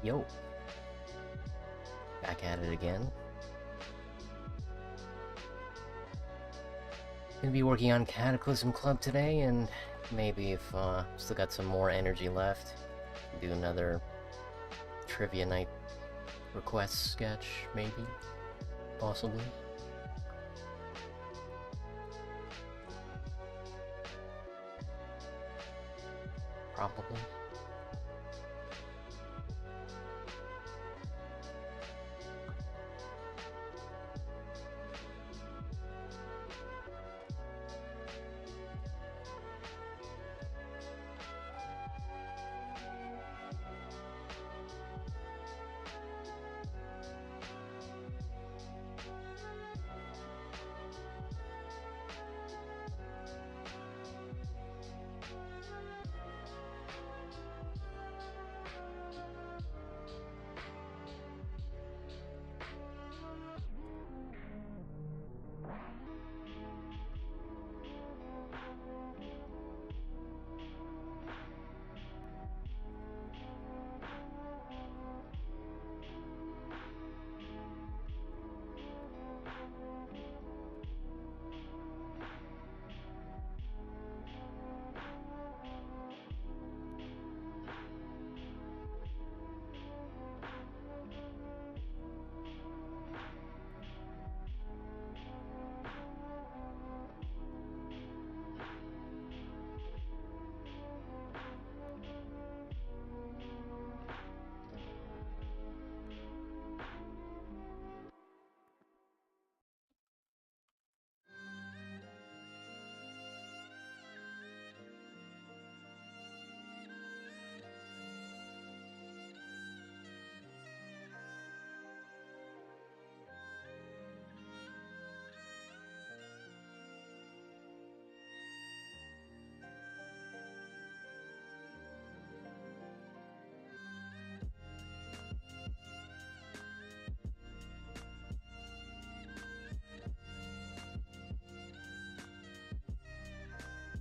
Yo, back at it again. Gonna be working on Cataclysm Club today, and maybe if still got some more energy left, do another trivia night request sketch, maybe, possibly. Probably.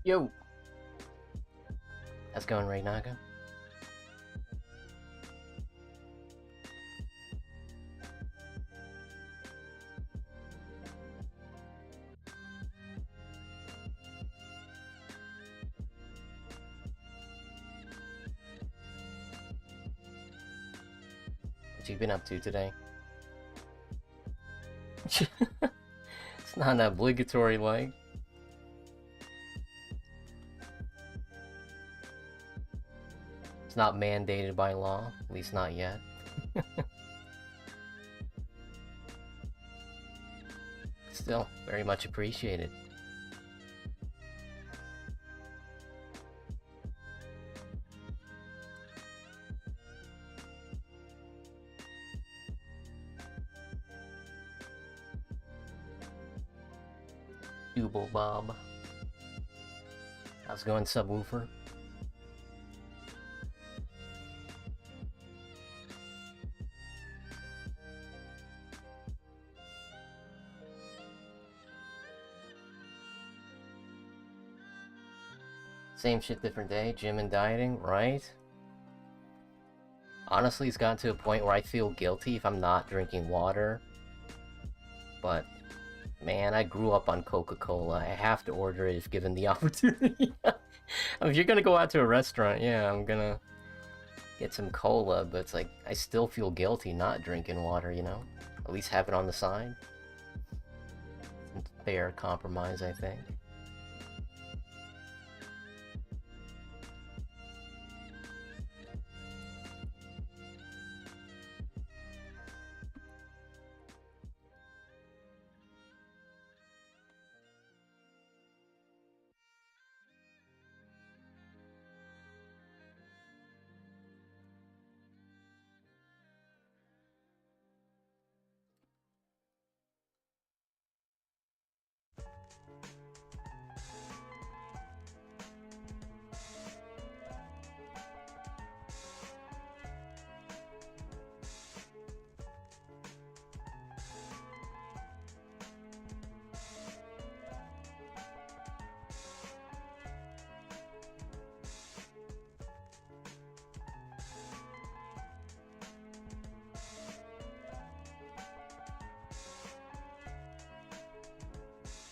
Yo! How's it going, Ray Naga? What you been up to today? It's not an obligatory like. It's not mandated by law, at least not yet. Still, very much appreciated. Double Bob. How's it going, Subwoofer? Same shit, different day, gym and dieting, right? Honestly, it's gotten to a point where I feel guilty if I'm not drinking water. But, man, I grew up on Coca-Cola. I have to order it if given the opportunity. If you're gonna go out to a restaurant, yeah, I'm gonna get some cola, but it's like, I still feel guilty not drinking water, you know? At least have it on the side. It's a fair compromise, I think.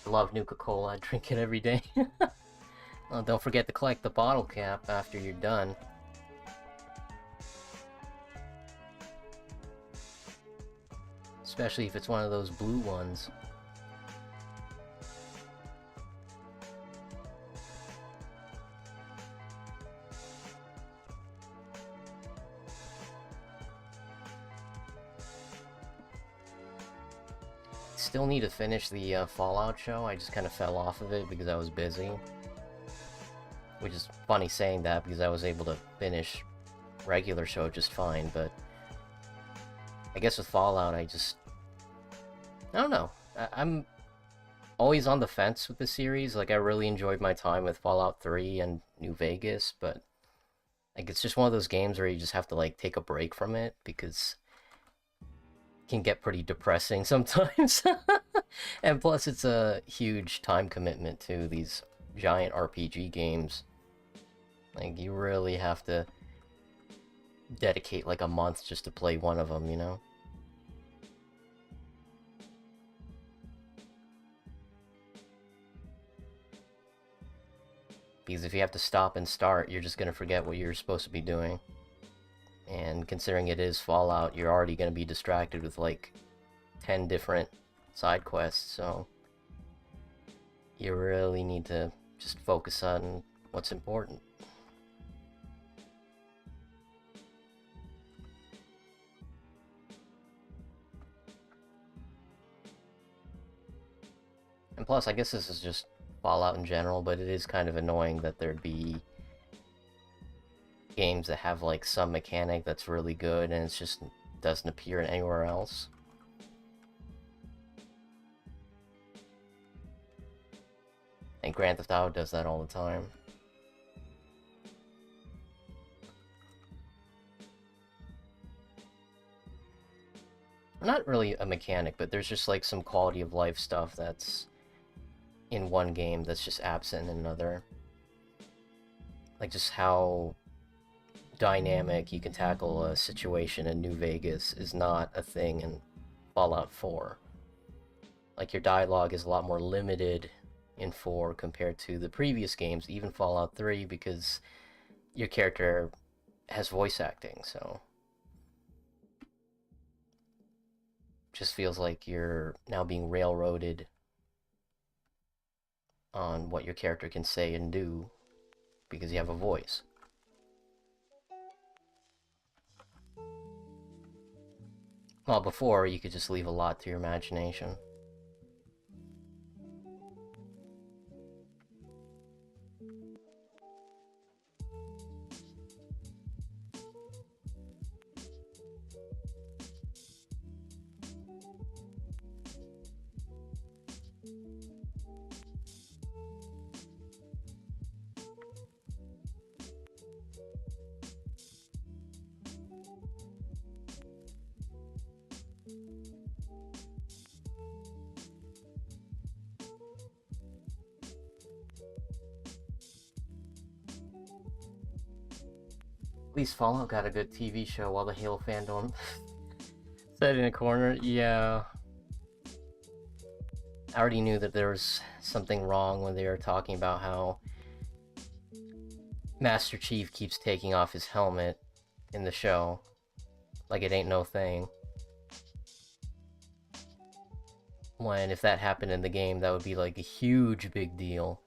I love Nuka-Cola. I drink it every day. Don't forget to collect the bottle cap after you're done. Especially if it's one of those blue ones. Still need to finish the Fallout show. I just kind of fell off of it because I was busy. Which is funny saying that because I was able to finish regular show just fine, but I guess with Fallout I don't know. I'm always on the fence with the series. Like, I really enjoyed my time with Fallout 3 and New Vegas, but like, it's just one of those games where you just have to like take a break from it because it can get pretty depressing sometimes. And plus it's a huge time commitment to these giant RPG games. Like, you really have to dedicate like a month just to play one of them, you know? Because if you have to stop and start, you're just going to forget what you're supposed to be doing. And considering it is Fallout, you're already going to be distracted with like 10 different side quests, so you really need to just focus on what's important. And plus, I guess this is just Fallout in general, but it is kind of annoying that there'd be games that have like some mechanic that's really good and it just doesn't appear anywhere else. And Grand Theft Auto does that all the time. Not really a mechanic, but there's just like some quality of life stuff that's in one game that's just absent in another. Like just how dynamic you can tackle a situation in New Vegas is not a thing in Fallout 4. Like, your dialogue is a lot more limited in 4 compared to the previous games, even Fallout 3, because your character has voice acting, so just feels like you're now being railroaded on what your character can say and do because you have a voice. Well, before, you could just leave a lot to your imagination. At least Fallout got a good TV show while the Halo fandom sat in a corner. Yeah. I already knew that there was something wrong when they were talking about how Master Chief keeps taking off his helmet in the show. Like it ain't no thing. When if that happened in the game, that would be like a huge big deal.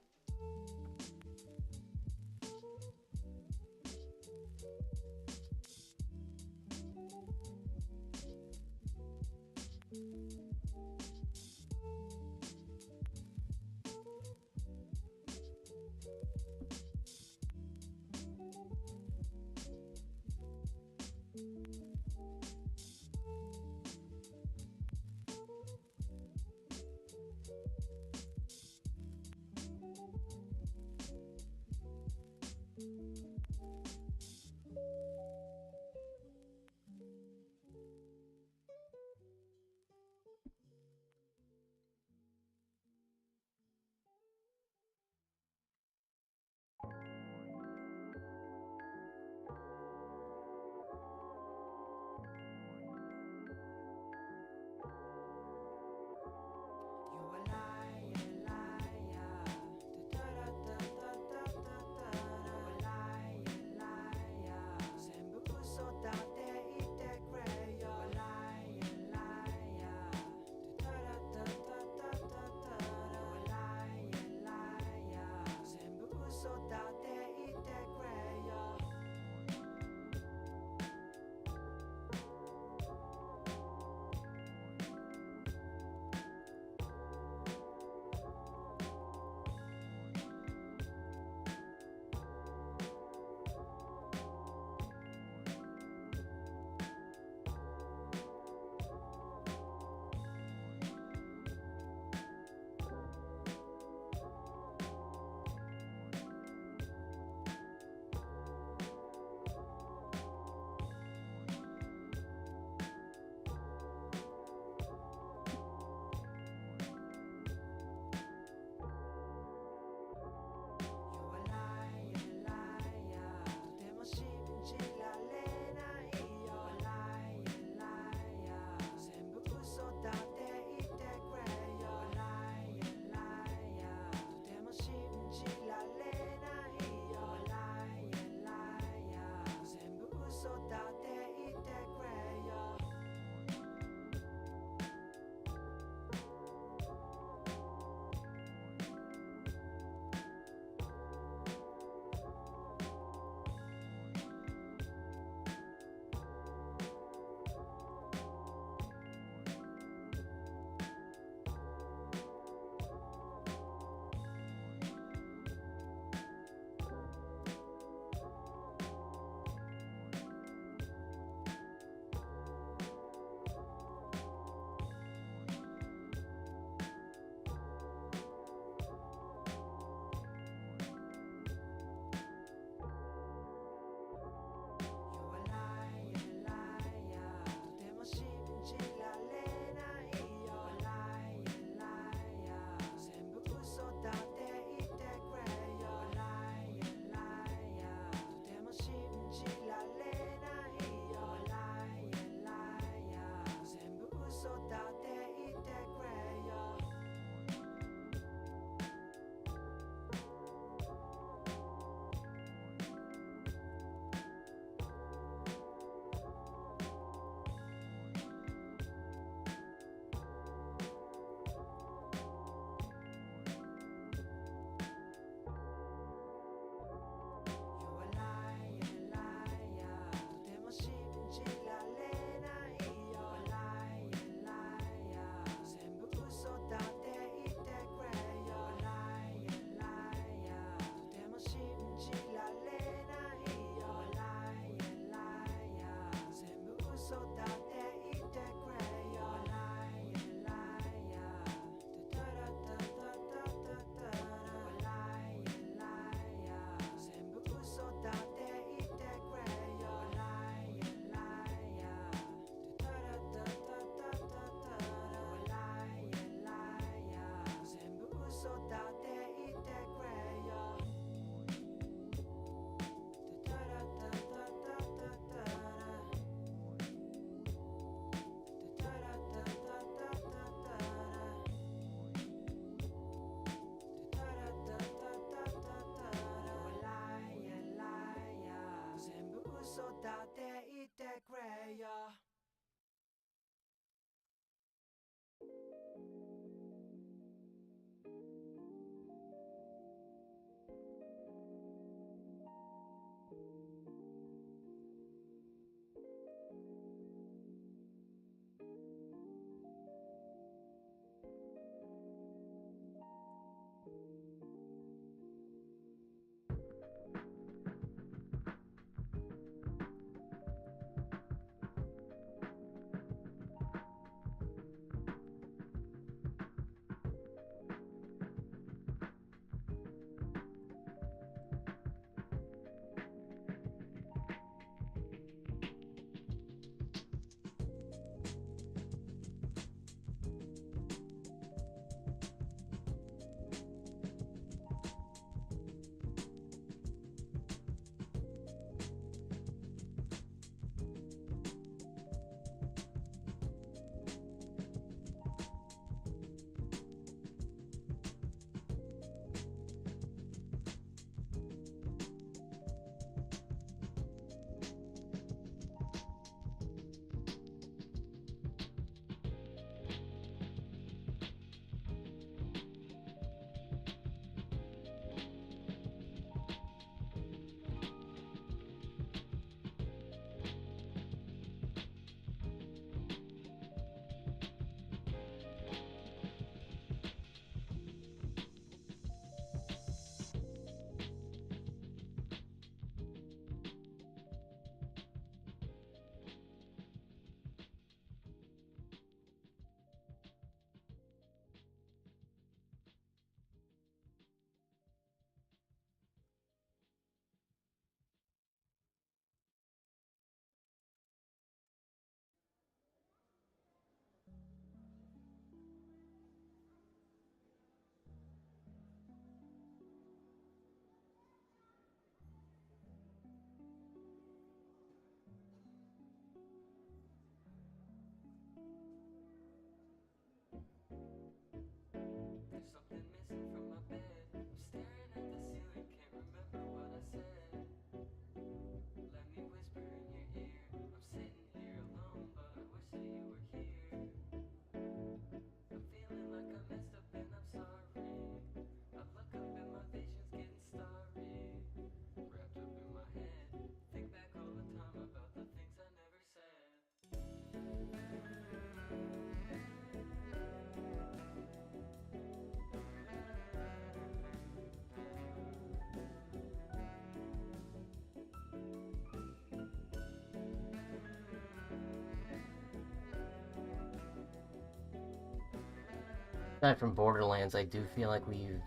Aside from Borderlands, I do feel like we've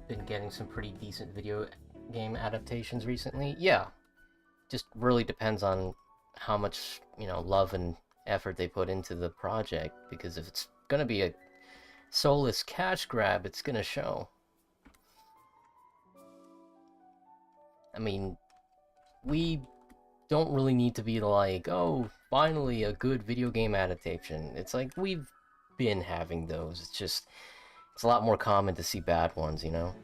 been getting some pretty decent video game adaptations recently. Yeah, just really depends on how much, love and effort they put into the project, because if it's gonna be a soulless cash grab, it's gonna show. I mean, we don't really need to be like, oh, finally a good video game adaptation. It's like we've been having those. It's a lot more common to see bad ones, or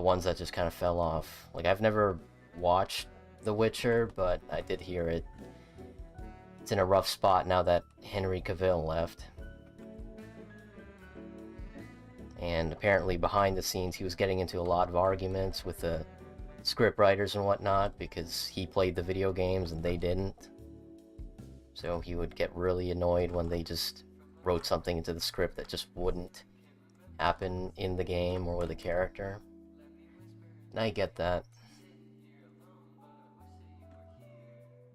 ones that just kind of fell off. Like, I've never watched The Witcher, but I did hear it's in a rough spot now that Henry Cavill left. And apparently behind the scenes he was getting into a lot of arguments with the script writers and whatnot, because he played the video games and they didn't. So he would get really annoyed when they just wrote something into the script that just wouldn't happen in the game or with a character. And I get that.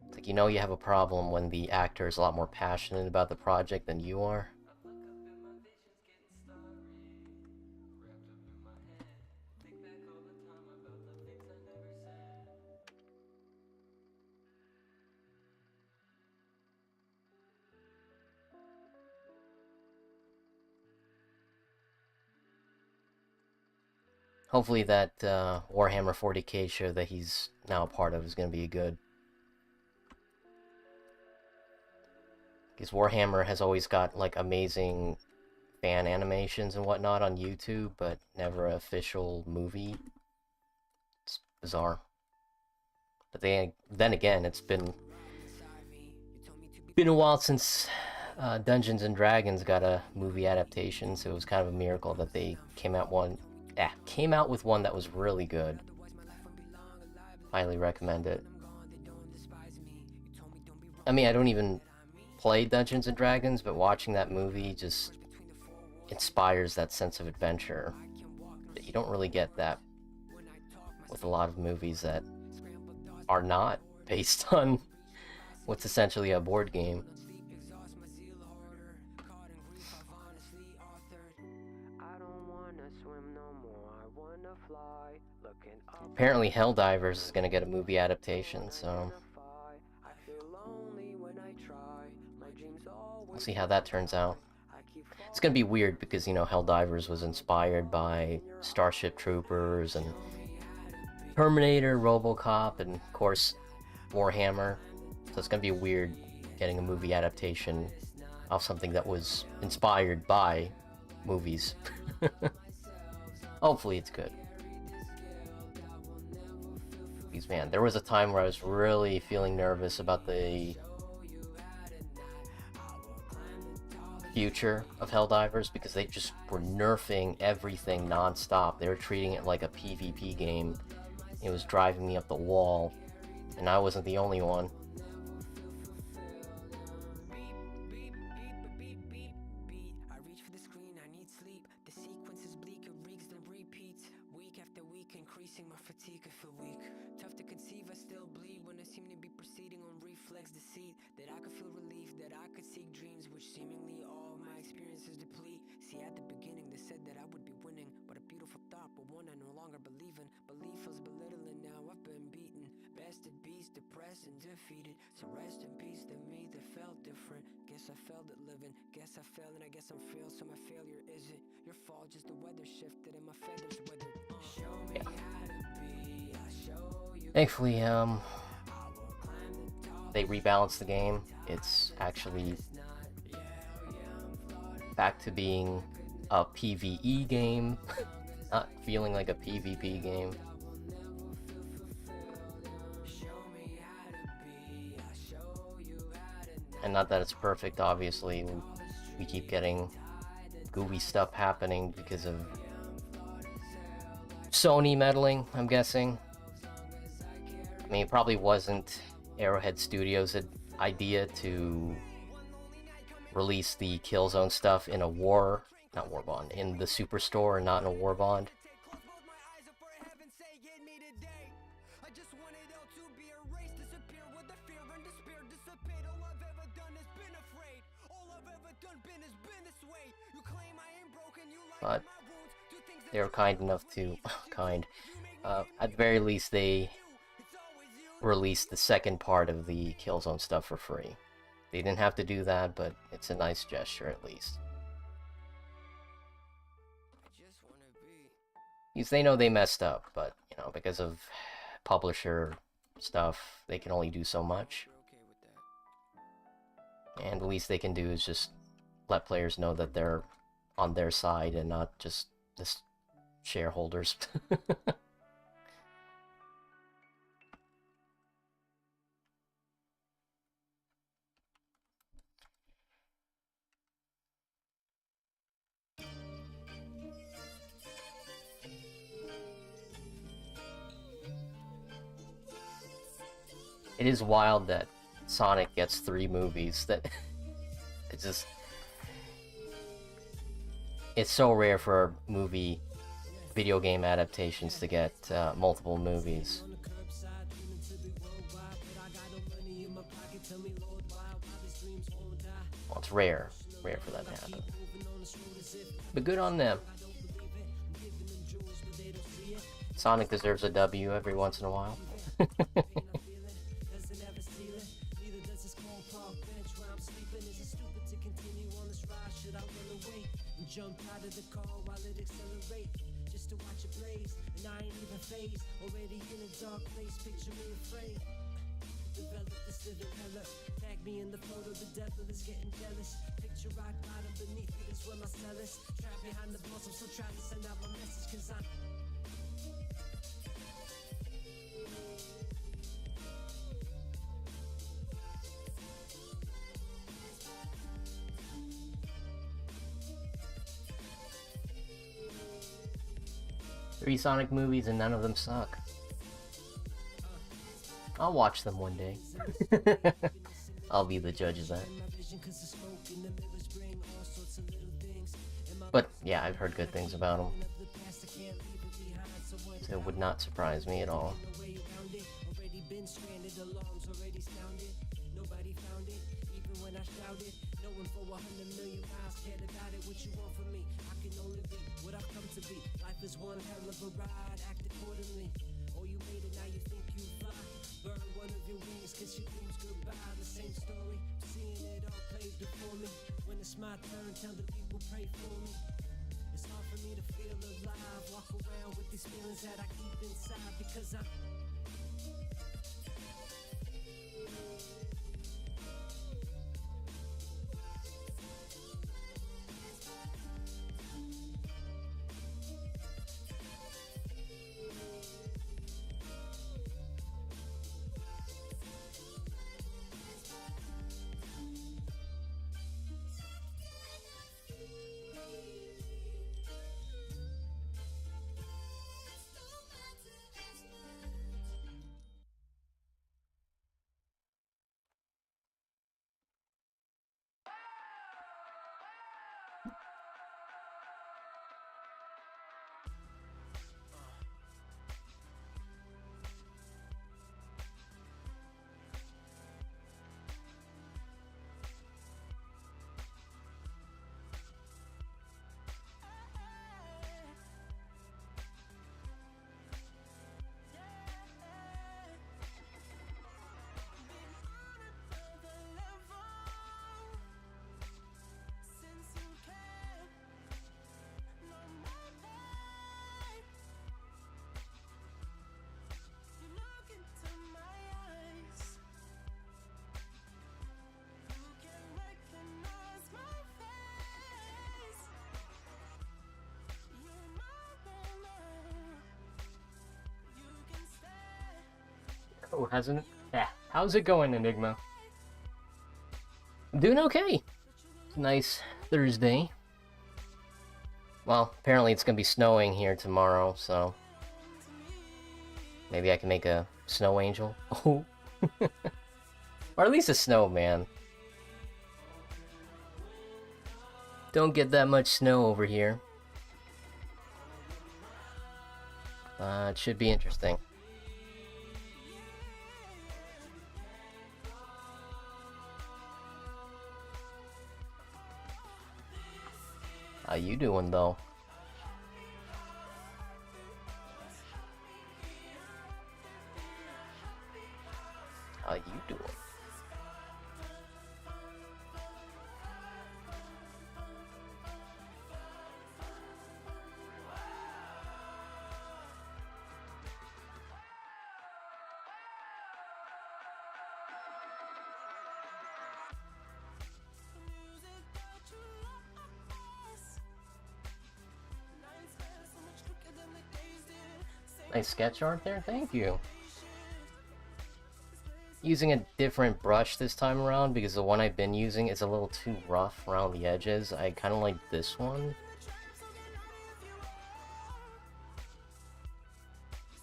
It's like, you have a problem when the actor is a lot more passionate about the project than you are. Hopefully that Warhammer 40k show that he's now a part of is going to be good. Because Warhammer has always got, like, amazing fan animations and whatnot on YouTube, but never an official movie. It's bizarre. But then again, it's been a while since Dungeons and Dragons got a movie adaptation, so it was kind of a miracle that they came out with one that was really good. Highly recommend it. I mean, I don't even play Dungeons and Dragons, but watching that movie just inspires that sense of adventure. You don't really get that with a lot of movies that are not based on what's essentially a board game. Apparently Helldivers is going to get a movie adaptation, so we'll see how that turns out. It's going to be weird because, Helldivers was inspired by Starship Troopers and Terminator, RoboCop, and, of course, Warhammer. So it's going to be weird getting a movie adaptation of something that was inspired by movies. Hopefully it's good. Because, man, there was a time where I was really feeling nervous about the future of Helldivers, because they just were nerfing everything non-stop. They were treating it like a PvP game. It was driving me up the wall, and I wasn't the only one. Thankfully, they rebalanced the game. It's actually back to being a PvE game, not feeling like a PvP game. And not that it's perfect, obviously. We keep getting gooey stuff happening because of Sony meddling, I'm guessing. I mean, it probably wasn't Arrowhead Studios' idea to release the Killzone stuff in a in the Superstore and not in a War Bond. But they were kind enough to at the very least they released the second part of the Killzone stuff for free. They didn't have to do that, but it's a nice gesture at least. Because they know they messed up, but, you know, because of publisher stuff, they can only do so much. And the least they can do is just let players know that they're on their side and not just the shareholders. It is wild that Sonic gets 3 movies. That it's just, it's so rare for video game adaptations to get multiple movies. Well, it's rare for that to happen. But good on them. Sonic deserves a W every once in a while. Jump out of the car while it accelerate, just to watch it blaze, and I ain't even phased. Already in a dark place, picture me afraid. Develop the Cinderella, tag me in the photo, the devil is getting jealous. Picture rock bottom, beneath it is where my cell is. Trapped behind the boss, I'm still trying to send out my message, cause I'm... Three Sonic movies and none of them suck. I'll watch them one day. I'll be the judge of that. But yeah, I've heard good things about them. So it would not surprise me at all. Life is one hell of a ride, act accordingly. Oh, you made it, now you think you fly. Burn one of your wings, kiss your dreams goodbye. The same story, seeing it all played before me. When it's my turn, tell the people pray for me. It's hard for me to feel alive. Walk around with these feelings that I keep inside because I'm... Oh, hasn't it? Yeah. How's it going, Enigma? I'm doing okay. It's a nice Thursday. Well, apparently it's gonna be snowing here tomorrow, so maybe I can make a snow angel. Oh. Or at least a snowman. Don't get that much snow over here. It should be interesting. you doing, though? How you doing? Nice sketch art there, thank you. Using a different brush this time around because the one I've been using is a little too rough around the edges. I kind of like this one.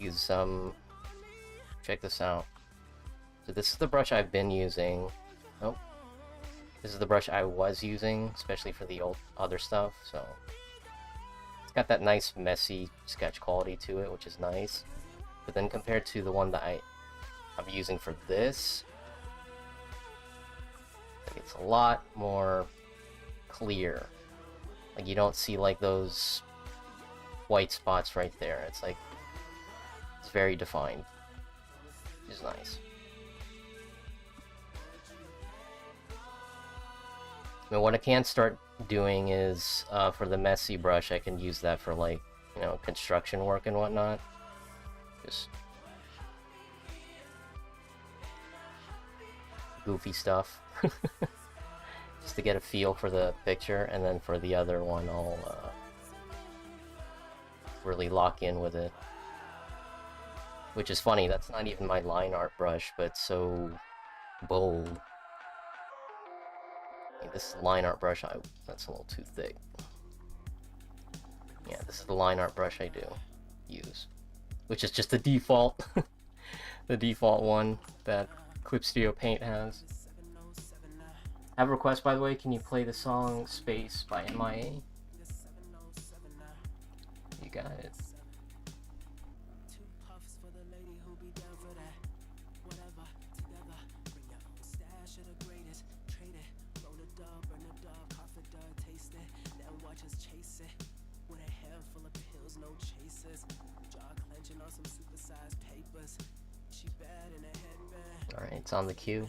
Use check this out. So this is the brush I've been using. Oh, this is the brush I was using, especially for the old other stuff. So it's got that nice messy sketch quality to it, which is nice. But then compared to the one that I'm using for this, it's a lot more clear. Like you don't see like those white spots right there. It's like it's very defined, which is nice. Now what I can start doing is for the messy brush, I can use that for like, you know, construction work and whatnot. Just goofy stuff. Just to get a feel for the picture, and then for the other one I'll really lock in with it. Which is funny, that's not even my line art brush, but it's so bold. This line art brush, that's a little too thick. Yeah, this is the line art brush I do use, which is just the default, the default one that Clip Studio Paint has. I have a request, by the way. Can you play the song Space by MIA? You got it. Alright, it's on the queue.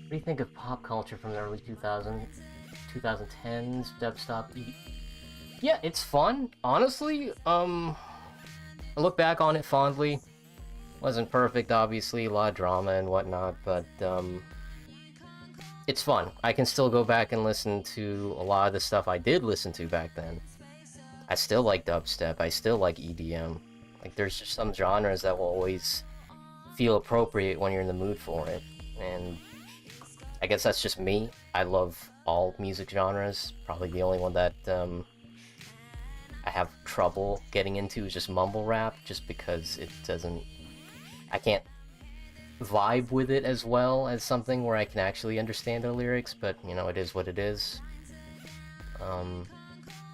What do you think of pop culture from the early 2010s? Dubstep. Yeah, it's fun. Honestly, I look back on it fondly. Wasn't perfect, obviously, a lot of drama and whatnot, but it's fun. I can still go back and listen to a lot of the stuff I did listen to back then. I still like dubstep. I still like EDM. Like, there's just some genres that will always feel appropriate when you're in the mood for it. And I guess that's just me. I love all music genres. Probably the only one that I have trouble getting into is just mumble rap, just because it doesn't... I can't vibe with it as well as something where I can actually understand the lyrics, but, you know, it is what it is.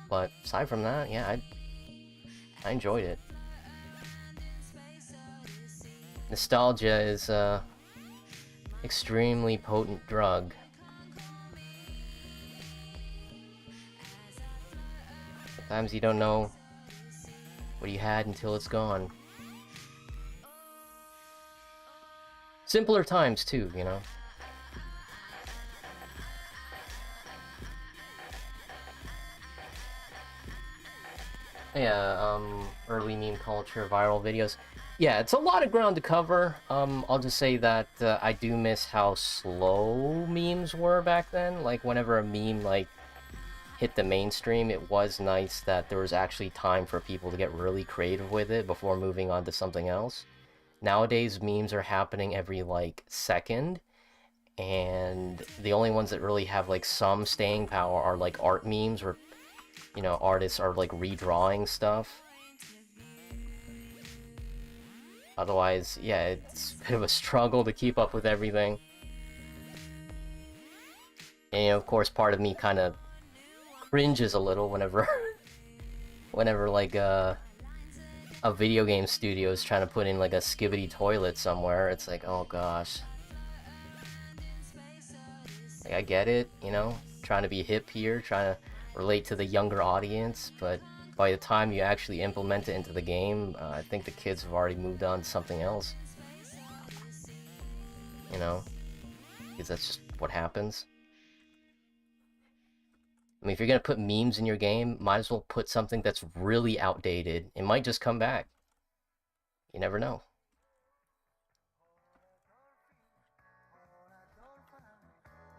But aside from that, yeah, I enjoyed it. Nostalgia is a extremely potent drug. Sometimes you don't know what you had until it's gone. Simpler times too, you know. Yeah, early meme culture, viral videos. Yeah, it's a lot of ground to cover. I'll just say that I do miss how slow memes were back then. Like, whenever a meme, like, hit the mainstream, it was nice that there was actually time for people to get really creative with it before moving on to something else. Nowadays, memes are happening every, like, second, and the only ones that really have, like, some staying power are, like, art memes, where, you know, artists are, like, redrawing stuff. Otherwise, yeah, it's a bit of a struggle to keep up with everything. And, you know, of course, part of me kind of cringes a little whenever, like, a video game studio is trying to put in, like, a skibbity toilet somewhere. It's like, oh gosh. Like, I get it, you know, trying to be hip here, trying to relate to the younger audience, but by the time you actually implement it into the game, I think the kids have already moved on to something else. You know? Because that's just what happens. I mean, if you're gonna put memes in your game, might as well put something that's really outdated. It might just come back. You never know.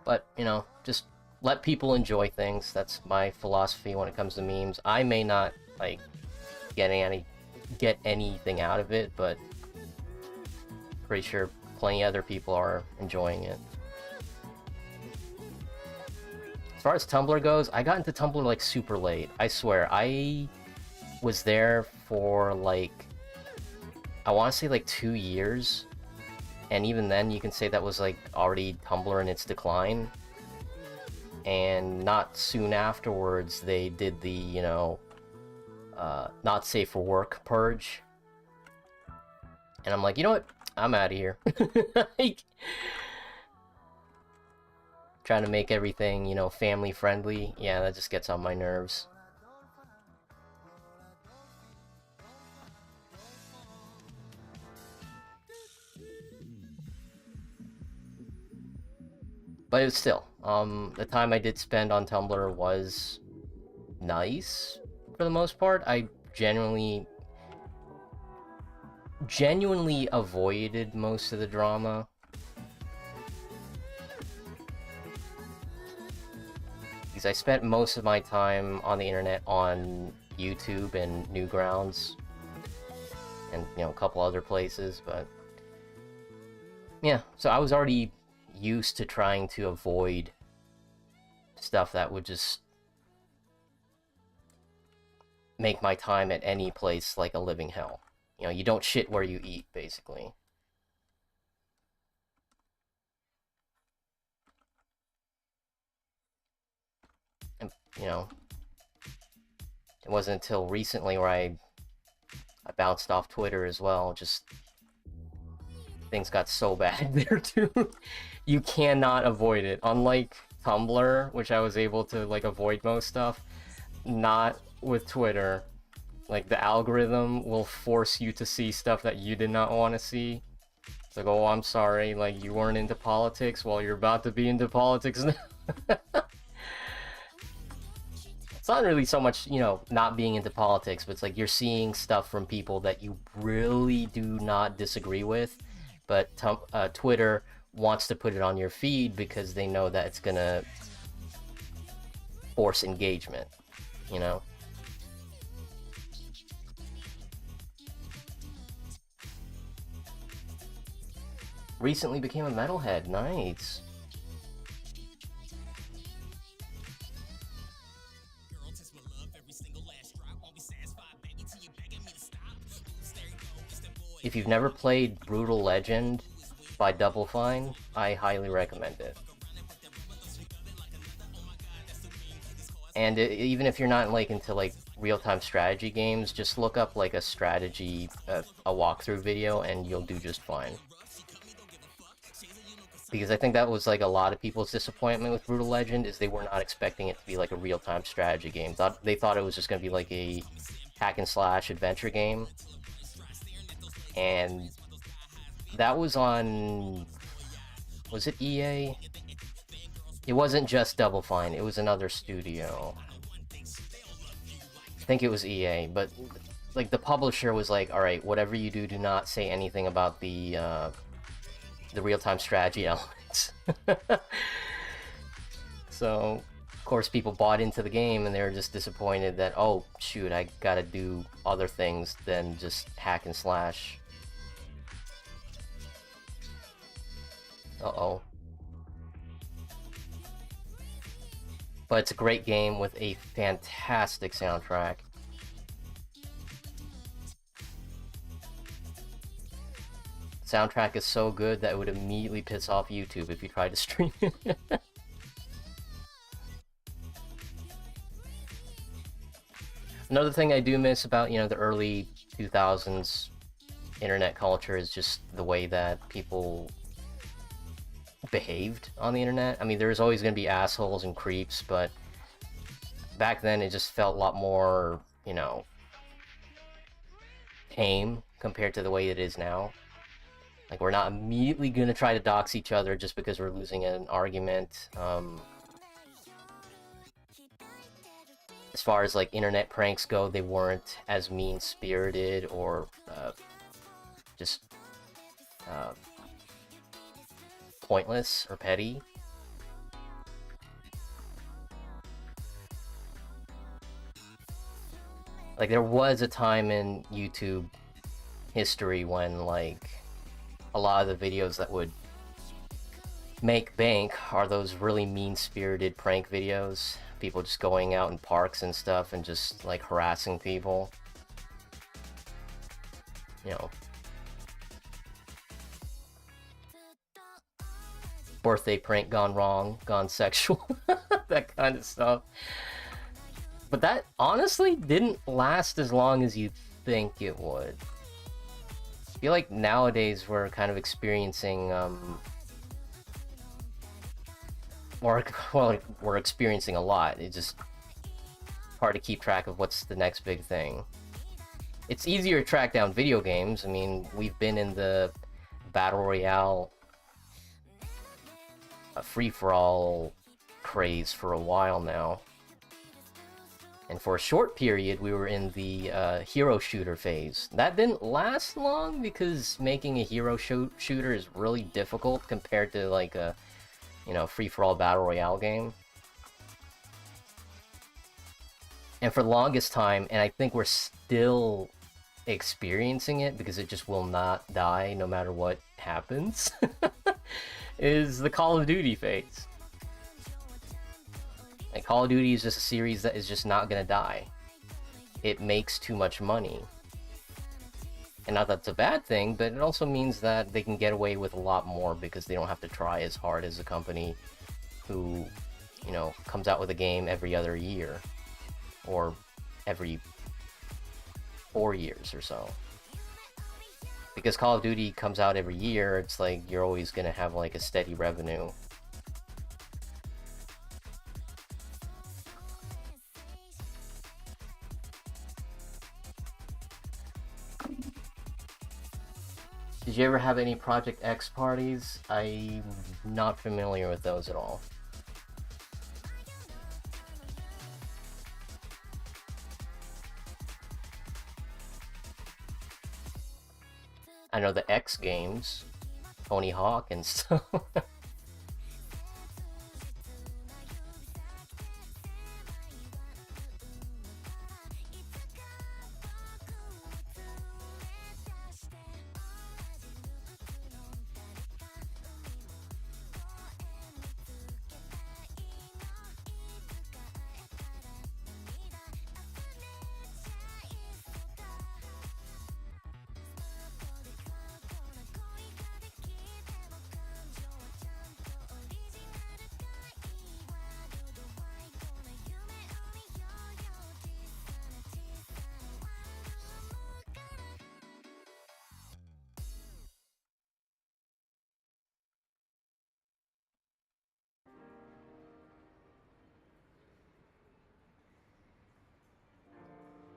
But, you know, just let people enjoy things. That's my philosophy when it comes to memes. I may not, like, get anything out of it, but pretty sure plenty other people are enjoying it. As far as Tumblr goes, I got into Tumblr, like, super late. I swear, I was there for, like, I want to say, like, 2 years. And even then, you can say that was, like, already Tumblr in its decline. And not soon afterwards, they did the, you know, not safe for work purge. And I'm like, you know what? I'm out of here. Like, trying to make everything, you know, family friendly. Yeah, that just gets on my nerves. But it was still, the time I did spend on Tumblr was nice for the most part. I genuinely avoided most of the drama. Because I spent most of my time on the internet on YouTube and Newgrounds and, you know, a couple other places, but yeah, so I was already used to trying to avoid stuff that would just make my time at any place like a living hell. You know, you don't shit where you eat, basically. And, you know, it wasn't until recently where I bounced off Twitter as well. Just things got so bad there too. You cannot avoid it. Unlike Tumblr, which I was able to, like, avoid most stuff, not with Twitter. Like, the algorithm will force you to see stuff that you did not want to see. It's like, oh, I'm sorry, like, you weren't into politics while you're about to be into politics now. It's not really so much, you know, not being into politics, but it's like you're seeing stuff from people that you really do not disagree with, but Twitter wants to put it on your feed because they know that it's gonna force engagement, you know? Recently became a metalhead, nice. If you've never played Brutal Legend by Double Fine, I highly recommend it. And even if you're not like into like real-time strategy games, just look up like a strategy, a walkthrough video, and you'll do just fine. Because I think that was like a lot of people's disappointment with Brutal Legend, is they were not expecting it to be like a real-time strategy game. They thought it was just going to be like a hack and slash adventure game. And that was on... was it EA? It wasn't just Double Fine, it was another studio. I think it was EA, but like the publisher was like, alright, whatever you do, do not say anything about the real-time strategy elements. So, of course, people bought into the game and they were just disappointed that, oh, shoot, I gotta do other things than just hack and slash. Uh-oh. But it's a great game with a fantastic soundtrack. Soundtrack is so good that it would immediately piss off YouTube if you tried to stream it. Another thing I do miss about, you know, the early 2000s internet culture is just the way that people behaved on the internet. I mean, there's always going to be assholes and creeps, but back then it just felt a lot more, you know, tame compared to the way it is now. Like, we're not immediately going to try to dox each other just because we're losing an argument. As far as, like, internet pranks go, they weren't as mean-spirited or just pointless or petty. Like, there was a time in YouTube history when, like, a lot of the videos that would make bank are those really mean-spirited prank videos. People just going out in parks and stuff and just, like, harassing people. You know. Birthday prank gone wrong, gone sexual. That kind of stuff. But that honestly didn't last as long as you'd think it would. I feel like nowadays we're kind of experiencing, well, we're experiencing a lot. It's just hard to keep track of what's the next big thing. It's easier to track down video games. I mean, we've been in the Battle Royale free-for-all craze for a while now. And for a short period, we were in the hero shooter phase. That didn't last long because making a hero shooter is really difficult compared to like a, you know, free-for-all battle royale game. And for the longest time, and I think we're still experiencing it because it just will not die no matter what happens, is the Call of Duty phase. Like, Call of Duty is just a series that is just not gonna die. It makes too much money. And not that it's a bad thing, but it also means that they can get away with a lot more because they don't have to try as hard as a company who, you know, comes out with a game every other year. Or every 4 years or so. Because Call of Duty comes out every year, it's like you're always gonna have like a steady revenue. Did you ever have any Project X parties? I'm not familiar with those at all. I know the X Games, Tony Hawk and stuff.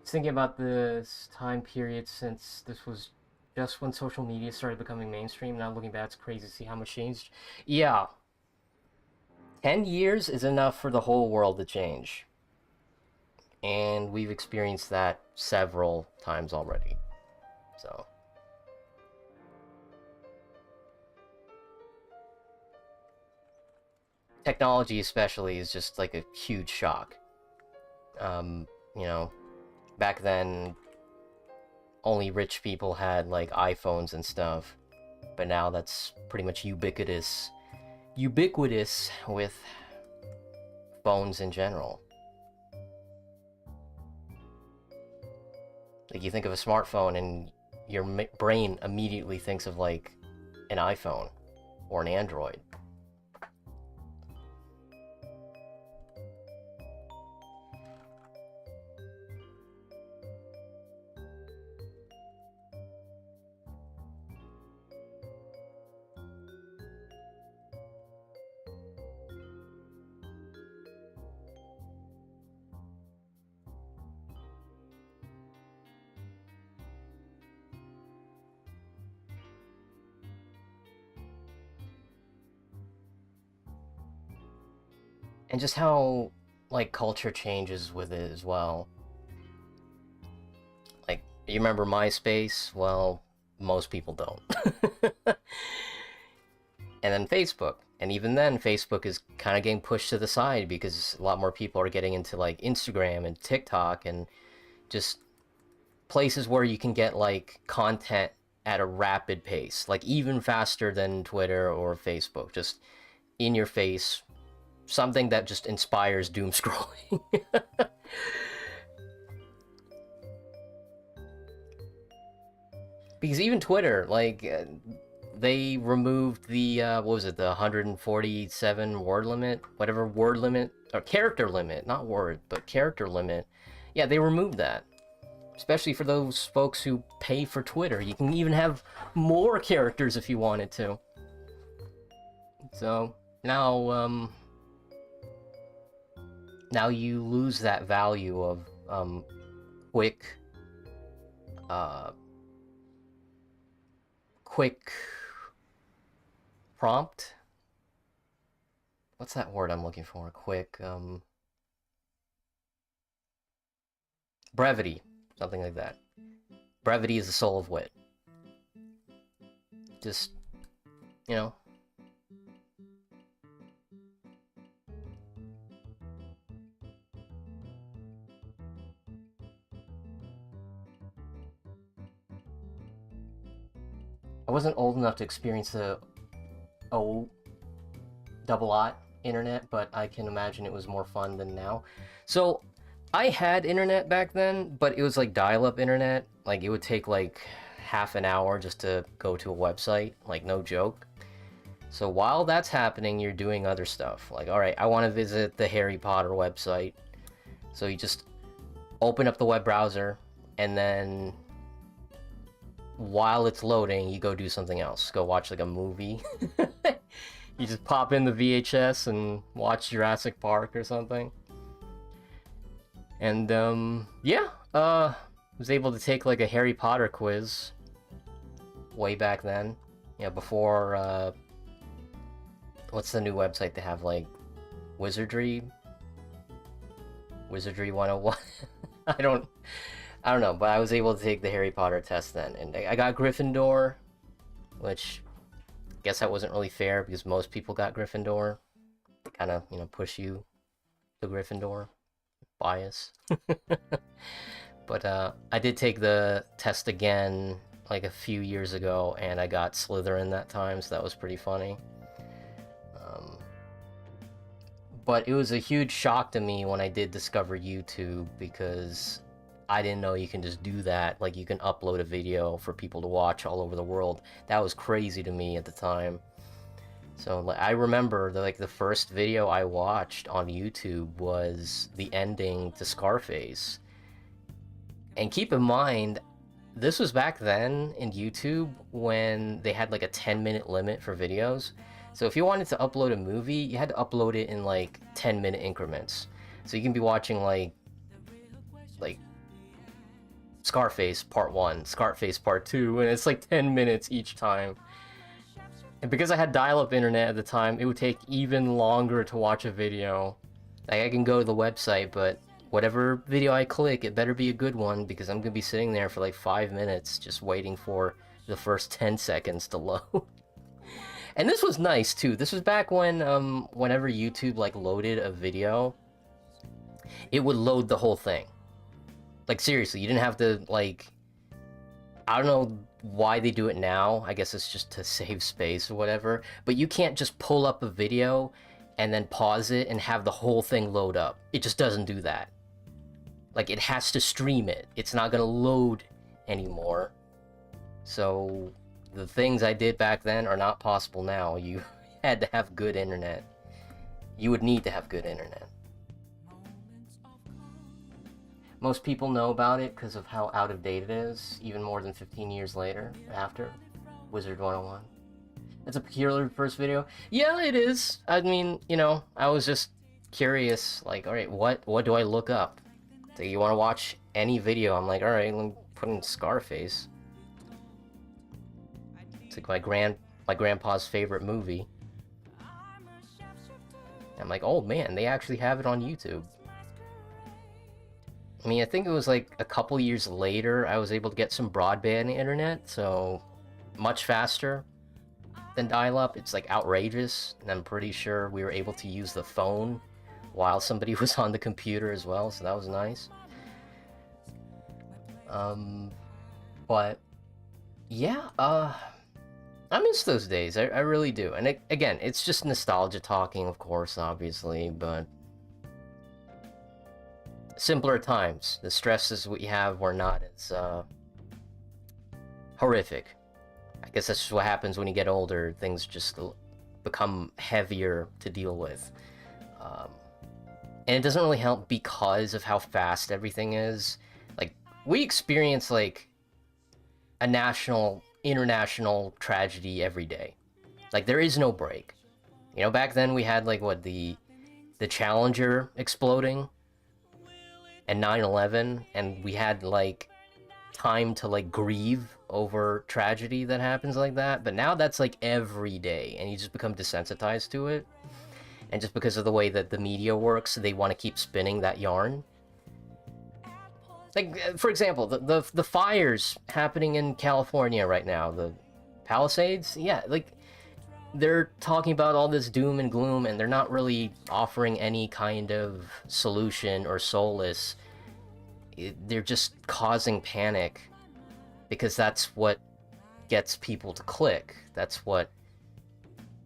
Thinking about this time period since this was just when social media started becoming mainstream. Now looking back, it's crazy to see how much changed. Yeah, 10 years is enough for the whole world to change. And we've experienced that several times already. So, technology especially is just like a huge shock. You know, back then only rich people had like iPhones and stuff, but now that's pretty much ubiquitous with phones in general. Like you think of a smartphone and your brain immediately thinks of like an iPhone or an Android. And just how like culture changes with it as well. Like you remember MySpace? Well, most people don't. And then Facebook. And even then, Facebook is kind of getting pushed to the side because a lot more people are getting into like Instagram and TikTok and just places where you can get like content at a rapid pace, like even faster than Twitter or Facebook, just in your face, something that just inspires doom scrolling. Because even Twitter, like, they removed the, what was it, the 147 word limit? Whatever word limit, or character limit, not word, but character limit. Yeah, they removed that. Especially for those folks who pay for Twitter. You can even have more characters if you wanted to. So, now, now you lose that value of, quick, uh, quick prompt. What's that word I'm looking for? Quick, brevity, something like that. Brevity is the soul of wit. Just, you know. I wasn't old enough to experience the O double aught internet, but I can imagine it was more fun than now. So I had internet back then, but it was like dial-up internet. Like it would take like half an hour just to go to a website, like no joke. So while that's happening, you're doing other stuff. Like, all right, I want to visit the Harry Potter website. So you just open up the web browser, and then while it's loading, you go do something else. Go watch like a movie. You just pop in the VHS and watch Jurassic Park or something. And yeah, was able to take like a Harry Potter quiz way back then. Before, what's the new website they have, like, Wizardry 101? I don't know, but I was able to take the Harry Potter test then, and I got Gryffindor, which I guess that wasn't really fair because most people got Gryffindor. Kind of, push you to Gryffindor. Bias. But I did take the test again like a few years ago, and I got Slytherin that time, so that was pretty funny. But it was a huge shock to me when I did discover YouTube, because I didn't know you can just do that. Like, you can upload a video for people to watch all over the world. That was crazy to me at the time. So like, I remember the first video I watched on YouTube was the ending to Scarface. And keep in mind, this was back then in YouTube when they had like a 10-minute limit for videos. So if you wanted to upload a movie, you had to upload it in like 10-minute increments. So you can be watching like Scarface Part 1, Scarface Part 2, and it's like 10 minutes each time. And because I had dial-up internet at the time, it would take even longer to watch a video. Like, I can go to the website, but whatever video I click, it better be a good one, because I'm gonna be sitting there for like 5 minutes just waiting for the first 10 seconds to load. And this was nice too. This was back when whenever YouTube like loaded a video, it would load the whole thing. Like, seriously, you didn't have to, like, I don't know why they do it now. I guess it's just to save space or whatever. But you can't just pull up a video and then pause it and have the whole thing load up. It just doesn't do that. Like, it has to stream it. It's not gonna load anymore. So the things I did back then are not possible now. You had to have good internet. You would need to have good internet. Most people know about it because of how out of date it is, even more than 15 years later, after Wizard 101. It's a peculiar first video. Yeah, it is. I mean, I was just curious, like, alright, what do I look up? So you want to watch any video? I'm like, alright, let me put in Scarface. It's like my grandpa's favorite movie. I'm like, oh man, they actually have it on YouTube. I mean, I think it was like a couple years later I was able to get some broadband internet, so much faster than dial-up. It's like outrageous, and I'm pretty sure we were able to use the phone while somebody was on the computer as well, so that was nice. But yeah, I miss those days. I really do. And again, it's just nostalgia talking, of course, obviously, but simpler times. The stresses we have were not as horrific. I guess that's just what happens when you get older. Things just become heavier to deal with. And it doesn't really help because of how fast everything is. Like, we experience like a national, international tragedy every day. Like, there is no break. Back then we had like the Challenger exploding and 9/11, and we had like time to like grieve over tragedy that happens like that. But now that's like every day, and you just become desensitized to it. And just because of the way that the media works, they want to keep spinning that yarn. Like, for example, the fires happening in California right now, the Palisades, yeah, like, they're talking about all this doom and gloom, and they're not really offering any kind of solution or solace. They're just causing panic, because that's what gets people to click. That's what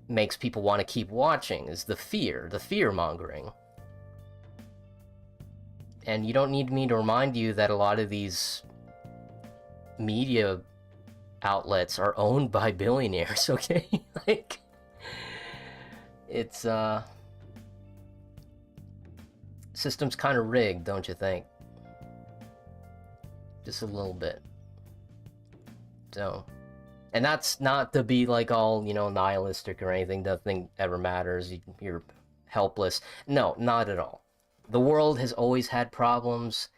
makes people want to keep watching, is the fear-mongering. And you don't need me to remind you that a lot of these media outlets are owned by billionaires, okay? Like, it's, system's kind of rigged, don't you think? Just a little bit. So, and that's not to be like all, nihilistic or anything. Nothing ever matters. You're helpless. No, not at all. The world has always had problems,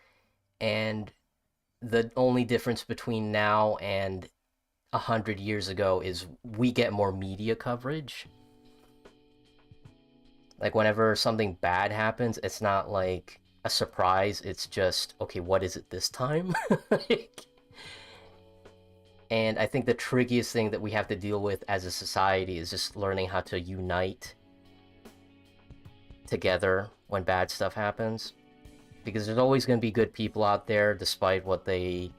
and the only difference between now and 100 years ago is we get more media coverage. Like whenever something bad happens, it's not like a surprise. It's just, okay, what is it this time? Like, and I think the trickiest thing that we have to deal with as a society is just learning how to unite together when bad stuff happens. Because there's always going to be good people out there, despite what they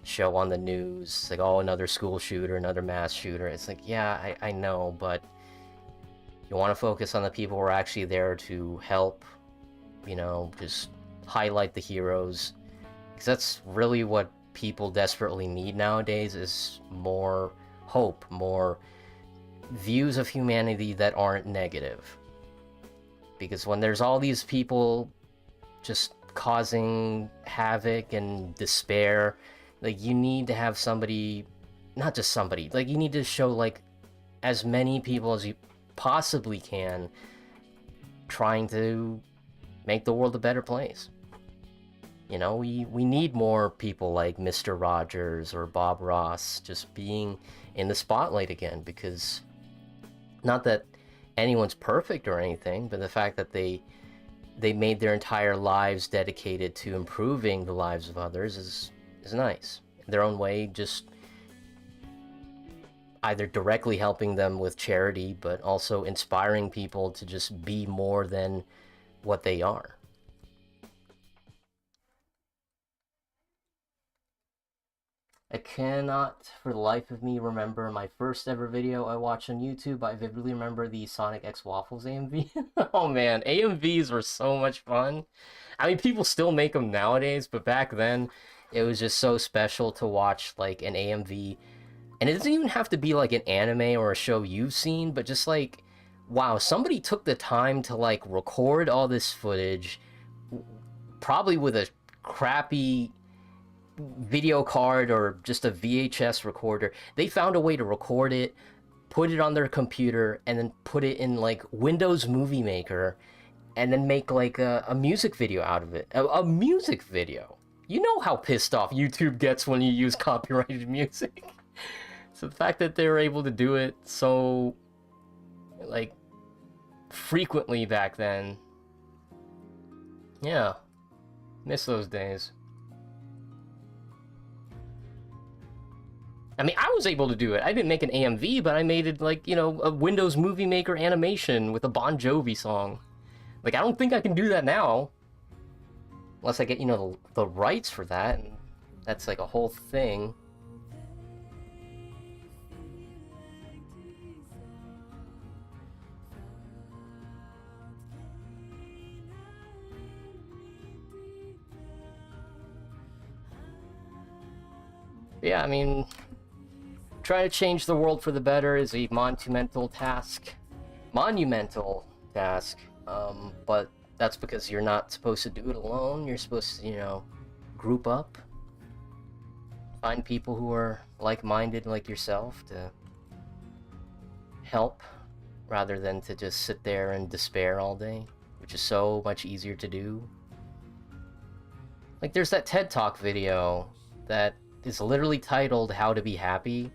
show on the news. It's like, oh, another school shooter, another mass shooter. It's like, yeah, I know, but you want to focus on the people who are actually there to help, you know, just highlight the heroes. Because that's really what people desperately need nowadays, is more hope, more views of humanity that aren't negative. Because when there's all these people just causing havoc and despair, like, you need to have somebody, not just somebody, like, you need to show, like, as many people as you possibly can trying to make the world a better place. You know, we need more people like Mr. Rogers or Bob Ross just being in the spotlight again, because not that anyone's perfect or anything, but the fact that they made their entire lives dedicated to improving the lives of others is nice. In their own way, just either directly helping them with charity, but also inspiring people to just be more than what they are. I cannot for the life of me remember my first ever video I watched on YouTube. I vividly remember the Sonic X Waffles AMV. Oh man, AMVs were so much fun. I mean, people still make them nowadays, but back then it was just so special to watch like an AMV. And it doesn't even have to be like an anime or a show you've seen, but just like, wow, somebody took the time to like record all this footage, probably with a crappy video card or just a VHS recorder. They found a way to record it, put it on their computer, and then put it in like Windows Movie Maker, and then make like a music video out of it. A music video. You know how pissed off YouTube gets when you use copyrighted music. So the fact that they were able to do it so like frequently back then, yeah, miss those days. I mean, I was able to do it. I didn't make an AMV, but I made it like, you know, a Windows Movie Maker animation with a Bon Jovi song. Like, I don't think I can do that now. Unless I get, you know, the rights for that. And that's like a whole thing. Yeah, I mean, trying to change the world for the better is a monumental task. But that's because you're not supposed to do it alone. You're supposed to, you know, group up. Find people who are like-minded like yourself to help, rather than to just sit there and despair all day, which is so much easier to do. Like, there's that TED Talk video that is literally titled How to Be Happy,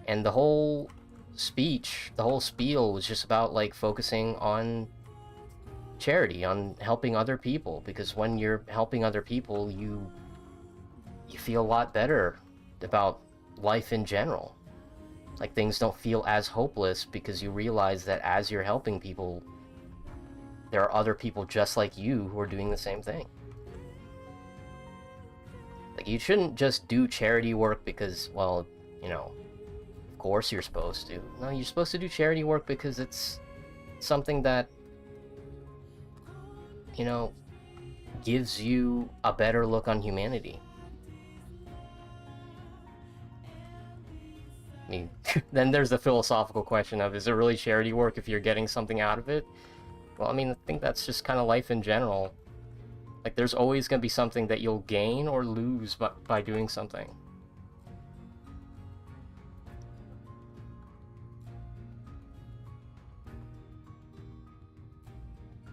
and the whole speech, the whole spiel was just about like focusing on charity, on helping other people, because when you're helping other people, you feel a lot better about life in general. Like, things don't feel as hopeless because you realize that as you're helping people, there are other people just like you who are doing the same thing. Like, you shouldn't just do charity work because, well, you know, of course you're supposed to. No, you're supposed to do charity work because it's something that, you know, gives you a better look on humanity. I mean, then there's the philosophical question of, is it really charity work if you're getting something out of it? Well, I mean, I think that's just kind of life in general. Like, there's always going to be something that you'll gain or lose by doing something.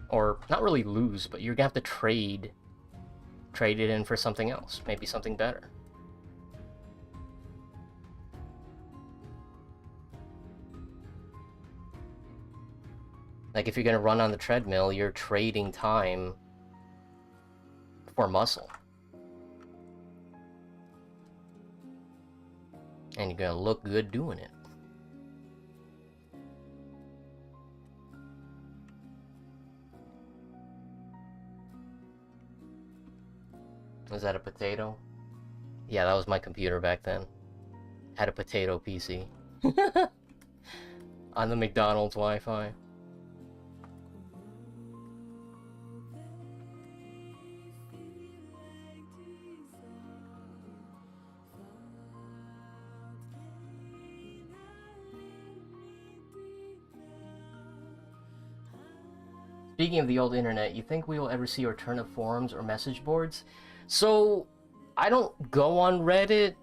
Or, not really lose, but you're going to have to trade it in for something else. Maybe something better. Like, if you're gonna run on the treadmill, you're trading time for muscle. And you're gonna look good doing it. Was that a potato? Yeah, that was my computer back then. Had a potato PC. On the McDonald's Wi-Fi. Speaking of the old internet, you think we will ever see a return of forums or message boards? So, I don't go on Reddit,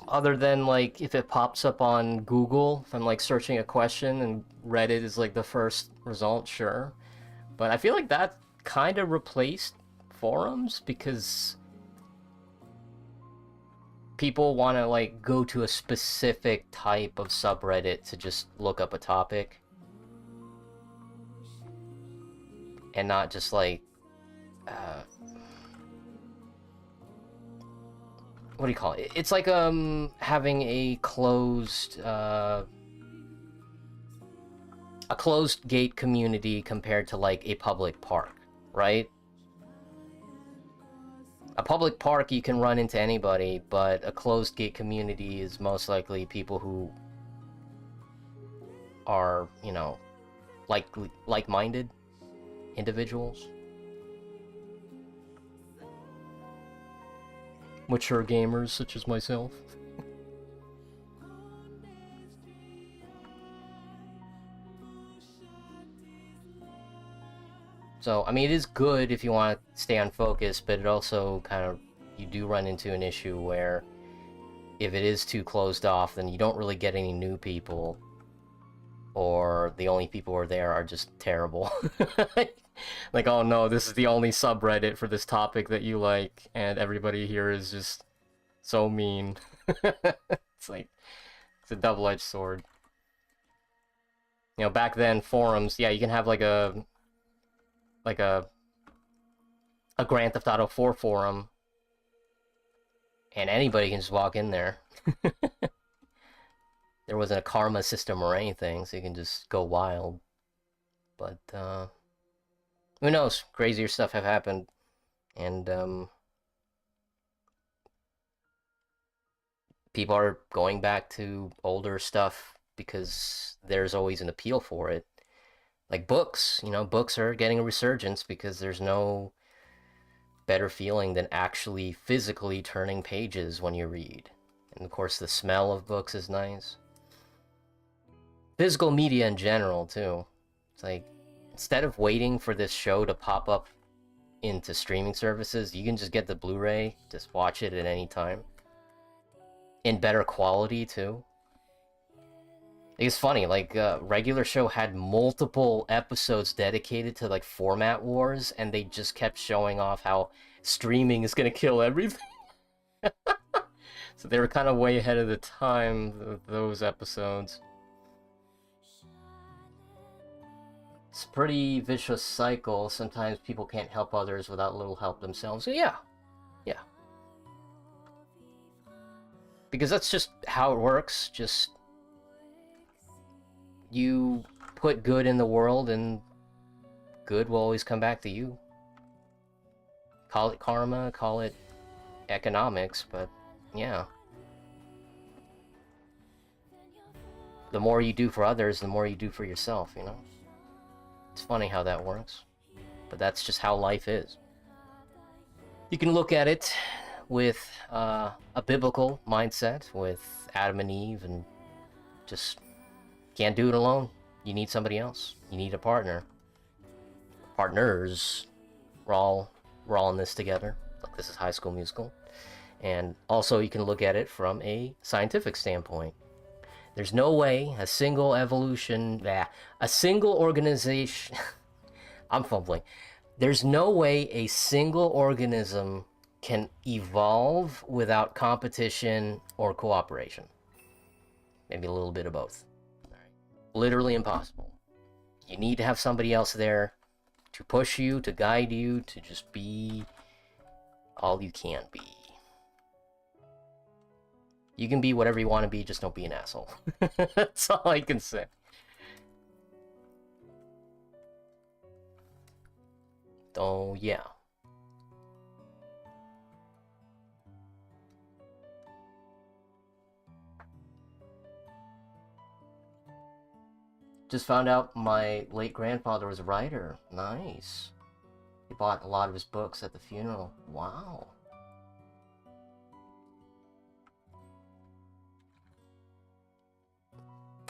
other than, like, if it pops up on Google, if I'm, like, searching a question and Reddit is, like, the first result, sure. But I feel like that kind of replaced forums, because people want to, like, go to a specific type of subreddit to just look up a topic. And not just, like, what do you call it? It's like, having a closed gate community compared to, like, a public park, right? A public park, you can run into anybody, but a closed gate community is most likely people who are, you know, like-minded individuals. Mature gamers such as myself. So, I mean, it is good if you want to stay on focus, but it also kind of, you do run into an issue where if it is too closed off, then you don't really get any new people, or the only people who are there are just terrible. Like, oh no, this is the only subreddit for this topic that you like, and everybody here is just so mean. It's like, it's a double-edged sword. You know, back then, forums, yeah, you can have like a Grand Theft Auto 4 forum, and anybody can just walk in there. There wasn't a karma system or anything, so you can just go wild. But, who knows? Crazier stuff have happened, and, people are going back to older stuff because there's always an appeal for it. Like books, you know, books are getting a resurgence because there's no better feeling than actually physically turning pages when you read. And of course, the smell of books is nice. Physical media in general, too. It's like, instead of waiting for this show to pop up into streaming services, you can just get the Blu-ray, just watch it at any time. In better quality, too. It's funny, like, regular show had multiple episodes dedicated to, like, format wars, and they just kept showing off how streaming is gonna kill everything. So they were kind of way ahead of the time, those episodes. It's a pretty vicious cycle. Sometimes people can't help others without a little help themselves. So yeah. Yeah. Because that's just how it works. Just, you put good in the world and good will always come back to you. Call it karma, call it economics, but yeah. The more you do for others, the more you do for yourself, you know? It's funny how that works, but that's just how life is. You can look at it with a biblical mindset, with Adam and Eve, and just can't do it alone. You need somebody else. You need a partner. Partners. We're all in this together. Like, this is High School Musical. And also, you can look at it from a scientific standpoint. There's no way a single organization... I'm fumbling. There's no way a single organism can evolve without competition or cooperation. Maybe a little bit of both. Literally impossible. you need to have somebody else there to push you, to guide you, to just be all you can be. You can be whatever you want to be, just don't be an asshole. That's all I can say. So, yeah. Just found out my late grandfather was a writer. Nice. He bought a lot of his books at the funeral. Wow.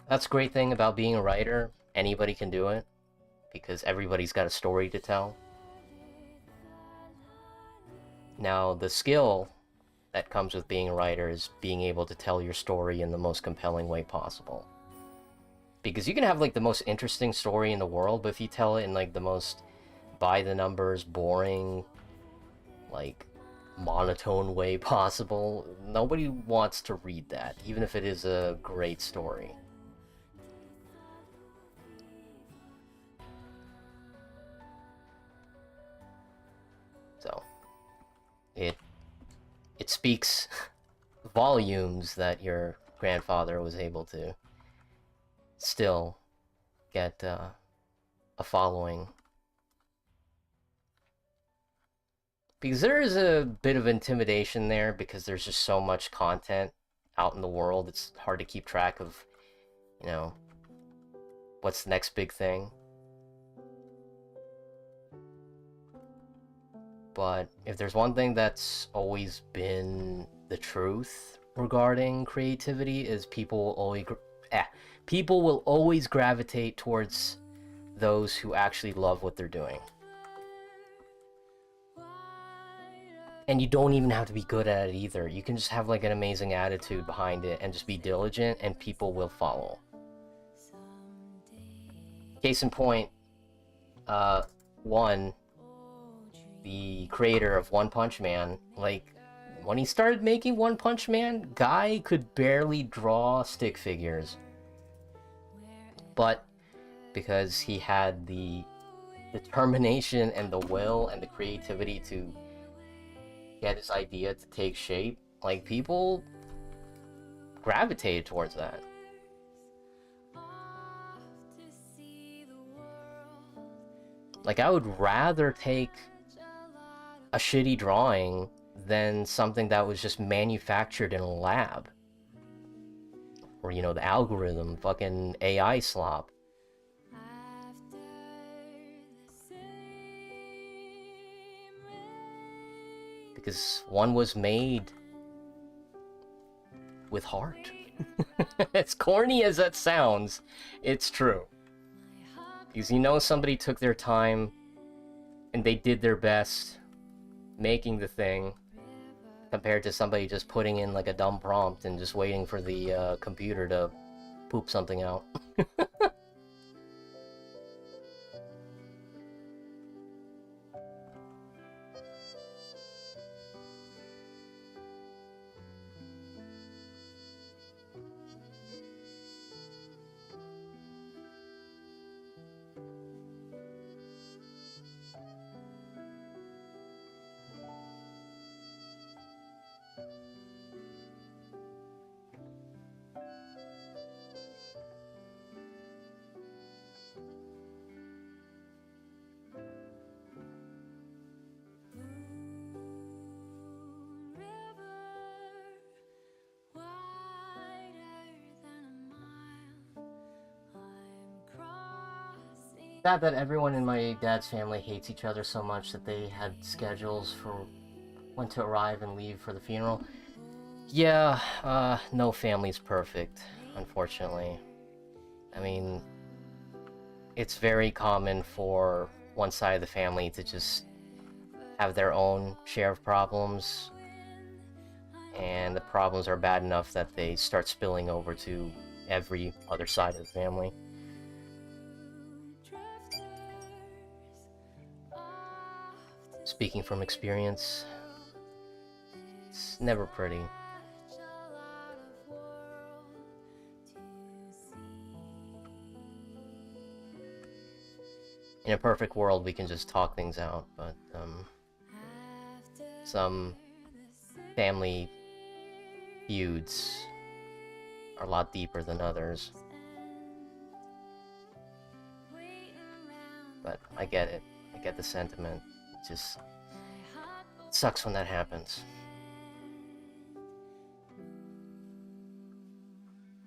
That's a great thing about being a writer. Anybody can do it, because everybody's got a story to tell. Now, the skill that comes with being a writer is being able to tell your story in the most compelling way possible. Because you can have like the most interesting story in the world, but if you tell it in like the most by the numbers, boring, like monotone way possible, nobody wants to read that, even if it is a great story. So it speaks volumes that your grandfather was able to still get a following. Because there is a bit of intimidation there, because there's just so much content out in the world. It's hard to keep track of, you know, what's the next big thing. But if there's one thing that's always been the truth regarding creativity, is people will always gravitate towards those who actually love what they're doing. And you don't even have to be good at it either. You can just have like an amazing attitude behind it and just be diligent, and people will follow. Case in point, the creator of One Punch Man, like, when he started making One Punch Man, guy could barely draw stick figures. But because he had the determination and the will and the creativity to get his idea to take shape, like, people gravitated towards that. Like, I would rather take a shitty drawing than something that was just manufactured in a lab. Or, you know, the algorithm, fucking AI slop. Because one was made with heart. As corny as that sounds, it's true. Because you know somebody took their time and they did their best making the thing, compared to somebody just putting in like a dumb prompt and just waiting for the computer to poop something out. Sad that everyone in my dad's family hates each other so much that they had schedules for when to arrive and leave for the funeral. Yeah, no family's perfect, unfortunately. I mean, it's very common for one side of the family to just have their own share of problems, and the problems are bad enough that they start spilling over to every other side of the family. Speaking from experience, it's never pretty. In a perfect world, we can just talk things out, but some family feuds are a lot deeper than others. But I get it. I get the sentiment. It just sucks when that happens.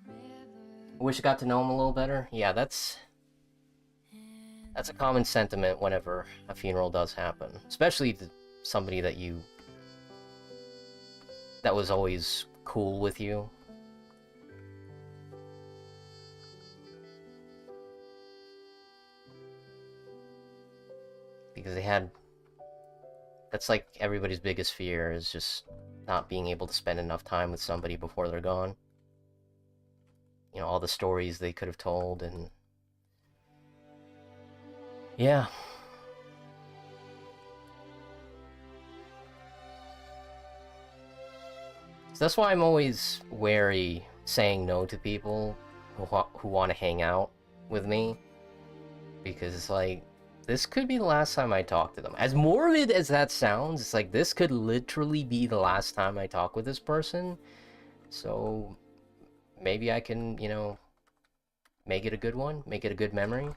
I wish I got to know him a little better. Yeah, that's a common sentiment whenever a funeral does happen. Especially to somebody that was always cool with you. Because that's like everybody's biggest fear, is just not being able to spend enough time with somebody before they're gone. You know, all the stories they could have told, and yeah. So that's why I'm always wary saying no to people who want to hang out with me, because it's like, this could be the last time I talk to them. As morbid as that sounds, it's like, this could literally be the last time I talk with this person. So maybe I can, you know, make it a good one, make it a good memory.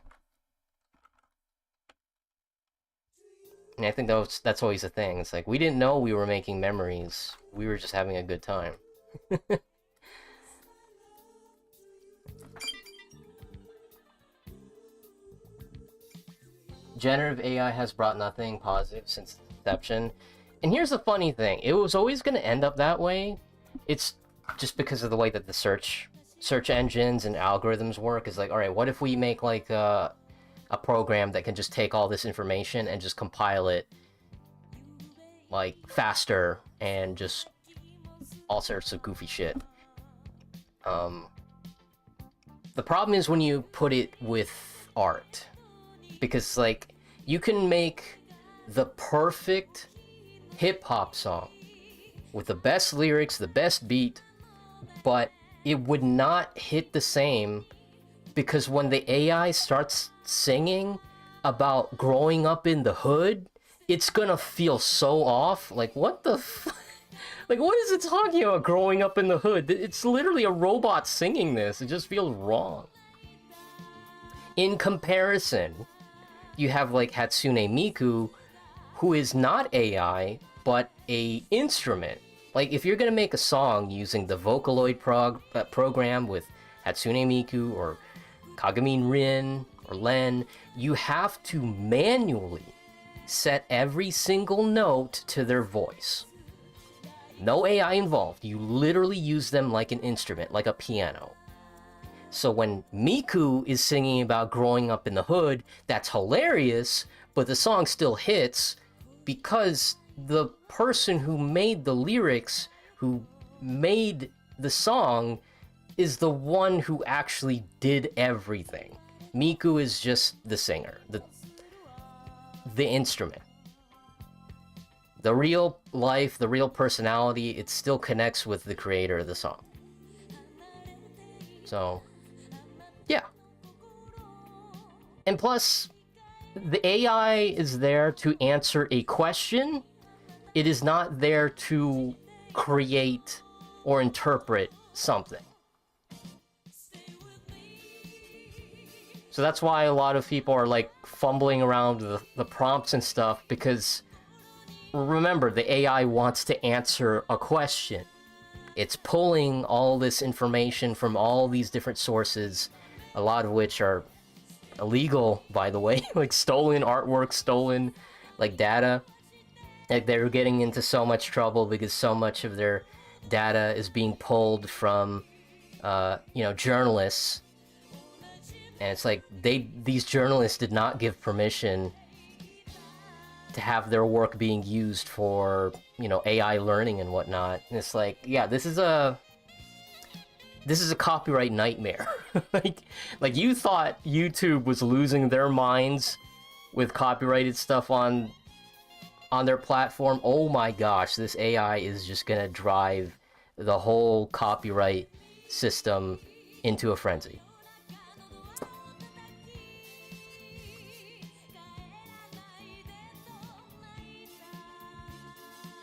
And I think that's always the thing. It's like, we didn't know we were making memories. We were just having a good time. Generative AI has brought nothing positive since inception. And here's the funny thing. It was always going to end up that way. It's just because of the way that the search engines and algorithms work. Is like, all right, what if we make like a program that can just take all this information and just compile it like faster and just all sorts of goofy shit. The problem is when you put it with art, because like, you can make the perfect hip-hop song with the best lyrics, the best beat, but it would not hit the same, because when the AI starts singing about growing up in the hood, it's gonna feel so off. Like, what the like, what is it talking about, growing up in the hood? It's literally a robot singing this. It just feels wrong. In comparison, you have like Hatsune Miku, who is not AI, but a instrument. Like, if you're gonna make a song using the Vocaloid program with Hatsune Miku or Kagami Rin or Len, you have to manually set every single note to their voice. No AI involved. You literally use them like an instrument, like a piano. So when Miku is singing about growing up in the hood, that's hilarious, but the song still hits because the person who made the lyrics, who made the song, is the one who actually did everything. Miku is just the singer, the instrument. The real life, the real personality, it still connects with the creator of the song. So, yeah. And plus, the AI is there to answer a question. It is not there to create or interpret something. So that's why a lot of people are like fumbling around the prompts and stuff, because remember, the AI wants to answer a question. It's pulling all this information from all these different sources, a lot of which are illegal, by the way, like stolen artwork, stolen like data. Like, they're getting into so much trouble because so much of their data is being pulled from you know, journalists. And it's like, these journalists did not give permission to have their work being used for, you know, AI learning and whatnot. And it's like, yeah, this is a copyright nightmare. like you thought YouTube was losing their minds with copyrighted stuff on their platform. Oh my gosh, this AI is just gonna drive the whole copyright system into a frenzy.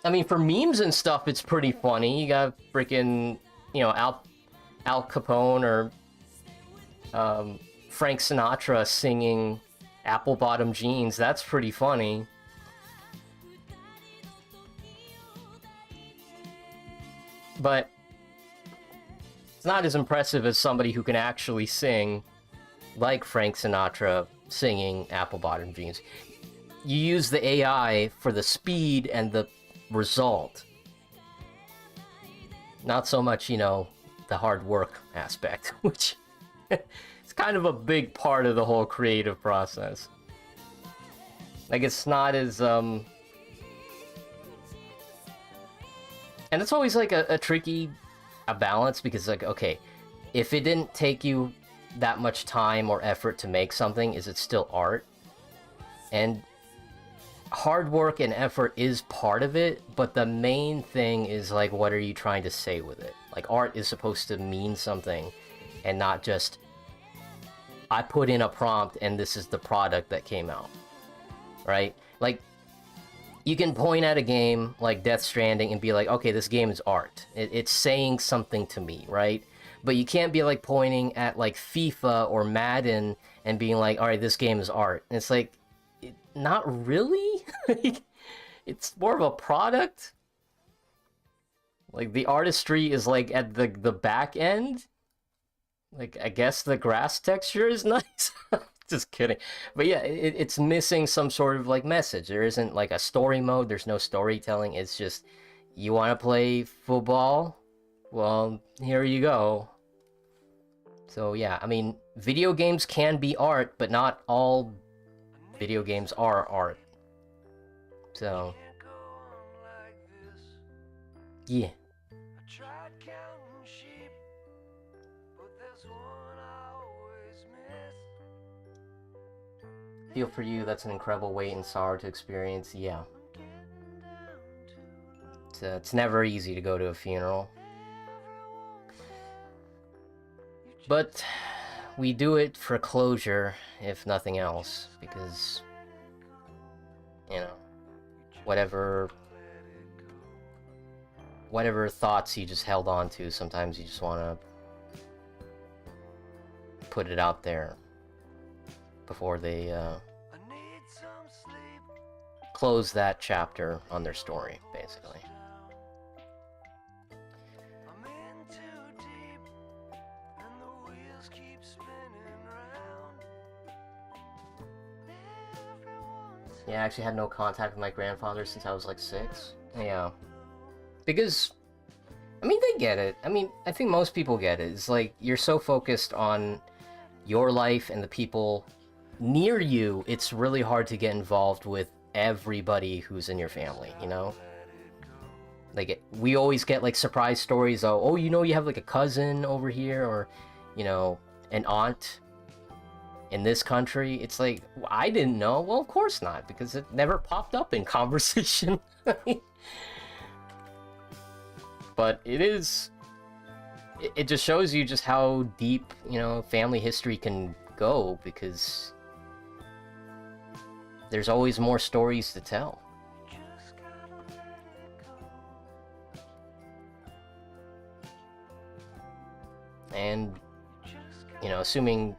I mean, for memes and stuff, it's pretty funny. You got freaking, you know, Al Capone or Frank Sinatra singing Apple Bottom Jeans. That's pretty funny. But it's not as impressive as somebody who can actually sing, like Frank Sinatra singing Apple Bottom Jeans. You use the AI for the speed and the result. Not so much, you know, the hard work aspect, which is kind of a big part of the whole creative process. Like, it's not as, and it's always, like, a tricky balance, because, like, okay, if it didn't take you that much time or effort to make something, is it still art? And hard work and effort is part of it, but the main thing is, like, what are you trying to say with it? Like, art is supposed to mean something, and not just, I put in a prompt and this is the product that came out, right? Like, you can point at a game like Death Stranding and be like, okay, this game is art. It's saying something to me, right? But you can't be, like, pointing at, like, FIFA or Madden and being like, all right, this game is art. And it's like, not really. It's more of a product. Like, the artistry is, like, at the back end. Like, I guess the grass texture is nice. Just kidding. But yeah, it's missing some sort of, like, message. There isn't, like, a story mode. There's no storytelling. It's just, you want to play football? Well, here you go. So yeah, I mean, video games can be art, but not all video games are art. So yeah. Feel for you, that's an incredible weight and sorrow to experience, yeah. It's never easy to go to a funeral. But we do it for closure, if nothing else, because, you know, whatever thoughts you just held on to, sometimes you just want to put it out there before they close that chapter on their story, basically. Yeah, I actually had no contact with my grandfather since I was like 6. Yeah. Because, I mean, they get it. I mean, I think most people get it. It's like, you're so focused on your life and the people near you, it's really hard to get involved with everybody who's in your family, you know? Like, we always get, like, surprise stories of, oh, you know, you have, like, a cousin over here, or, you know, an aunt in this country. It's like, I didn't know. Well, of course not, because it never popped up in conversation. But it is, it just shows you just how deep, you know, family history can go, because there's always more stories to tell. And, you know, assuming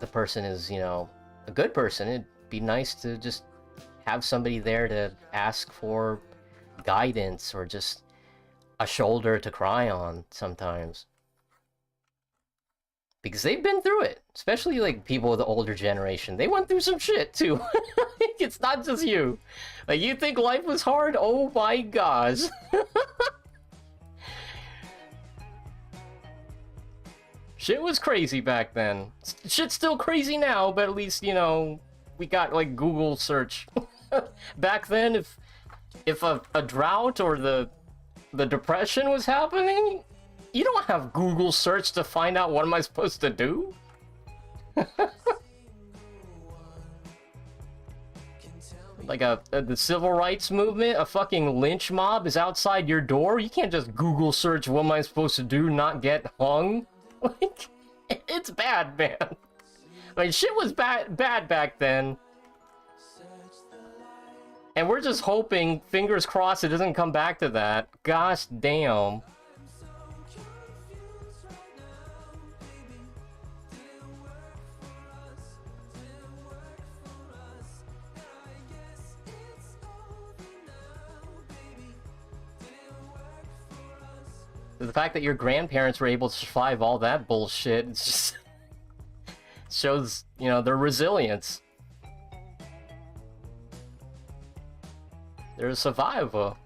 the person is, you know, a good person, it'd be nice to just have somebody there to ask for guidance, or just a shoulder to cry on sometimes. Because they've been through it. Especially, like, people of the older generation. They went through some shit, too. It's not just you. Like, you think life was hard? Oh my gosh. Shit was crazy back then. Shit's still crazy now, but at least, you know, we got, like, Google search. Back then, if a drought or the depression was happening, you don't have Google search to find out what am I supposed to do? Like the civil rights movement, a fucking lynch mob is outside your door. You can't just Google search what am I supposed to do, not get hung. Like, it's bad, man. Like, shit was bad back then. And we're just hoping, fingers crossed, it doesn't come back to that. Gosh damn. The fact that your grandparents were able to survive all that bullshit, it's just shows, you know, their resilience. They're a survivor.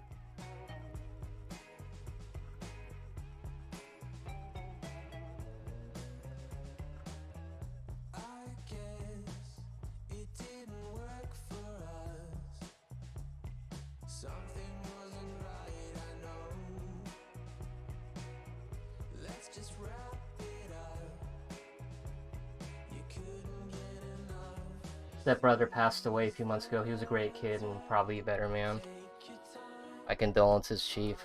Stepbrother passed away a few months ago. He was a great kid and probably a better man. My condolences, Chief.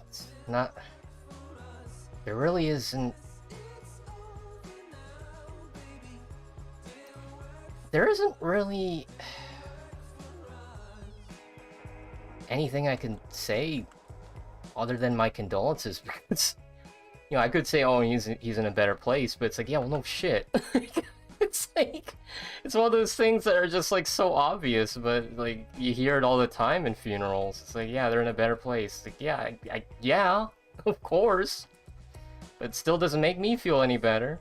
It's not... There really isn't... There isn't really... anything I can say other than my condolences, because... You know, I could say, oh, he's in a better place, but it's like, yeah, well, no shit. It's like... It's one of those things that are just, like, so obvious, but, like, you hear it all the time in funerals. It's like, yeah, they're in a better place. It's like, yeah, yeah, of course. But it still doesn't make me feel any better.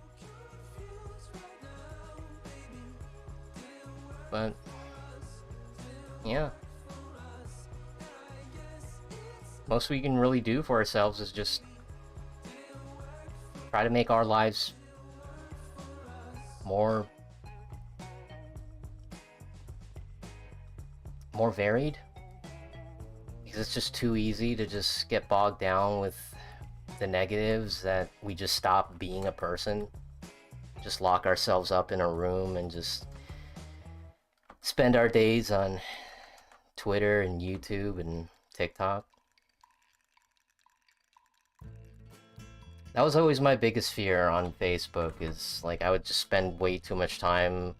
But... yeah. Most we can really do for ourselves is just... try to make our lives more varied, because it's just too easy to just get bogged down with the negatives that we just stop being a person, just lock ourselves up in a room and just spend our days on Twitter and YouTube and TikTok. That was always my biggest fear on Facebook, is like I would just spend way too much time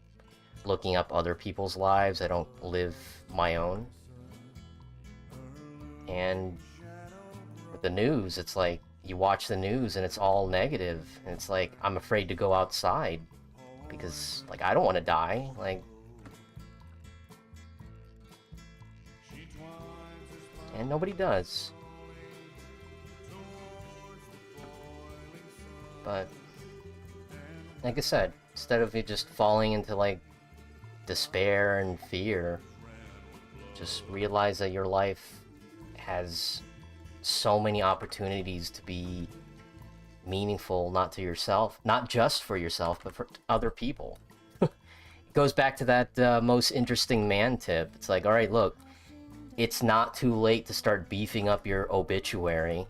looking up other people's lives. I don't live my own. And with the news, it's like you watch the news and it's all negative, and it's like I'm afraid to go outside because like I don't want to die, like, and nobody does. But like I said, instead of it just falling into like despair and fear, just realize that your life has so many opportunities to be meaningful, not to yourself, not just for yourself, but for other people. It goes back to that most interesting man tip. It's like, all right, look, it's not too late to start beefing up your obituary.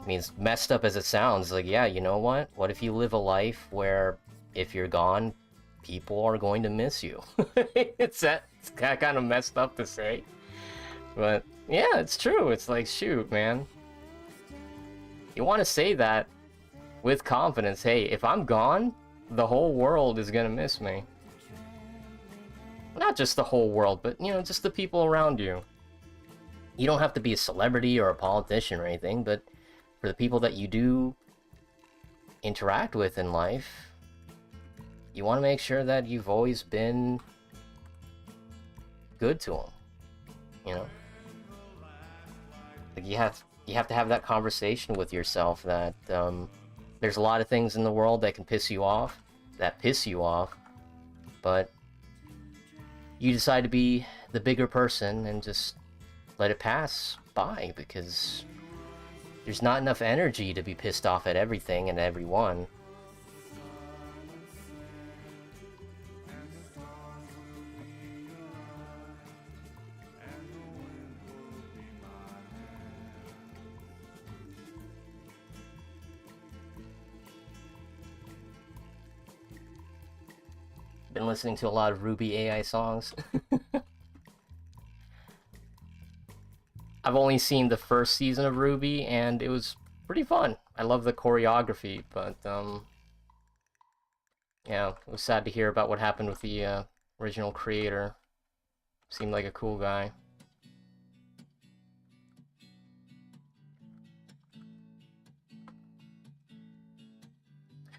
I mean, as messed up as it sounds, like, yeah, you know what? What if you live a life where if you're gone, people are going to miss you? It's kind of messed up to say. But, yeah, it's true. It's like, shoot, man. You want to say that with confidence. Hey, if I'm gone, the whole world is going to miss me. Not just the whole world, but, you know, just the people around you. You don't have to be a celebrity or a politician or anything, but for the people that you do interact with in life, you want to make sure that you've always been good to them, you know? Like you have to have that conversation with yourself that there's a lot of things in the world that can piss you off, but you decide to be the bigger person and just let it pass by, because there's not enough energy to be pissed off at everything and everyone. Been listening to a lot of Ruby AI songs. I've only seen the first season of Ruby, and it was pretty fun. I love the choreography, but yeah, it was sad to hear about what happened with the original creator. Seemed like a cool guy.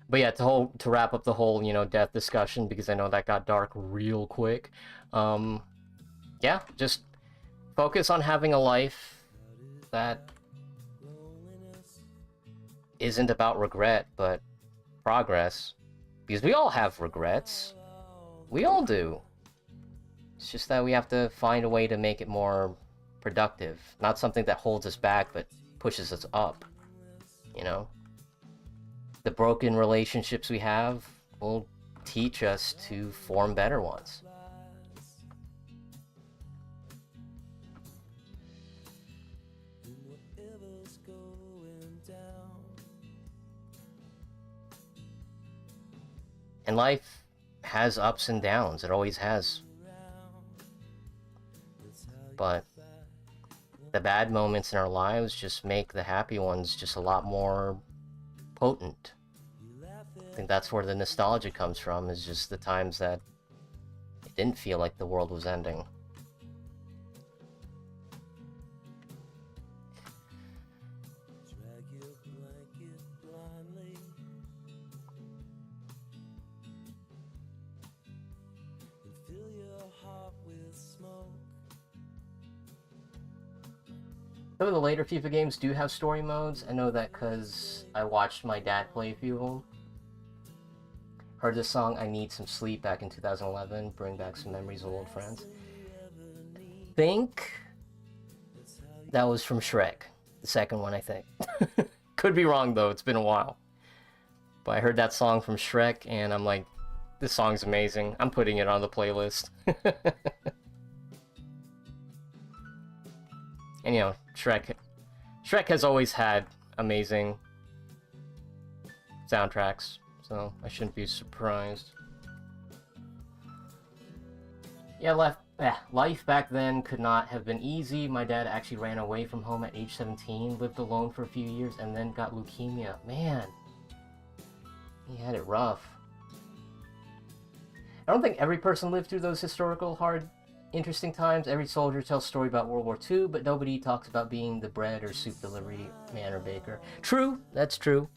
But yeah, to wrap up the whole, you know, death discussion, because I know that got dark real quick. Yeah, just focus on having a life that isn't about regret, but progress. Because we all have regrets. We all do. It's just that we have to find a way to make it more productive. Not something that holds us back, but pushes us up. You know? The broken relationships we have will teach us to form better ones. And life has ups and downs. It always has. But the bad moments in our lives just make the happy ones just a lot more potent. I think that's where the nostalgia comes from, is just the times that it didn't feel like the world was ending. Some of the later FIFA games do have story modes. I know that because I watched my dad play a few of them. Heard the song I Need Some Sleep back in 2011, bring back some memories of old friends. I think that was from Shrek, the second one, I think. Could be wrong though, it's been a while. But I heard that song from Shrek and I'm like, this song's amazing. I'm putting it on the playlist. And you know, Shrek has always had amazing soundtracks, so I shouldn't be surprised. Yeah, life back then could not have been easy. My dad actually ran away from home at age 17, lived alone for a few years, and then got leukemia. Man, he had it rough. I don't think every person lived through those historical, hard, interesting times. Every soldier tells a story about World War II, but nobody talks about being the bread or soup delivery man or baker. True, that's true.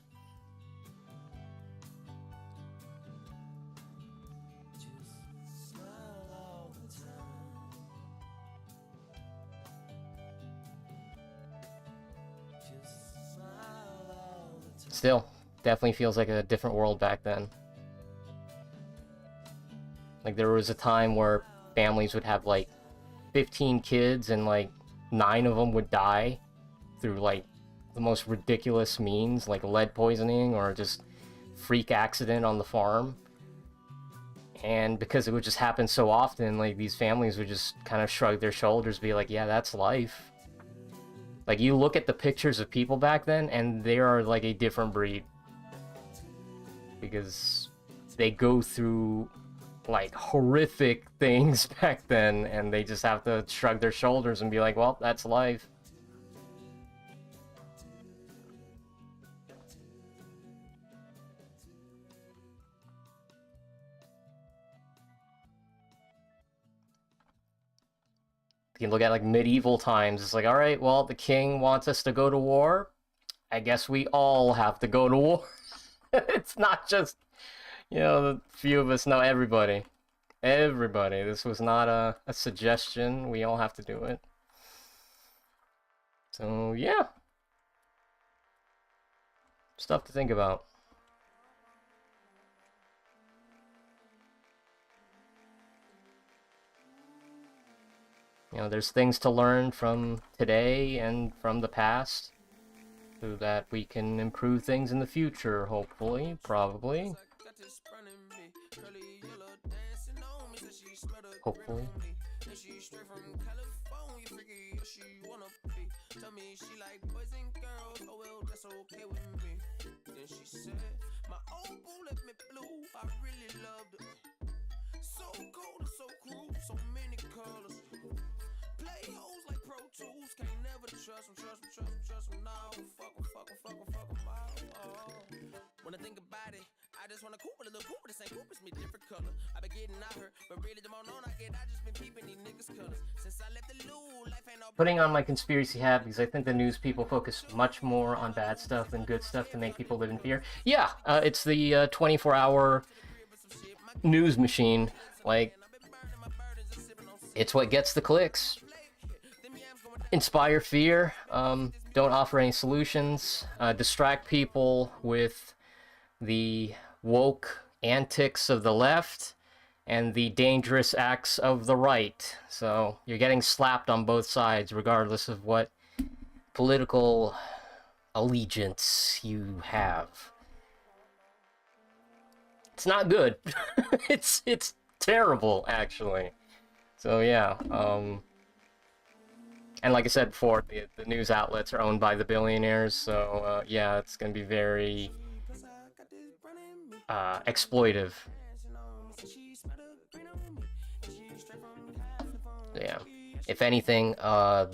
Still, definitely feels like a different world back then. Like, there was a time where families would have, like, 15 kids and, like, 9 of them would die through, like, the most ridiculous means, like lead poisoning or just freak accident on the farm. And because it would just happen so often, like, these families would just kind of shrug their shoulders, be like, yeah, that's life. Like, you look at the pictures of people back then, and they are, like, a different breed. Because they go through, like, horrific things back then, and they just have to shrug their shoulders and be like, well, that's life. You can look at, like, medieval times. It's like, all right, well, the king wants us to go to war. I guess we all have to go to war. It's not just, you know, the few of us. No, everybody. Everybody. This was not a suggestion. We all have to do it. So, yeah. Stuff to think about. You know, there's things to learn from today and from the past so that we can improve things in the future, hopefully, probably. Hopefully. So cold and so cruel, so many colors. Play hoes like Pro Tools, can't never trust them, no. Fuck them all. When I think about it, I just wanna Cooper, the little Cooper, the same Cooper's me, different color. I been getting out her, but really the more known I get, I just been peeping these niggas' colors. Since I left the loo, life ain't no... Putting on my conspiracy hat because I think the news people focus much more on bad stuff than good stuff to make people live in fear. Yeah, it's the 24-hour news machine. Like, it's what gets the clicks. Inspire fear, don't offer any solutions, distract people with the woke antics of the left and the dangerous acts of the right. So you're getting slapped on both sides regardless of what political allegiance you have. It's not good. it's terrible, actually. So yeah, and like I said before, the news outlets are owned by the billionaires, so yeah, it's gonna be very exploitive. Yeah. If anything,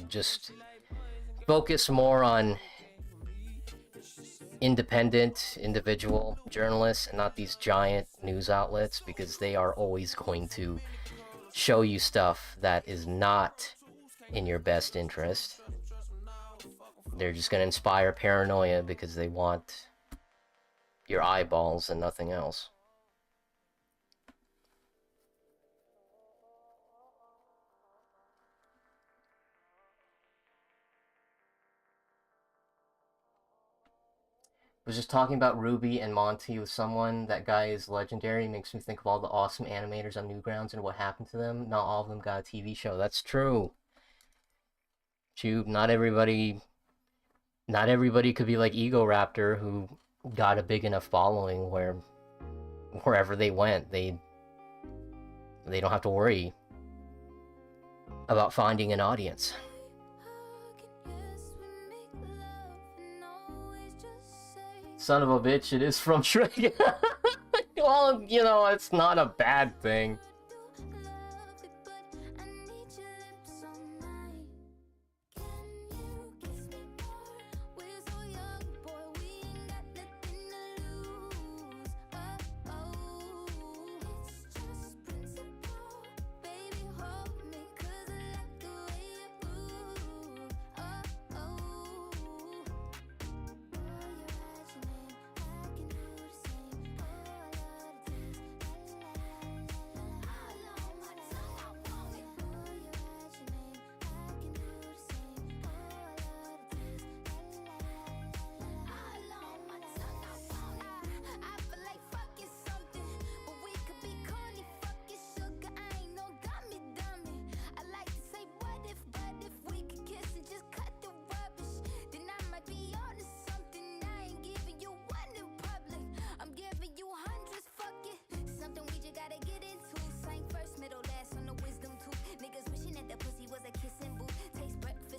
just focus more on independent, individual journalists and not these giant news outlets, because they are always going to show you stuff that is not in your best interest. They're just going to inspire paranoia because they want your eyeballs and nothing else. I was just talking about Ruby and Monty with someone. That guy is legendary. Makes me think of all the awesome animators on Newgrounds and what happened to them. Not all of them got a TV show. That's true. Tube, not everybody could be like Ego Raptor, who got a big enough following where wherever they went, they don't have to worry about finding an audience. Son of a bitch, it is from Shrek. Well, you know, it's not a bad thing.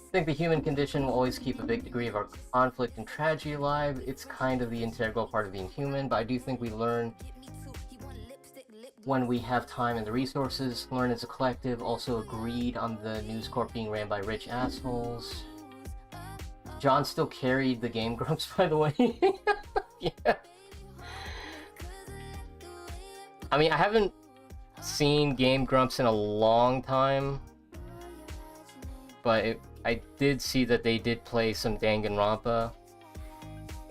I think the human condition will always keep a big degree of our conflict and tragedy alive. It's kind of the integral part of being human, but I do think we learn when we have time and the resources, learn as a collective. Also agreed on the News Corp being ran by rich assholes. John still carried the Game Grumps, by the way. Yeah. I mean, I haven't seen Game Grumps in a long time, but I did see that they did play some Danganronpa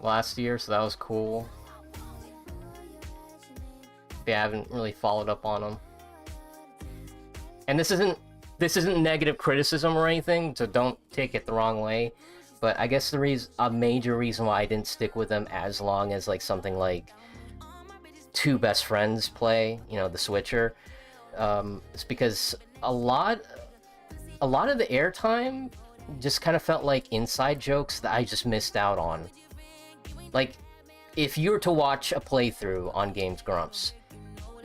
last year, so that was cool. But I haven't really followed up on them. And this isn't negative criticism or anything, so don't take it the wrong way. But I guess a major reason why I didn't stick with them as long as like something like Two Best Friends play, you know, The Switcher, is because a lot of the airtime just kind of felt like inside jokes that I just missed out on. Like, if you were to watch a playthrough on Games Grumps,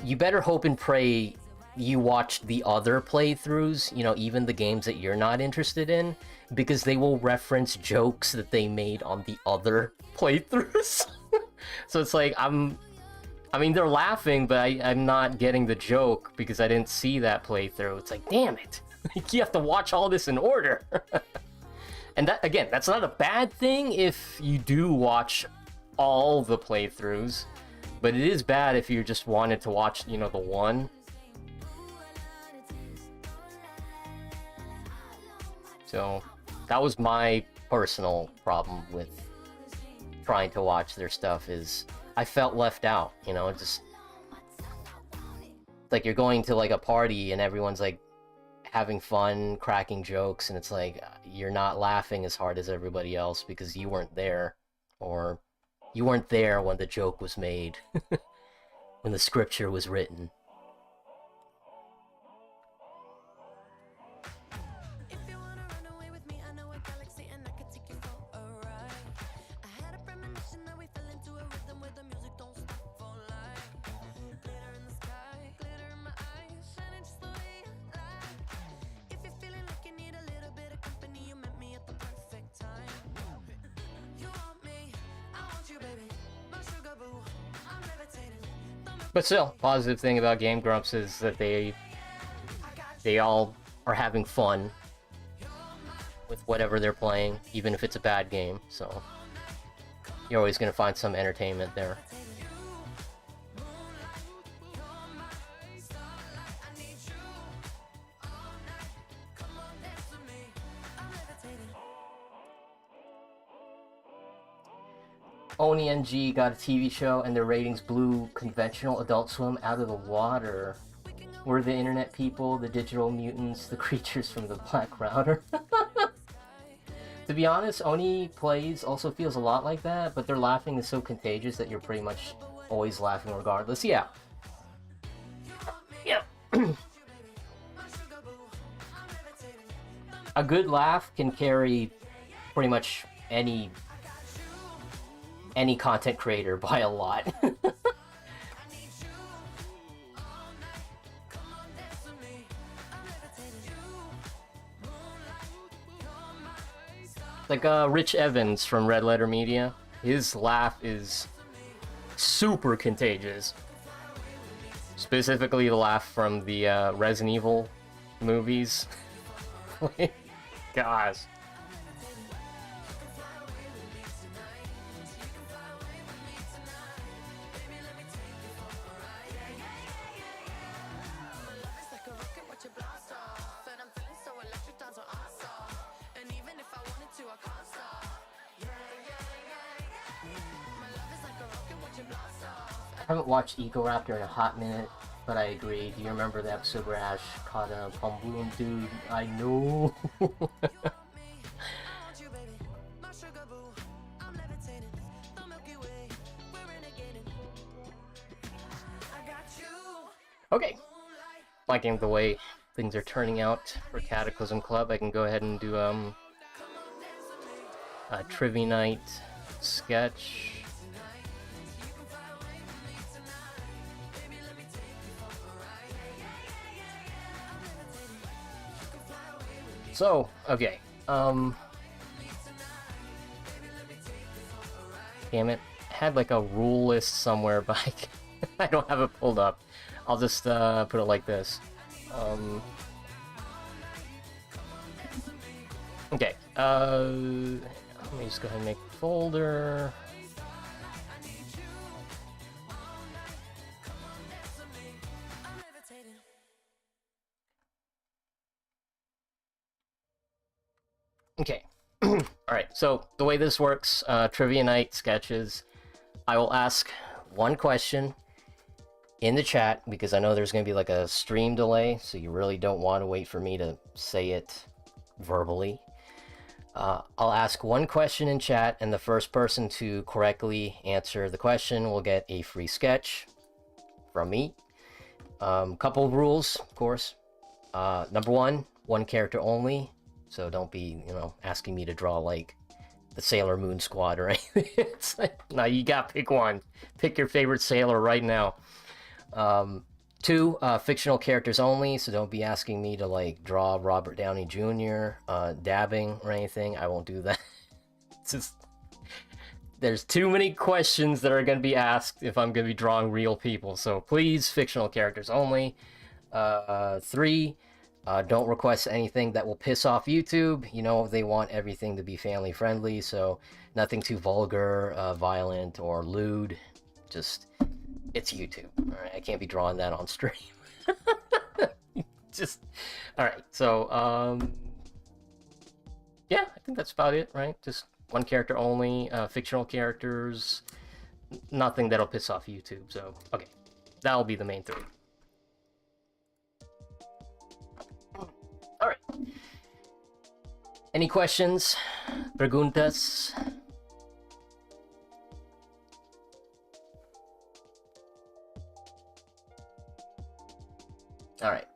you better hope and pray you watched the other playthroughs, you know, even the games that you're not interested in, because they will reference jokes that they made on the other playthroughs. So it's like, I'm I mean, they're laughing, but I'm not getting the joke because I didn't see that playthrough. It's like, damn it. You have to watch all this in order. And that, again, that's not a bad thing if you do watch all the playthroughs, but it is bad if you just wanted to watch, you know, the one. So that was my personal problem with trying to watch their stuff, is I felt left out, you know. Just like you're going to like a party and everyone's like having fun, cracking jokes, and it's like you're not laughing as hard as everybody else because you weren't there, or you weren't there when the joke was made, when the scripture was written. But still, positive thing about Game Grumps is that they all are having fun with whatever they're playing, even if it's a bad game. So you're always going to find some entertainment there. Oni NG got a TV show and their ratings blew conventional Adult Swim out of the water. We're the internet people, the digital mutants, the creatures from the Black Router. To be honest, Oni Plays also feels a lot like that, but their laughing is so contagious that you're pretty much always laughing regardless. Yeah. Yeah. A good laugh can carry pretty much any content creator by a lot. Like Rich Evans from Red Letter Media, his laugh is super contagious. Specifically the laugh from the Resident Evil movies. Gosh. I haven't watched Eco-Raptor in a hot minute, but I agree. Do you remember the episode where Ash caught a Pumboom? Dude, I know. Okay. Liking the way things are turning out for Cataclysm Club, I can go ahead and do a Trivia Night sketch. So, okay, damn it, I had like a rule list somewhere, but I don't have it pulled up. I'll just put it like this. Okay, let me just go ahead and make a folder. Okay. Alright, so the way this works, Trivia Night sketches, I will ask one question in the chat, because I know there's going to be like a stream delay, so you really don't want to wait for me to say it verbally. I'll ask one question in chat, and the first person to correctly answer the question will get a free sketch from me. Couple of rules, of course. Number one character only. So don't be, you know, asking me to draw like the Sailor Moon Squad or anything. It's like, no, you gotta pick one. Pick your favorite sailor right now. Two, fictional characters only. So don't be asking me to like draw Robert Downey Jr. Dabbing or anything. I won't do that. It's just There's too many questions that are going to be asked if I'm going to be drawing real people. So please, fictional characters only. 3, don't request anything that will piss off YouTube. You know, they want everything to be family friendly, so nothing too vulgar, violent, or lewd. Just, it's YouTube. All right, I can't be drawing that on stream. Just, all right. So, yeah, I think that's about it, right? Just one character only, fictional characters, nothing that'll piss off YouTube. So, okay, that'll be the main 3. All right. Any questions? Preguntas? All right.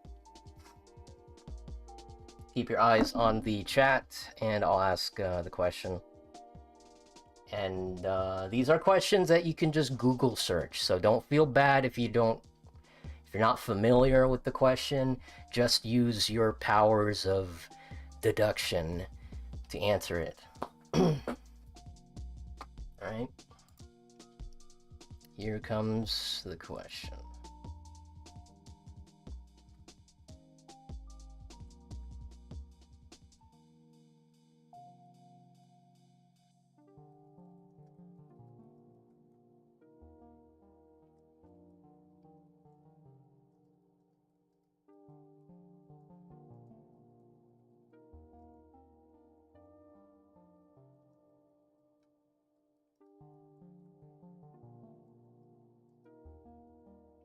Keep your eyes on the chat, and I'll ask the question. And these are questions that you can just Google search, so don't feel bad if you're not familiar with the question. Just use your powers of deduction to answer it. All right. Here comes the question.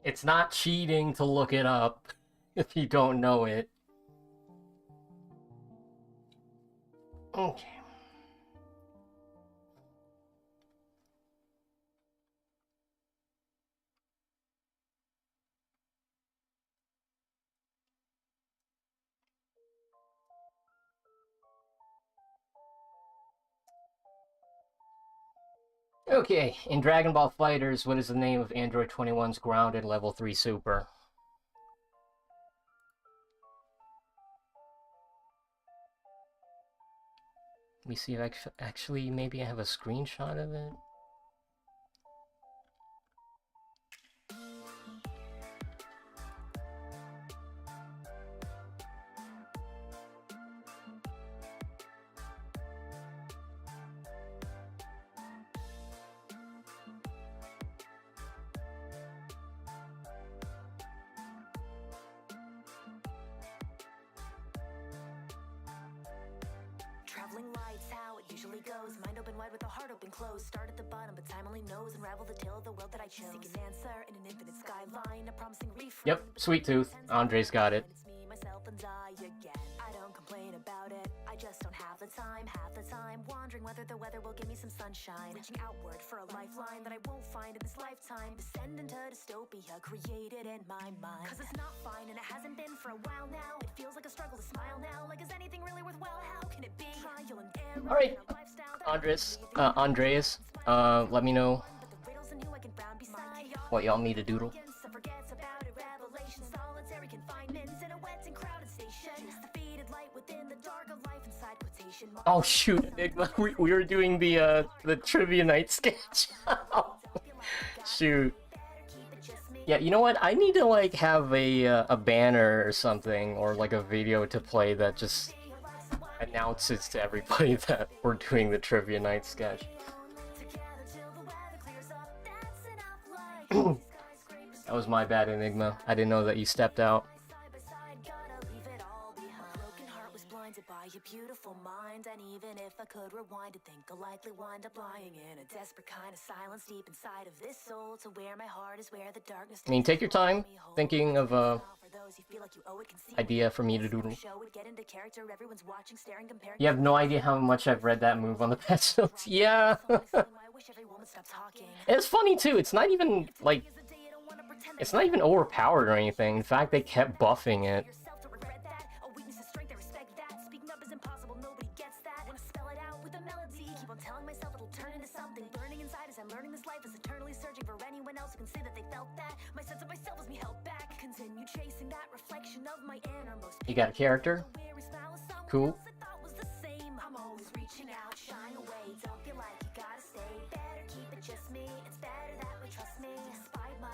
It's not cheating to look it up if you don't know it. Okay. Okay, in Dragon Ball FighterZ, what is the name of Android 21's grounded level 3 super? Let me see if actually maybe I have a screenshot of it. Traveling lights, how it usually goes. Mind open wide with a heart open closed. Start at the bottom, but time only knows. Unravel the tale of the world that I chose. Seek an answer in an infinite skyline. A promising reef. Yep, Sweet Tooth. Andre's got it. It's me, myself, and I again. I don't complain about it. I just don't have the time. Half the time, wondering whether the weather will give me some sunshine. Reaching outward for a lifeline that I won't find in this lifetime. Descend into dystopia created in my mind. Cause it's not fine and it hasn't been for a while now. It feels like a struggle to smile now. Like, is anything really worthwhile? How can it be? Trial and error. All right, Andreas, let me know what y'all need to doodle. Oh shoot, Enigma, we were doing the trivia night sketch. Shoot. Yeah, you know what? I need to like have a banner or something, or like a video to play that just announces to everybody that we're doing the trivia night sketch. That was my bad, Enigma. I didn't know that you stepped out. By your beautiful mind, and even if I could rewind to think, I'll likely wind up lying in a desperate kind of silence deep inside of this soul, to where my heart is, where the darkness. I mean, take your time thinking of a idea for me to doodle. You have no idea how much I've read that move on the pencils. Yeah. It's funny too. It's not even like overpowered or anything. In fact, they kept buffing it. Telling myself it'll turn into something burning inside as I'm learning this life is eternally searching for anyone else who can say that they felt that. My sense of myself is me held back. Continue chasing that reflection of my innermost. You got a character? Cool. I'm always reaching out, shine away, don't feel like you gotta stay.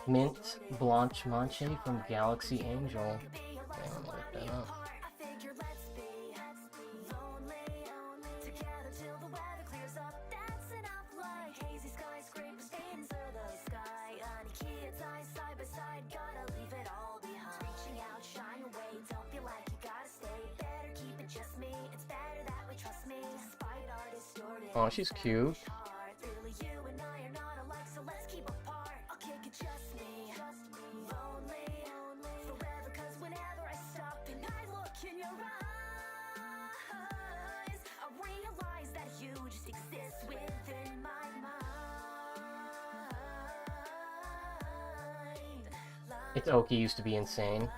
Mint Blanche Manche from Galaxy Angel. Okay, I'm gonna look that up. Oh, she's cute. It's Oki used to be insane.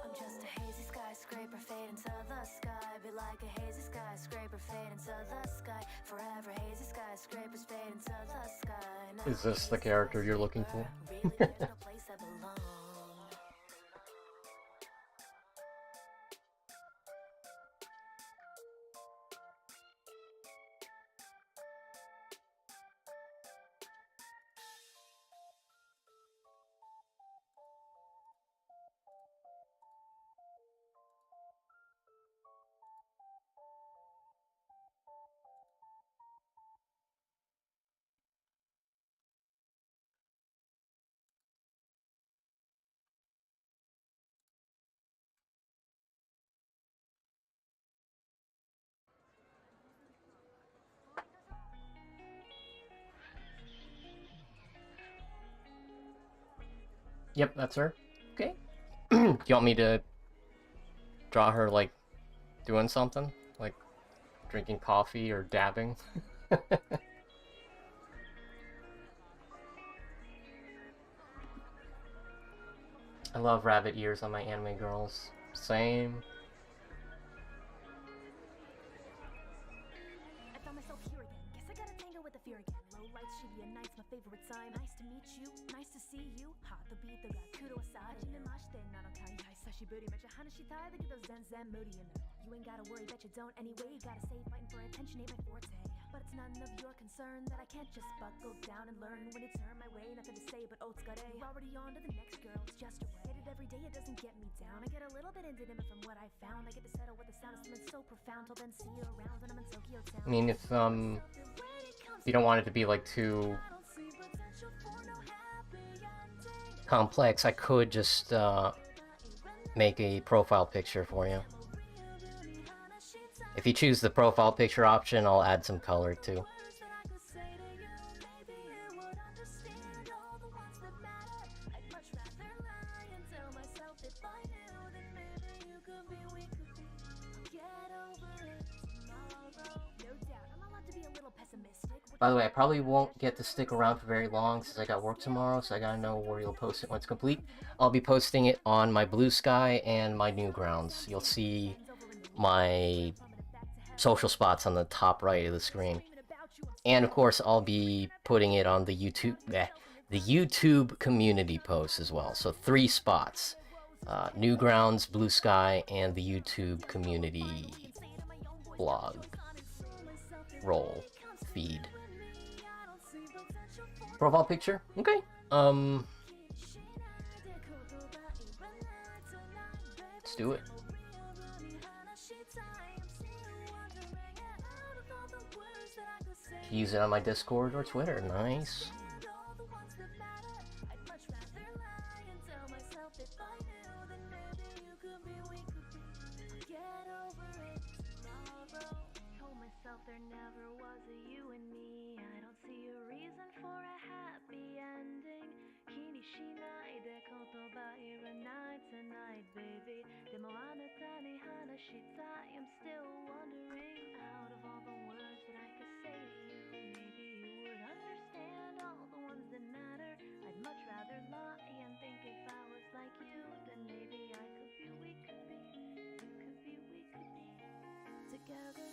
I'm just a hazy skyscraper fade into the sky. Be like a hazy skyscraper fade into the sky. Forever hazy skyscrapers fade into the sky. Is this the character you're looking for? Really, there's no place I belong. Yep, that's her. Okay. Do you want me to draw her, like, doing something? Like, drinking coffee or dabbing? I love rabbit ears on my anime girls. Same. I found myself here again. Guess I gotta tango with the fear again. Low lights, Shibuya nights, my favorite time. Nice to meet you, nice to see you. Ha, the beat, the kuro aside. Hajimemashite, nanokai, sashiburi, mecha hanashitai. Look at those zen moody in there. You ain't gotta worry, bet you don't anyway. You gotta say fighting for attention ain't my forte. But it's none of your concern that I can't just buckle down and learn when it's turned my way. Nothing to say, but otsukare. You're already on to the next girl, it's just a way. Get it every day, it doesn't get me down. I get a little bit into it from what I found. I get to settle with the sound of something so profound. Till then, see you around when I'm in Tokyo town. I mean, if you don't want it to be, like, too complex, I could just make a profile picture for you. If you choose the profile picture option, I'll add some color too. By the way, I probably won't get to stick around for very long since I got work tomorrow, so I gotta know where you'll post it when it's complete. I'll be posting it on my Blue Sky and my Newgrounds. You'll see my social spots on the top right of the screen. And of course, I'll be putting it on the YouTube community post as well. So 3 spots. Newgrounds, Blue Sky, and the YouTube community blog roll feed. Profile picture? Okay. Let's do it. Use it on my Discord or Twitter. Nice. There never was a you and me. I don't see a reason for a happy ending. Kini shinai de kotoba iranai tonight, baby. Demo anata ni hanashitai. I'm still wondering, out of all the words that I could say to you, maybe you would understand all the ones that matter. I'd much rather lie and think if I was like you, then maybe I could be, we could be, you could be, we could be together.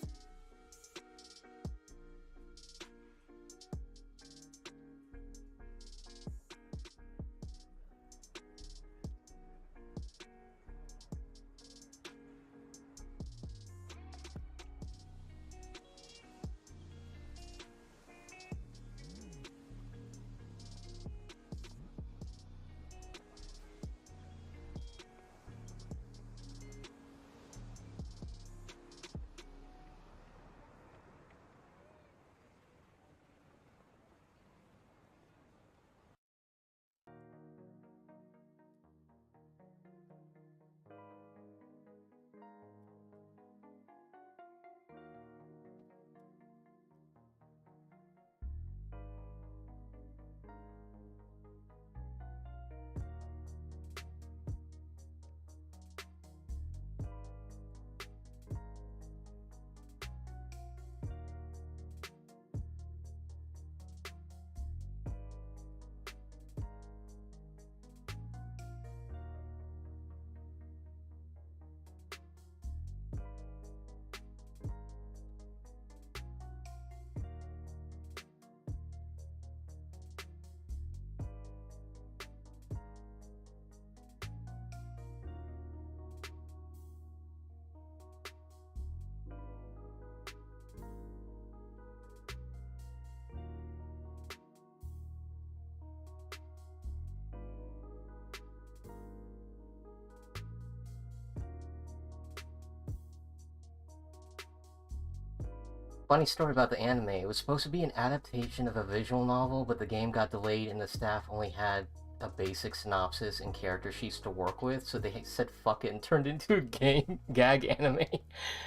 Funny story about the anime. It was supposed to be an adaptation of a visual novel, but the game got delayed and the staff only had a basic synopsis and character sheets to work with, so they said fuck it and turned into a game gag anime.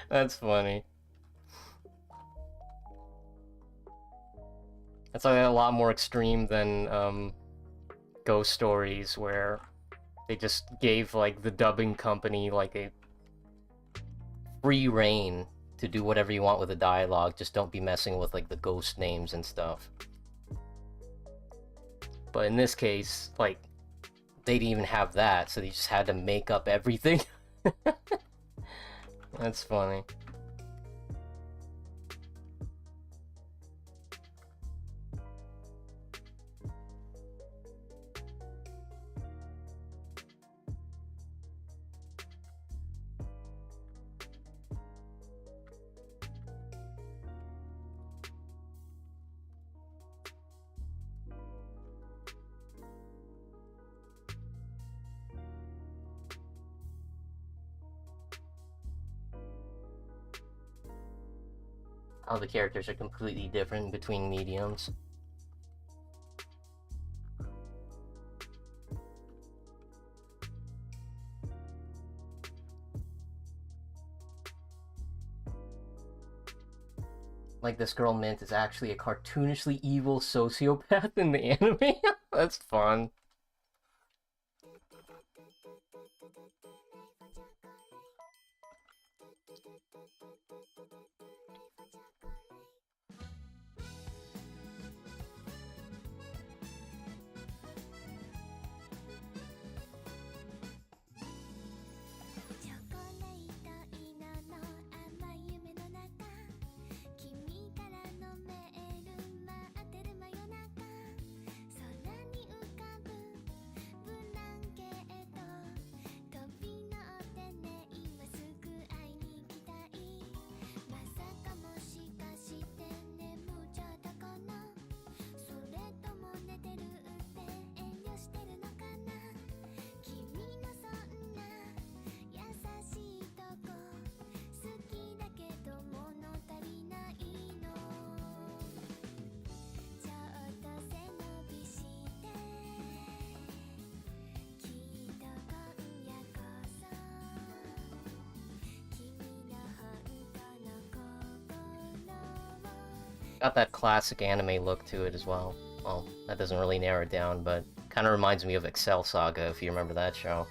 That's funny. That's like a lot more extreme than Ghost Stories, where they just gave like the dubbing company like a free reign to do whatever you want with the dialogue. Just don't be messing with like the ghost names and stuff. But in this case, like, they didn't even have that, so they just had to make up everything. That's funny. All the characters are completely different between mediums. Like, this girl Mint is actually a cartoonishly evil sociopath in the anime. That's fun. Got that classic anime look to it as well. Well, that doesn't really narrow it down, but kind of reminds me of Excel Saga, if you remember that show.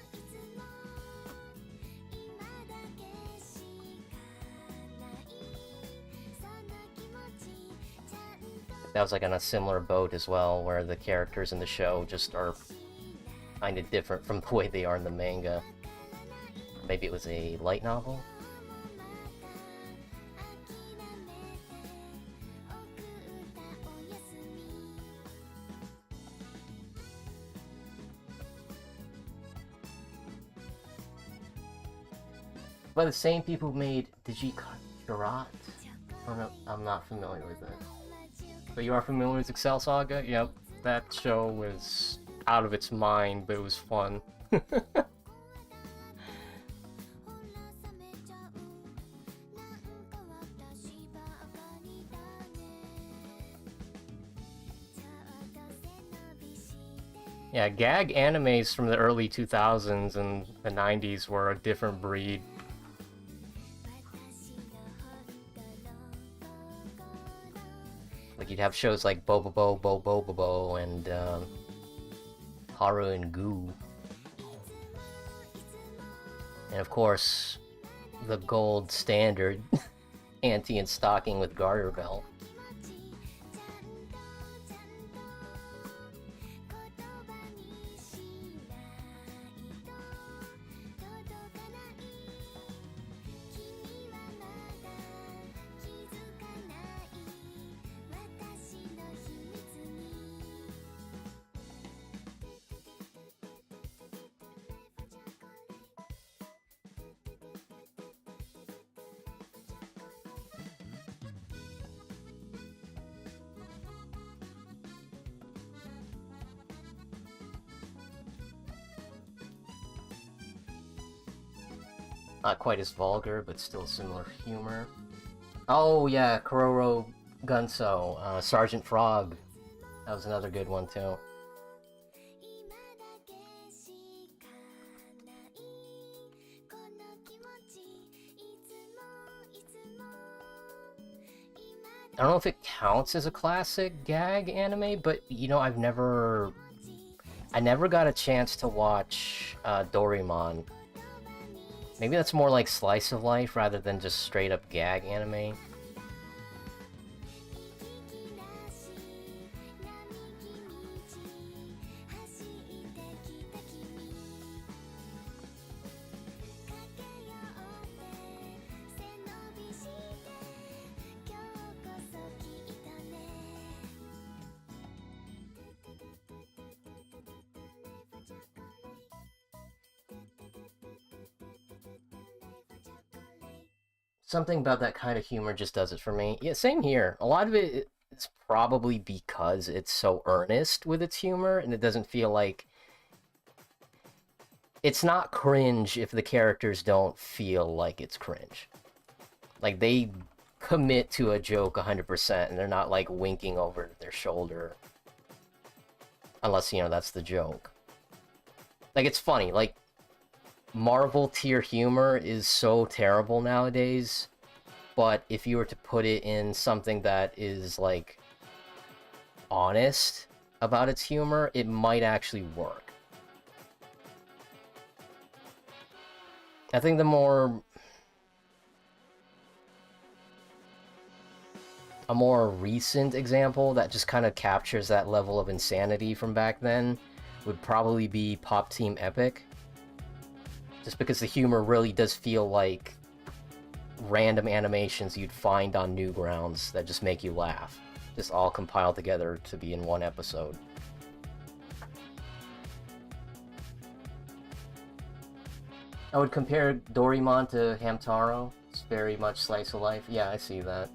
That was like on a similar boat as well, where the characters in the show just are kind of different from the way they are in the manga. Maybe it was a light novel? By the same people who made Digicurat? I'm not familiar with it. But you are familiar with Excel Saga? Yep, that show was out of its mind, but it was fun. Yeah, gag animes from the early 2000s and the 90s were a different breed. Like, you'd have shows like Bobobo, Bobobo, and Haru and Goo. And of course, the gold standard, Auntie in Stocking with Garter Belt. Not quite as vulgar, but still similar humor. Oh yeah, Kororo Gunso, Sergeant Frog. That was another good one too. I don't know if it counts as a classic gag anime, but you know, I never got a chance to watch Doraemon. Maybe that's more like slice of life rather than just straight up gag anime. Something about that kind of humor just does it for me. Yeah, same here. A lot of it is probably because it's so earnest with its humor, and it doesn't feel like it's not cringe if the characters don't feel like it's cringe. Like they commit to a joke 100%, and they're not like winking over their shoulder, unless you know that's the joke. Like it's funny. Like Marvel tier humor is so terrible nowadays, but if you were to put it in something that is like honest about its humor, it might actually work. I think a more recent example that just kind of captures that level of insanity from back then would probably be Pop Team Epic. Just because the humor really does feel like random animations you'd find on Newgrounds that just make you laugh. Just all compiled together to be in one episode. I would compare Doraemon to Hamtaro. It's very much slice of life. Yeah, I see that.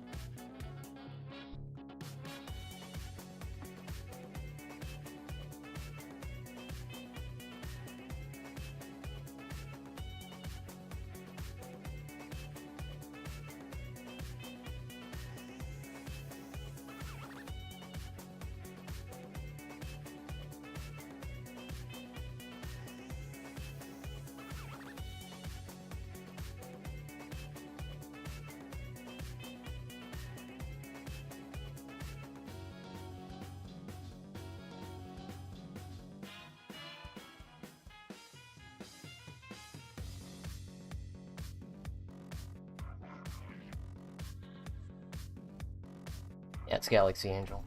Yeah, it's Galaxy Angel.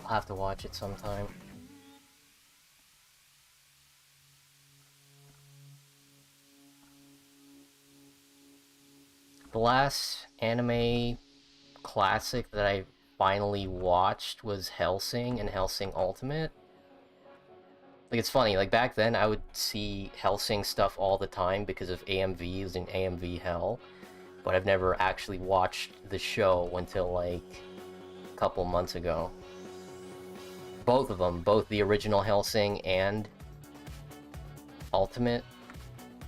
I'll have to watch it sometime. The last anime classic that I finally watched was Hellsing and Hellsing Ultimate. Like, it's funny, like, back then I would see Hellsing stuff all the time because of AMVs and AMV Hell, but I've never actually watched the show until, like, a couple months ago. Both of them, both the original Hellsing and Ultimate,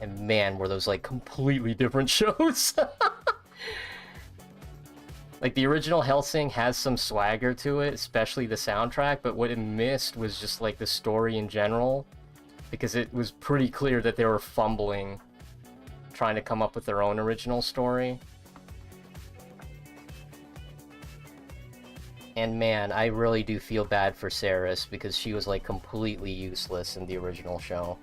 and man, were those, like, completely different shows. Like, the original Hellsing has some swagger to it, especially the soundtrack, but what it missed was just, like, the story in general, because it was pretty clear that they were fumbling, trying to come up with their own original story. And man, I really do feel bad for Saris, because she was, like, completely useless in the original show.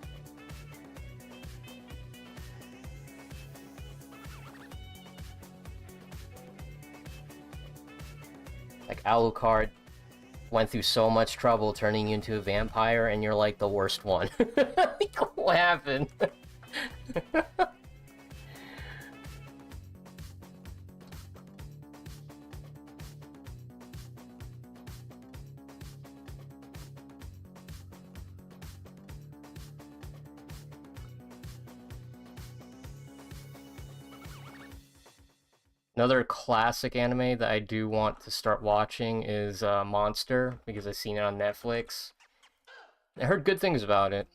Like, Alucard went through so much trouble turning you into a vampire, and you're like the worst one. Like, what happened? Another classic anime that I do want to start watching is Monster, because I've seen it on Netflix. I heard good things about it.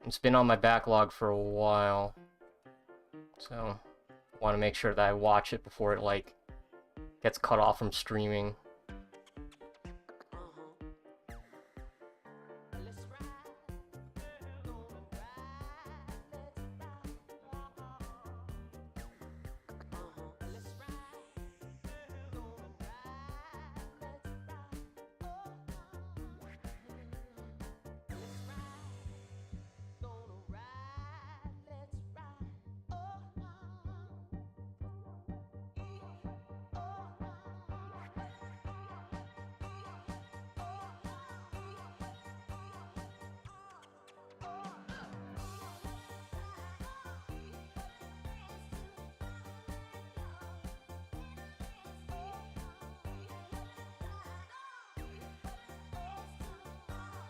It's been on my backlog for a while. So, want to make sure that I watch it before it, like, gets cut off from streaming.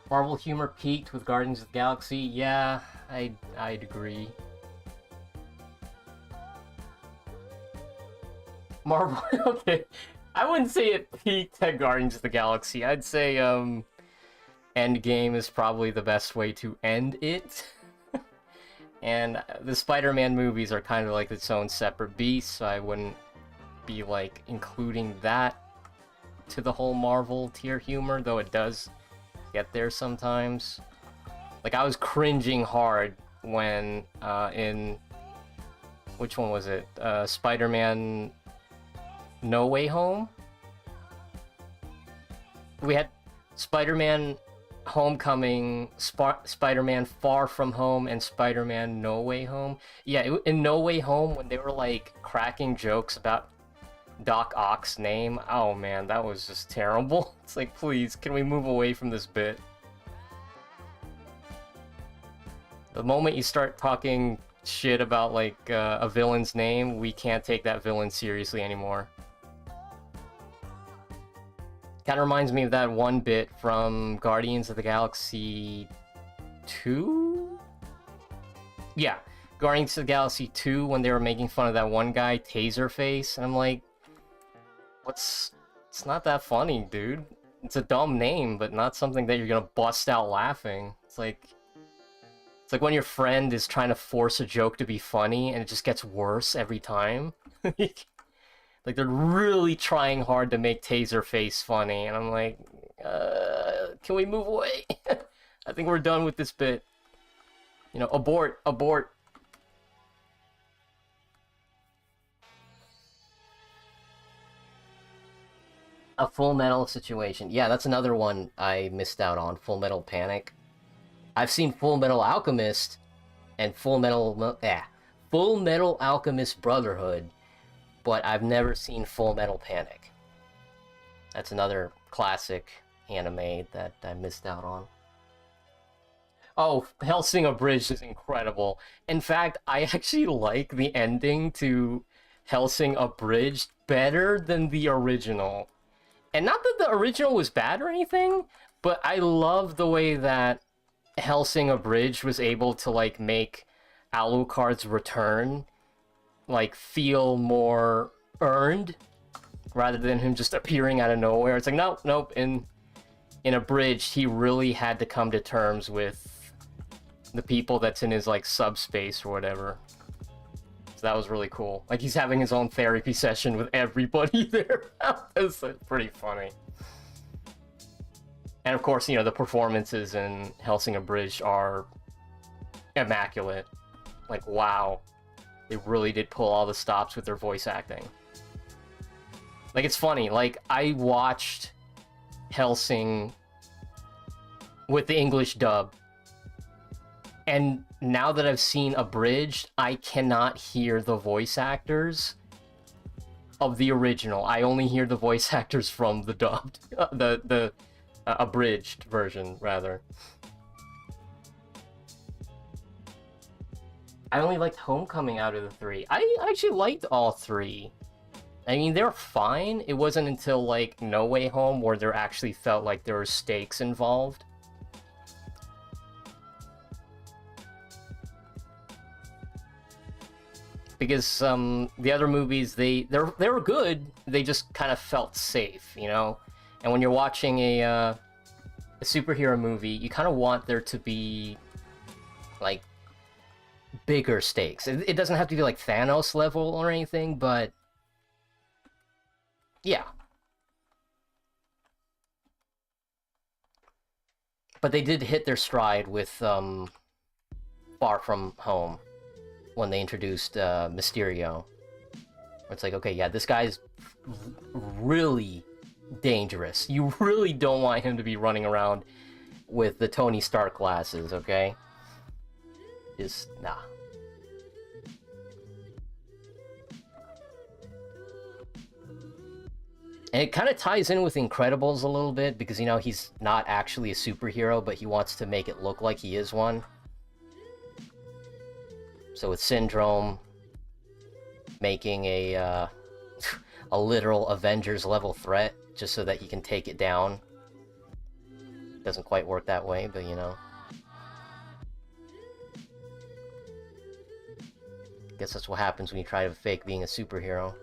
Marvel humor peaked with Guardians of the Galaxy. Yeah, I'd agree. Marvel, okay. I wouldn't say it peaked at Guardians of the Galaxy. I'd say Endgame is probably the best way to end it. And the Spider-Man movies are kind of like its own separate beast, so I wouldn't be like including that to the whole Marvel tier humor, though it does get there sometimes. Like, I was cringing hard when in which one was it? Spider-Man No Way Home? We had Spider-Man Homecoming, Spider-Man Far From Home, and Spider-Man No Way Home. Yeah, in No Way Home, when they were like cracking jokes about Doc Ock's name, oh man, that was just terrible. It's like, please, can we move away from this bit? The moment you start talking shit about like a villain's name, we can't take that villain seriously anymore. Kind of reminds me of that one bit from Guardians of the Galaxy 2? Yeah, Guardians of the Galaxy 2, when they were making fun of that one guy, Taserface, and I'm like, it's not that funny, dude. It's a dumb name, but not something that you're gonna bust out laughing. It's like when your friend is trying to force a joke to be funny, and it just gets worse every time. Like, they're really trying hard to make Taserface funny, and I'm like, can we move away? I think we're done with this bit. You know, abort, abort. A Full Metal situation. Yeah, that's another one I missed out on, Full Metal Panic. I've seen Full Metal Alchemist and Full Metal Alchemist Brotherhood, but I've never seen Full Metal Panic. That's another classic anime that I missed out on. Oh, Hellsing Abridged is incredible. In fact, I actually like the ending to Hellsing Abridged better than the original. And not that the original was bad or anything, but I love the way that Hellsing Abridged was able to like make Alucard's return like feel more earned rather than him just appearing out of nowhere. It's like, nope. In Abridged, he really had to come to terms with the people that's in his like subspace or whatever. So that was really cool. Like, he's having his own therapy session with everybody there. That's pretty funny. And of course, you know, the performances in Hellsing Abridged are immaculate. Like, wow. They really did pull all the stops with their voice acting. Like, it's funny. Like, I watched Hellsing with the English dub. And now that I've seen Abridged, I cannot hear the voice actors of the original. I only hear the voice actors from the dubbed, the abridged version, rather. I only liked Homecoming out of the three. I actually liked all three. I mean, they're fine. It wasn't until, like, No Way Home where there actually felt like there were stakes involved. because the other movies they were good. They just kind of felt safe, you know. And when you're watching a superhero movie, you kind of want there to be like bigger stakes. It doesn't have to be like Thanos level or anything, but yeah. But they did hit their stride with Far From Home when they introduced Mysterio. It's like, okay, yeah, this guy's really dangerous. You really don't want him to be running around with the Tony Stark glasses, okay? Just, nah. And it kind of ties in with Incredibles a little bit, because, you know, he's not actually a superhero, but he wants to make it look like he is one. So with Syndrome making a literal Avengers-level threat, just so that he can take it down. Doesn't quite work that way, but, you know. Guess that's what happens when you try to fake being a superhero.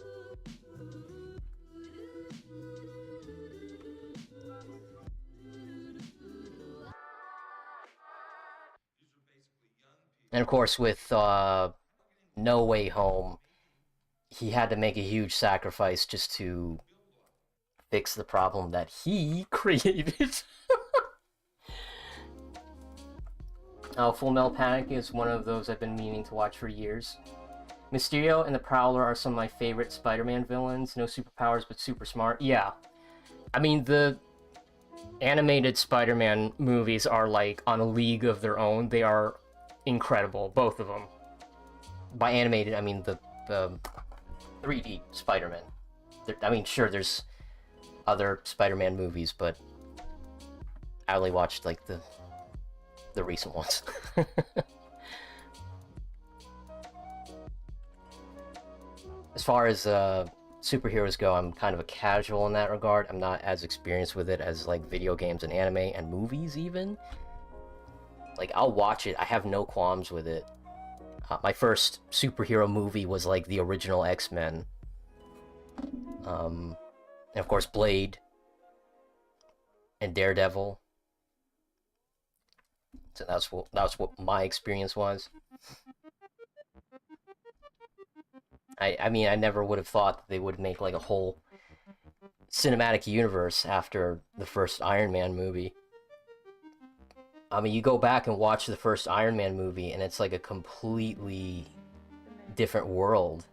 And of course, with No Way Home, he had to make a huge sacrifice just to fix the problem that he created. Full Metal Panic is one of those I've been meaning to watch for years. Mysterio and the Prowler are some of my favorite Spider-Man villains. No superpowers, but super smart. Yeah. I mean, the animated Spider-Man movies are like on a league of their own. They are incredible, both of them. By animated, I mean the 3D Spider-Man. I mean, sure, there's other Spider-Man movies, but I only watched like the recent ones. As far as superheroes go, I'm kind of a casual in that regard. I'm not as experienced with it as like video games and anime and movies even. Like, I'll watch it. I have no qualms with it. My first superhero movie was like the original X-Men. And of course Blade and Daredevil. So that's what my experience was. I mean, I never would have thought that they would make like a whole cinematic universe after the first Iron Man movie. I mean, you go back and watch the first Iron Man movie, and it's like a completely different world.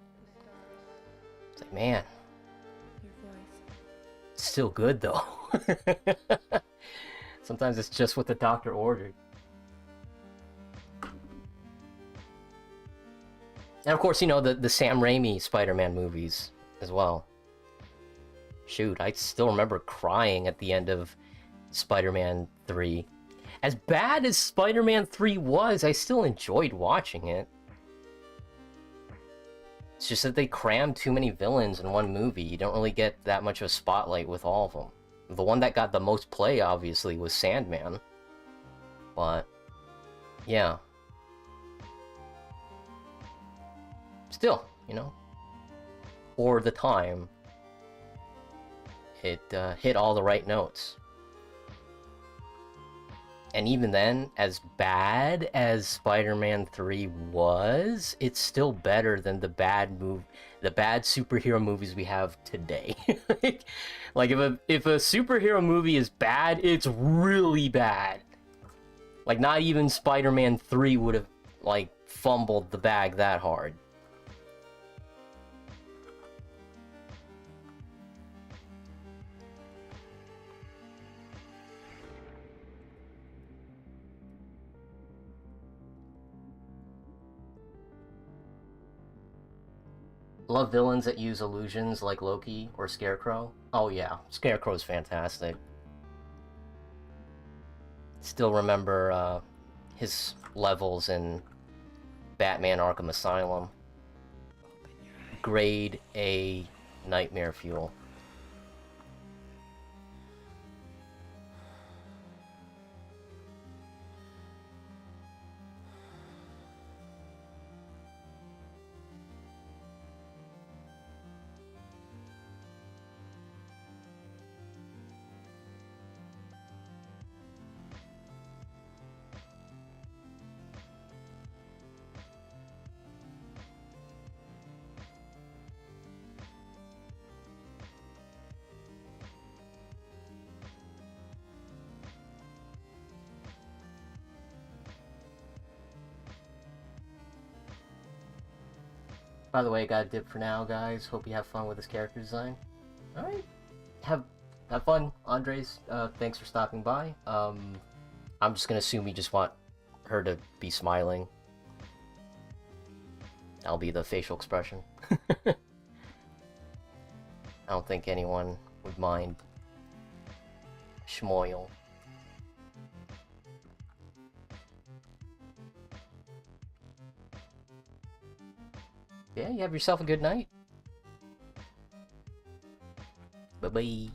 It's like, man, it's still good though. Sometimes it's just what the doctor ordered. And of course, you know, the Sam Raimi Spider-Man movies as well. Shoot, I still remember crying at the end of Spider-Man 3. As bad as Spider-Man 3 was, I still enjoyed watching it. It's just that they crammed too many villains in one movie. You don't really get that much of a spotlight with all of them. The one that got the most play, obviously, was Sandman. But, yeah. Still, you know, for the time, it hit all the right notes. And even then, as bad as Spider-Man 3 was, it's still better than the bad superhero movies we have today. Like if a superhero movie is bad, it's really bad. Like, not even Spider-Man 3 would have like fumbled the bag that hard. Love villains that use illusions like Loki or Scarecrow. Oh yeah, Scarecrow's fantastic. Still remember his levels in Batman Arkham Asylum. Grade A nightmare fuel. By the way, I got a dip for now, guys. Hope you have fun with this character design. Alright. Have fun, Andres. Thanks for stopping by. I'm just gonna assume you just want her to be smiling. That'll be the facial expression. I don't think anyone would mind. Schmoyle. Yeah, you have yourself a good night. Bye-bye.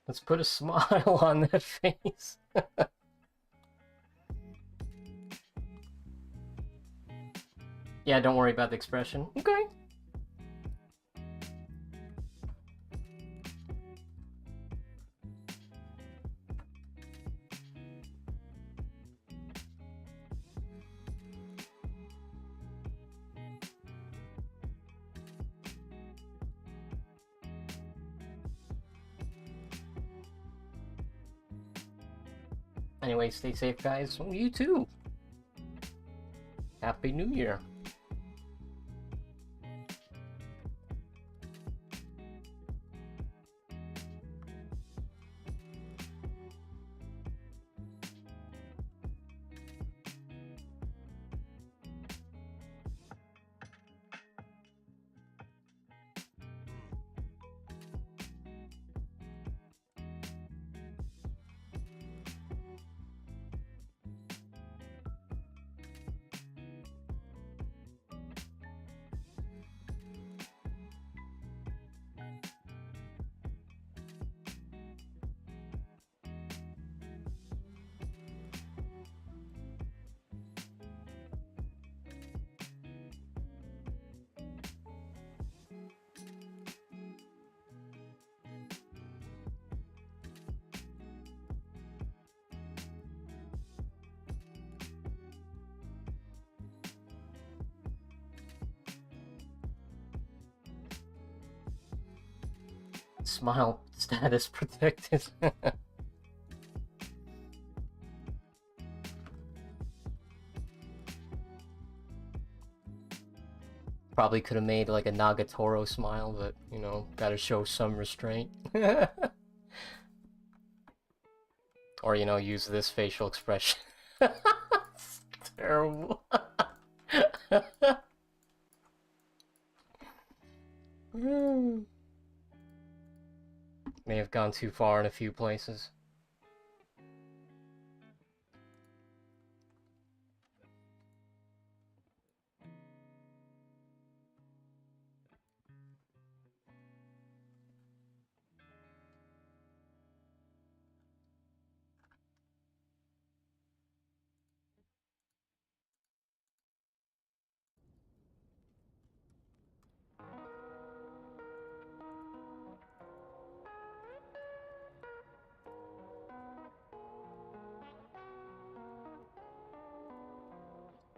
Let's put a smile on that face. Yeah, don't worry about the expression. Okay. Anyway, stay safe, guys. Oh, you too. Happy New Year. Smile status protected. Probably could have made like a Nagatoro smile, but you know, gotta show some restraint. Or, you know, use this facial expression. It's terrible. May have gone too far in a few places.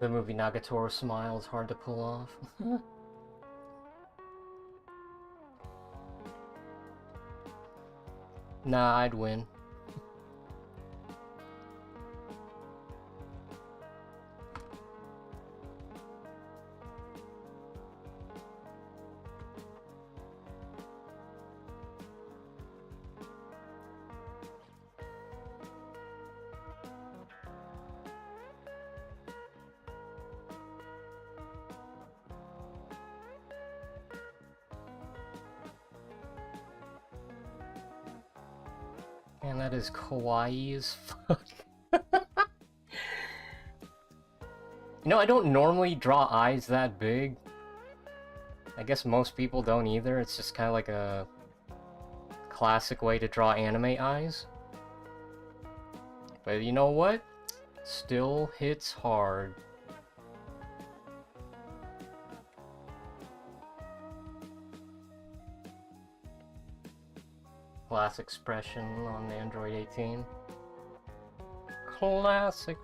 The movie Nagatoro smile is hard to pull off. Nah, I'd win. Man, that is kawaii as fuck. You know, I don't normally draw eyes that big. I guess most people don't either. It's just kind of like a classic way to draw anime eyes. But you know what? Still hits hard. Glass expression on the Android 18. classic.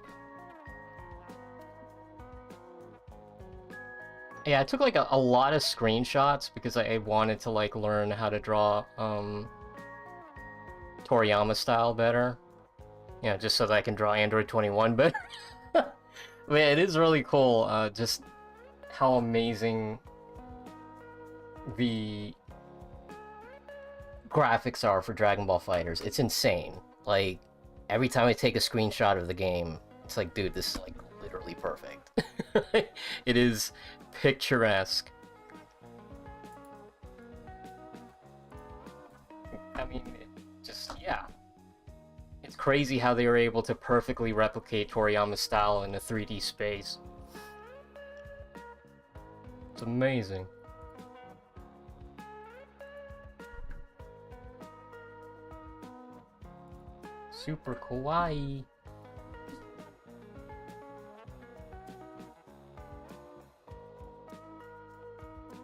Yeah, I took like a lot of screenshots because I wanted to like learn how to draw Toriyama style better. Yeah, just so that I can draw Android 21 better. Man, it is really cool, just how amazing the graphics are for Dragon Ball FighterZ. It's insane. Like, every time I take a screenshot of the game, it's like, dude, this is like literally perfect. It is picturesque. I mean, yeah. It's crazy how they were able to perfectly replicate Toriyama's style in a 3D space. It's amazing. Super kawaii.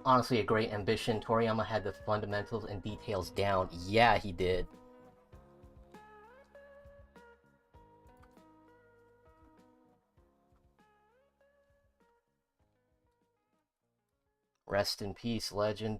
Honestly, a great ambition. Toriyama had the fundamentals and details down. Yeah, he did. Rest in peace, legend.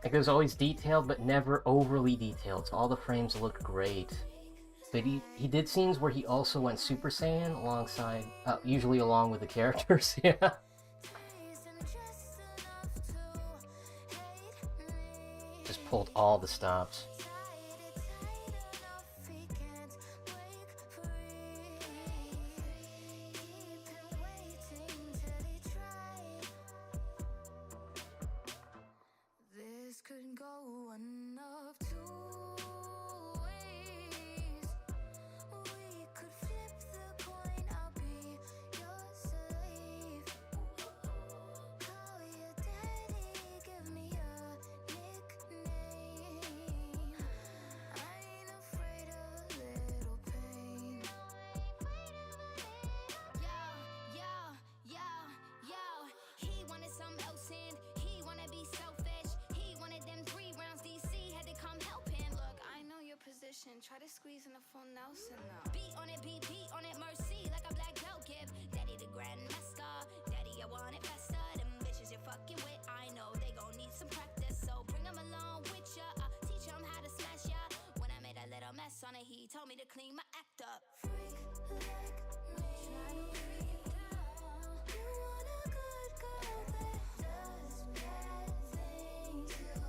Like, there's always detailed, but never overly detailed, so all the frames look great. But he did scenes where he also went Super Saiyan alongside, usually along with the characters, yeah. Just pulled all the stops. Try to squeeze in a full Nelson now. Beat on it, beat on it, mercy, like a black belt give. Daddy the grandmaster, daddy I want it faster. Them bitches you're fucking with, I know they gon' need some practice. So bring them along with ya, teach them how to smash ya. When I made a little mess on it, he told me to clean my act up. Freak like me, try to freak you down. You want a good girl that does bad things to you.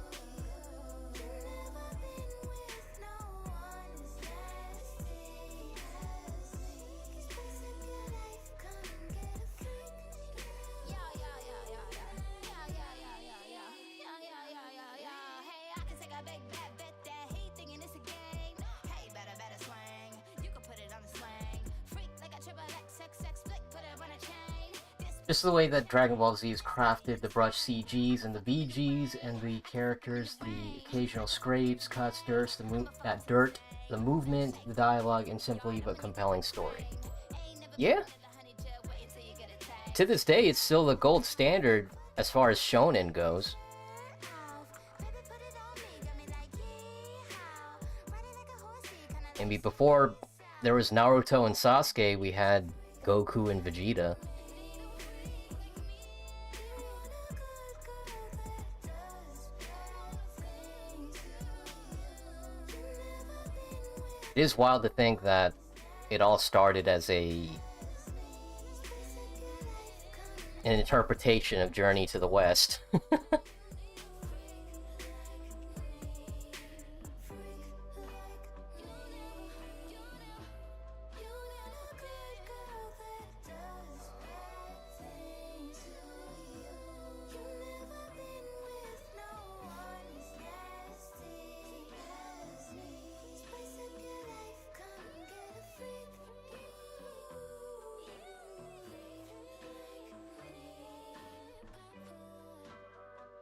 You've never been with no one as nasty as me. Spice up your life, come get a freak. Hey, I can take a big bad bet that he thinking it's a game. Hey, better swing. You can put it on the slang. Freak like a triple XXX flick, put it on a chain. Just the way that Dragon Ball Z has crafted the brush CGs and the VGs and the characters, the occasional scrapes, cuts, dirt, the movement, the dialogue, and simply but compelling story. Yeah. To this day, it's still the gold standard as far as shonen goes. I mean, before there was Naruto and Sasuke, we had Goku and Vegeta. It is wild to think that it all started as an interpretation of Journey to the West.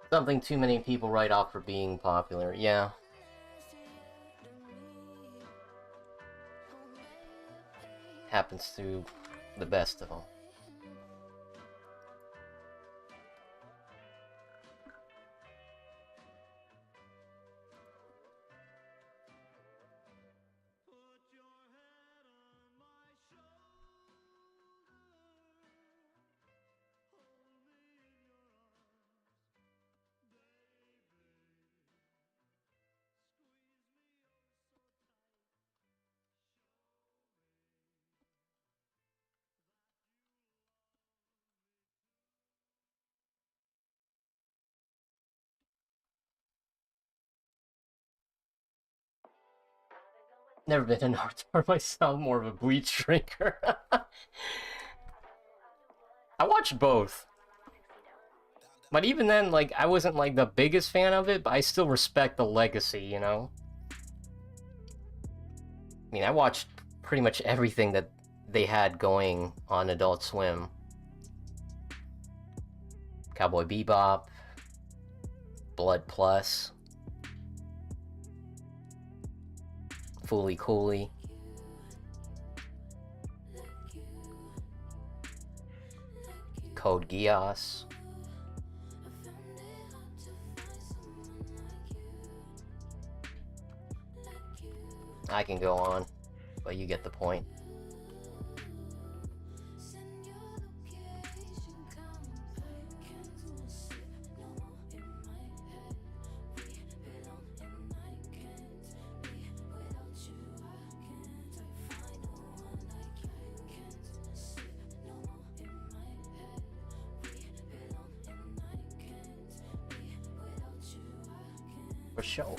Something too many people write off for being popular. Yeah. Happens to the best of them. Never been an Naruto myself, more of a Bleach drinker. I watched both. But even then, like, I wasn't, like, the biggest fan of it, but I still respect the legacy, you know? I mean, I watched pretty much everything that they had going on Adult Swim. Cowboy Bebop, Blood Plus, Fooly Cooly. Code Geass. I can go on, but you get the point. For sure.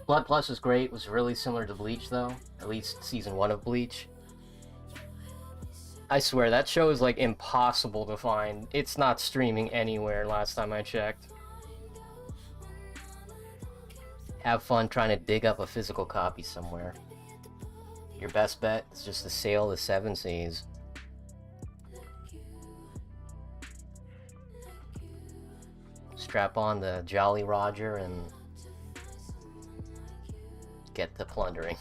Blood Plus was great. It was really similar to Bleach, though. At least season 1 of Bleach. I swear, that show is, like, impossible to find. It's not streaming anywhere last time I checked. Have fun trying to dig up a physical copy somewhere. Your best bet is just to sail the 7 seas. Strap on the Jolly Roger and get to plundering.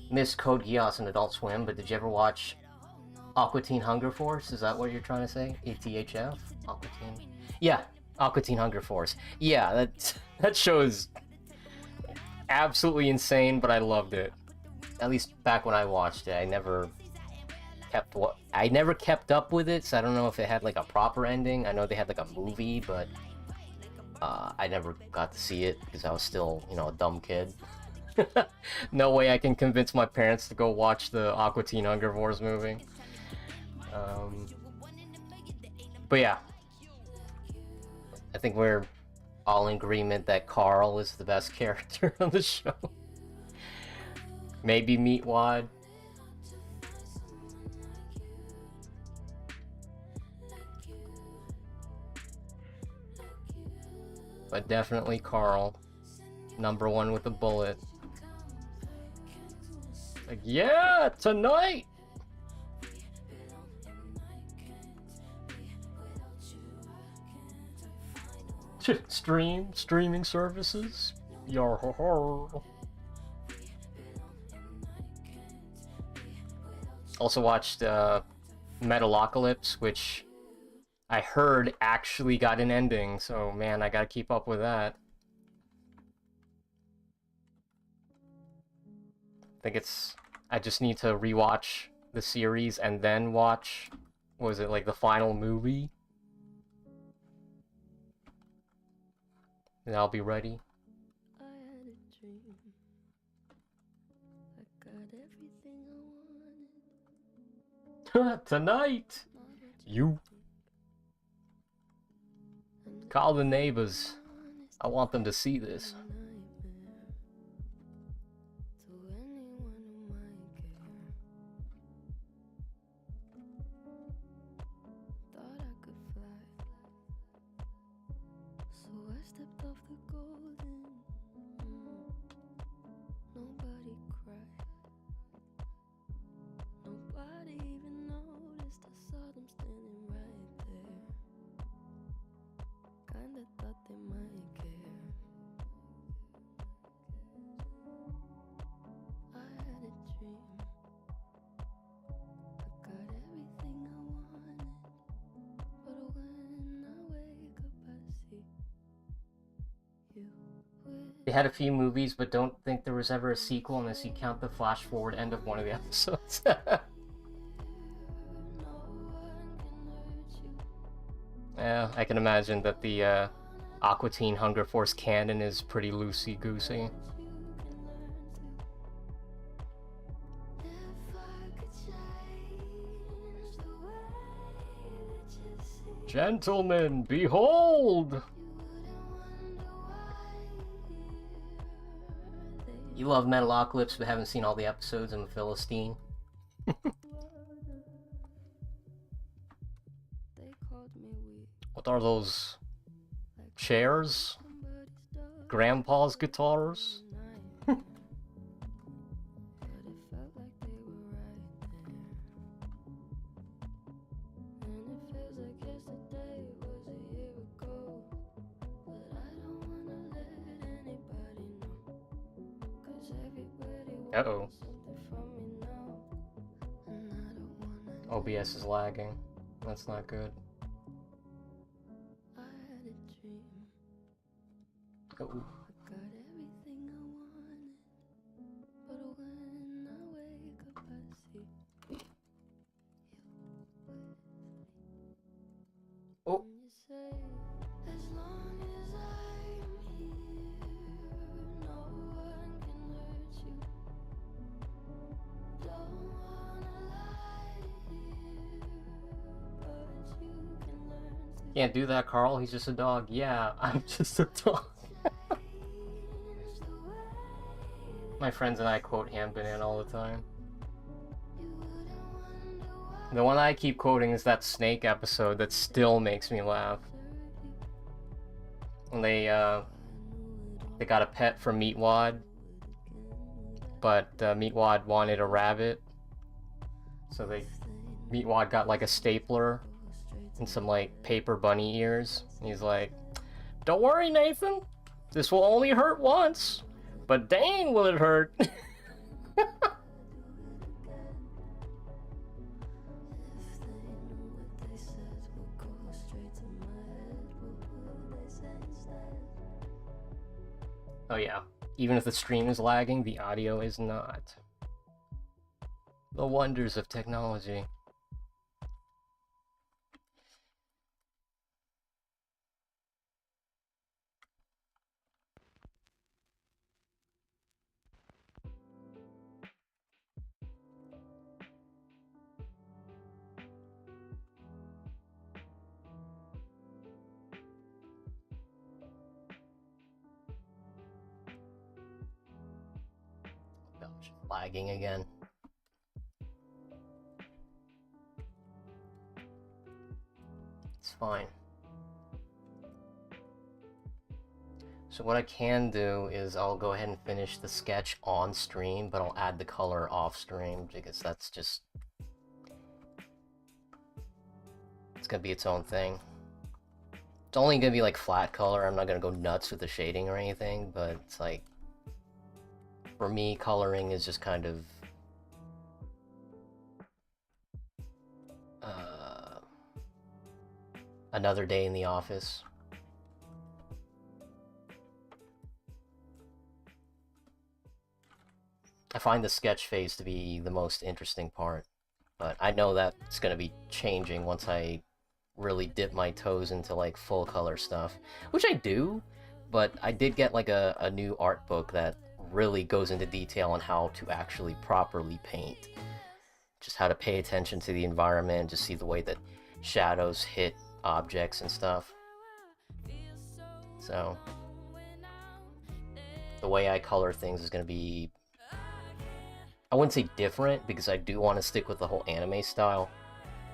Missed Code Geass in Adult Swim, but did you ever watch Aqua Teen Hunger Force? Is that what you're trying to say? ATHF? Aqua Teen? Yeah, Aqua Teen Hunger Force. Yeah, that show is absolutely insane, but I loved it. At least back when I watched it, I never kept up with it, so I don't know if it had like a proper ending. I know they had like a movie, but I never got to see it because I was still, you know, a dumb kid. No way I can convince my parents to go watch the Aqua Teen Hunger Force movie. But yeah, I think we're all in agreement that Carl is the best character on the show. Maybe Meatwad. But definitely Carl. #1 with a bullet. Like, yeah, tonight! Streaming services? Yarr. Also watched Metalocalypse, which I heard actually got an ending, so man, I gotta keep up with that. I just need to rewatch the series and then watch, what was it, like the final movie? And I'll be ready. I had a dream. I got everything I wanted. Tonight! You. Call the neighbors. I want them to see this. They had a few movies, but don't think there was ever a sequel unless you count the flash forward end of one of the episodes. Yeah, I can imagine that the Aqua Teen Hunger Force canon is pretty loosey-goosey. Gentlemen, behold! You love Metalocalypse but haven't seen all the episodes of Philistine. What are those? Chairs? Grandpa's guitars? Uh-oh. OBS is lagging. That's not good. Oh. Oh. Can't do that, Carl. He's just a dog. Yeah, I'm just a dog. My friends and I quote Ham Banana all the time. The one I keep quoting is that snake episode that still makes me laugh. When they got a pet from Meatwad, but Meatwad wanted a rabbit, so Meatwad got like a stapler and some like paper bunny ears. And he's like, "Don't worry, Nathan. This will only hurt once, but dang will it hurt." Oh yeah, even if the stream is lagging, the audio is not. The wonders of technology. Lagging again. It's fine. So what I can do is I'll go ahead and finish the sketch on stream, but I'll add the color off stream because that's just... it's gonna be its own thing. It's only gonna be like flat color. I'm not gonna go nuts with the shading or anything, but it's like... for me, coloring is just kind of another day in the office. I find the sketch phase to be the most interesting part, but I know that it's going to be changing once I really dip my toes into like full color stuff, which I do, but I did get like a new art book that really goes into detail on how to actually properly paint. just how to pay attention to the environment, just see the way that shadows hit objects and stuff. So the way I color things is going to be, I wouldn't say different, because I do want to stick with the whole anime style,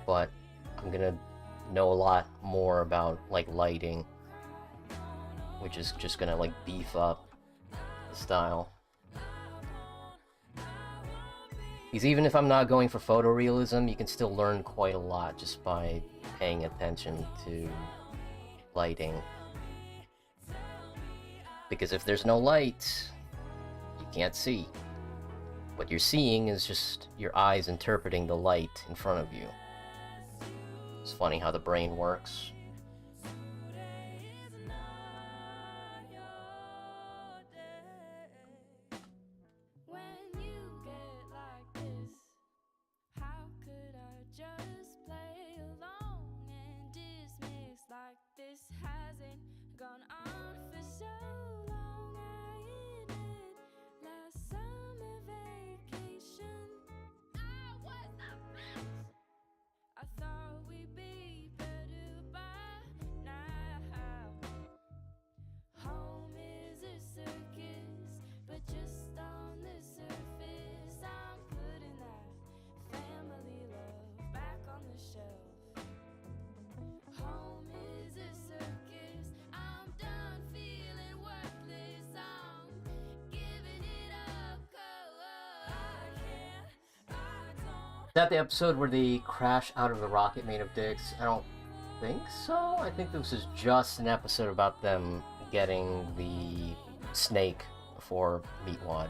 but I'm going to know a lot more about like lighting, which is just going to like beef up the style. Because even if I'm not going for photorealism, you can still learn quite a lot just by paying attention to lighting. Because if there's no light, you can't see. What you're seeing is just your eyes interpreting the light in front of you. It's funny how the brain works. Is that the episode where they crash out of the rocket made of dicks? I don't think so. I think this is just an episode about them getting the snake for Meatwad.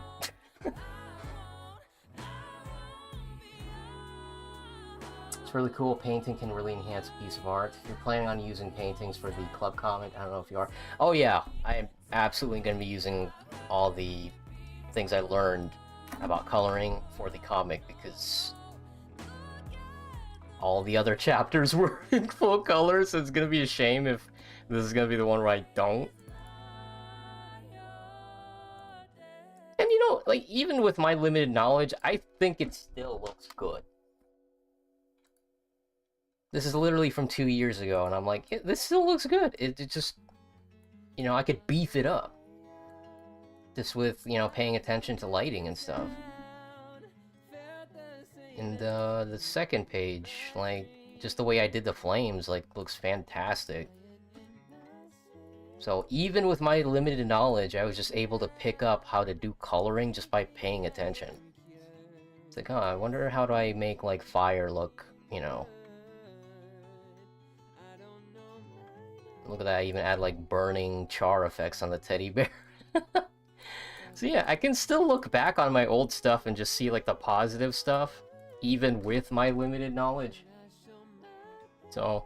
It's really cool. Painting can really enhance a piece of art. If you're planning on using paintings for the club comic, I don't know if you are. Oh yeah, I'm absolutely going to be using all the things I learned about coloring for the comic, because all the other chapters were in full color, so it's gonna be a shame if this is gonna be the one where I don't. And you know, like, even with my limited knowledge, I think it still looks good. This is literally from 2 years ago, and I'm like, yeah, this still looks good. It just, you know, I could beef it up. Just with, you know, paying attention to lighting and stuff. And the second page, like, just the way I did the flames, like, looks fantastic. So even with my limited knowledge, I was just able to pick up how to do coloring just by paying attention. It's like, oh, I wonder how do I make, like, fire look, you know. Look at that, I even add, like, burning char effects on the teddy bear. So yeah, I can still look back on my old stuff and just see, like, the positive stuff, even with my limited knowledge. So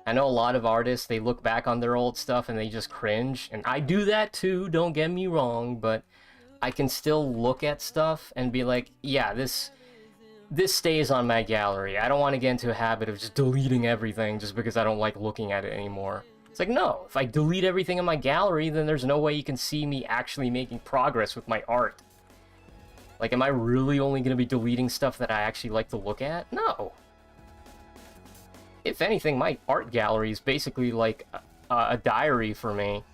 I know a lot of artists, they look back on their old stuff and they just cringe, and I do that too, don't get me wrong, but I can still look at stuff and be like, yeah, this stays on my gallery. I don't want to get into a habit of just deleting everything just because I don't like looking at it anymore. It's like, no, if I delete everything in my gallery, then there's no way you can see me actually making progress with my art. Like, am I really only going to be deleting stuff that I actually like to look at? No. If anything, my art gallery is basically like a diary for me.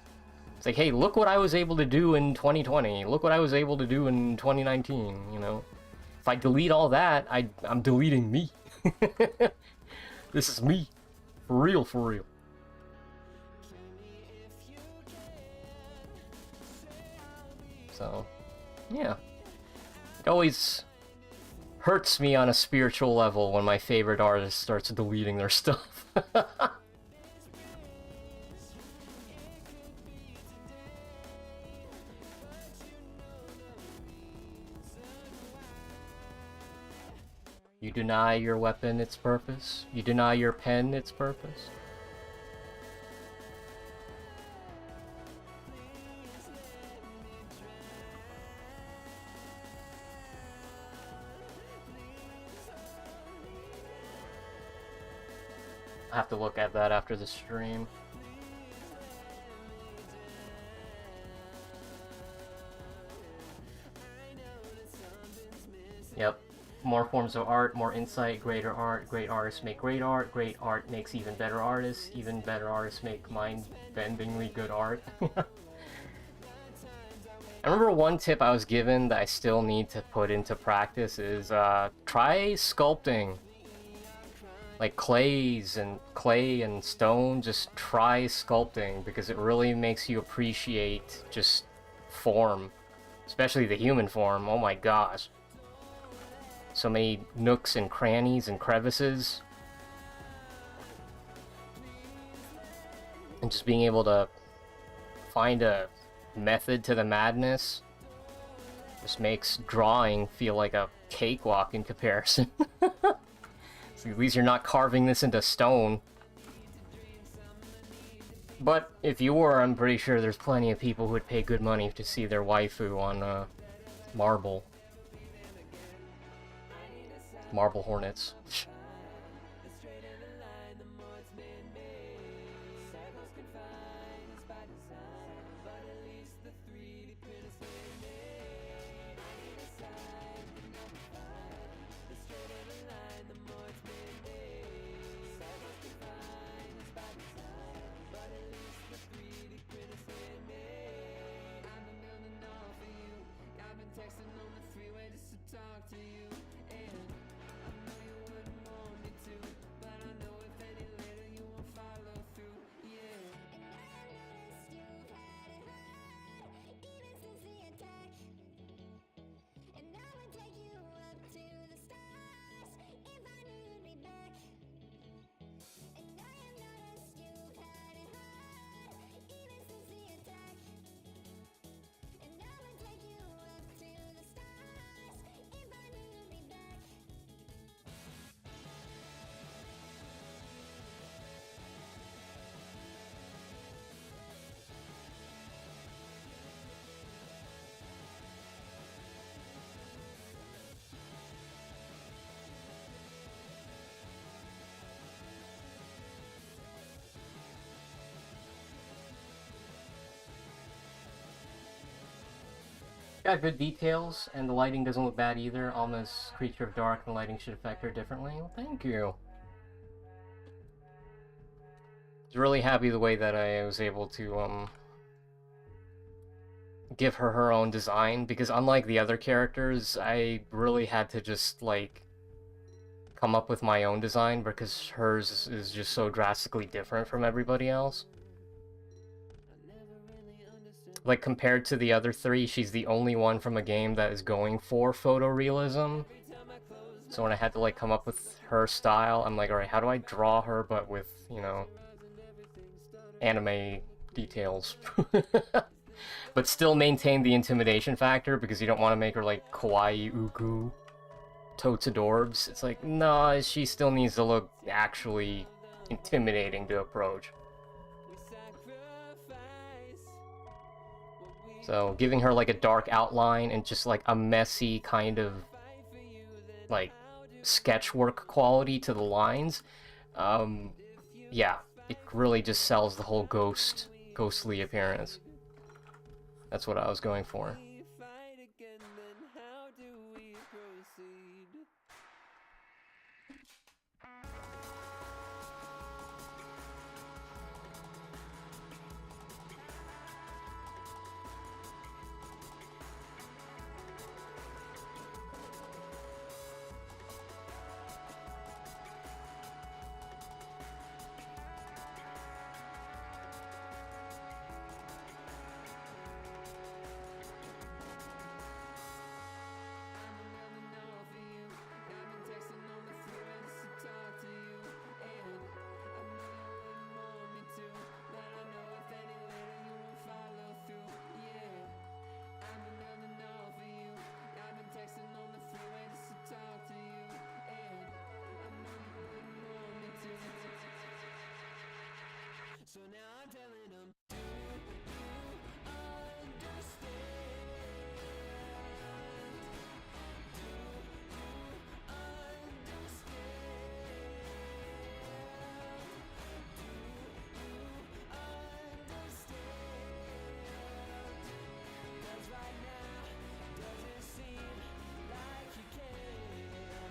It's like, hey, look what I was able to do in 2020. Look what I was able to do in 2019, you know? If I delete all that, I'm deleting me. This is me. For real, for real. So, yeah. It always hurts me on a spiritual level when my favorite artist starts deleting their stuff. You deny your weapon its purpose. You deny your pen its purpose. I have to look at that after the stream. Yep. more forms of art, more insight, greater art, great artists make great art makes even better artists, even better artists make mind-bendingly good art. I remember one tip I was given that I still need to put into practice is try sculpting. Like clay and stone, just try sculpting because it really makes you appreciate just form. Especially the human form, oh my gosh. So many nooks and crannies and crevices. And just being able to find a method to the madness just makes drawing feel like a cakewalk in comparison. So at least you're not carving this into stone. But if you were, I'm pretty sure there's plenty of people who would pay good money to see their waifu on marble. Marble hornets. Got good details, and the lighting doesn't look bad either. Alma's creature of dark, and the lighting should affect her differently. Well, thank you. I was really happy the way that I was able to, give her her own design, because unlike the other characters, I really had to just, like, come up with my own design, because hers is just so drastically different from everybody else. Like, compared to the other three, she's the only one from a game that is going for photorealism. So when I had to, like, come up with her style, I'm like, alright, how do I draw her, but with, you know, anime details? But still maintain the intimidation factor, because you don't want to make her, like, kawaii ugu totes adorbs. It's like, nah, she still needs to look actually intimidating to approach. So, giving her, like, a dark outline and just, like, a messy kind of, like, sketchwork quality to the lines, yeah, it really just sells the whole ghostly appearance. That's what I was going for. So now I'm telling them, cause right now doesn't seem like you care.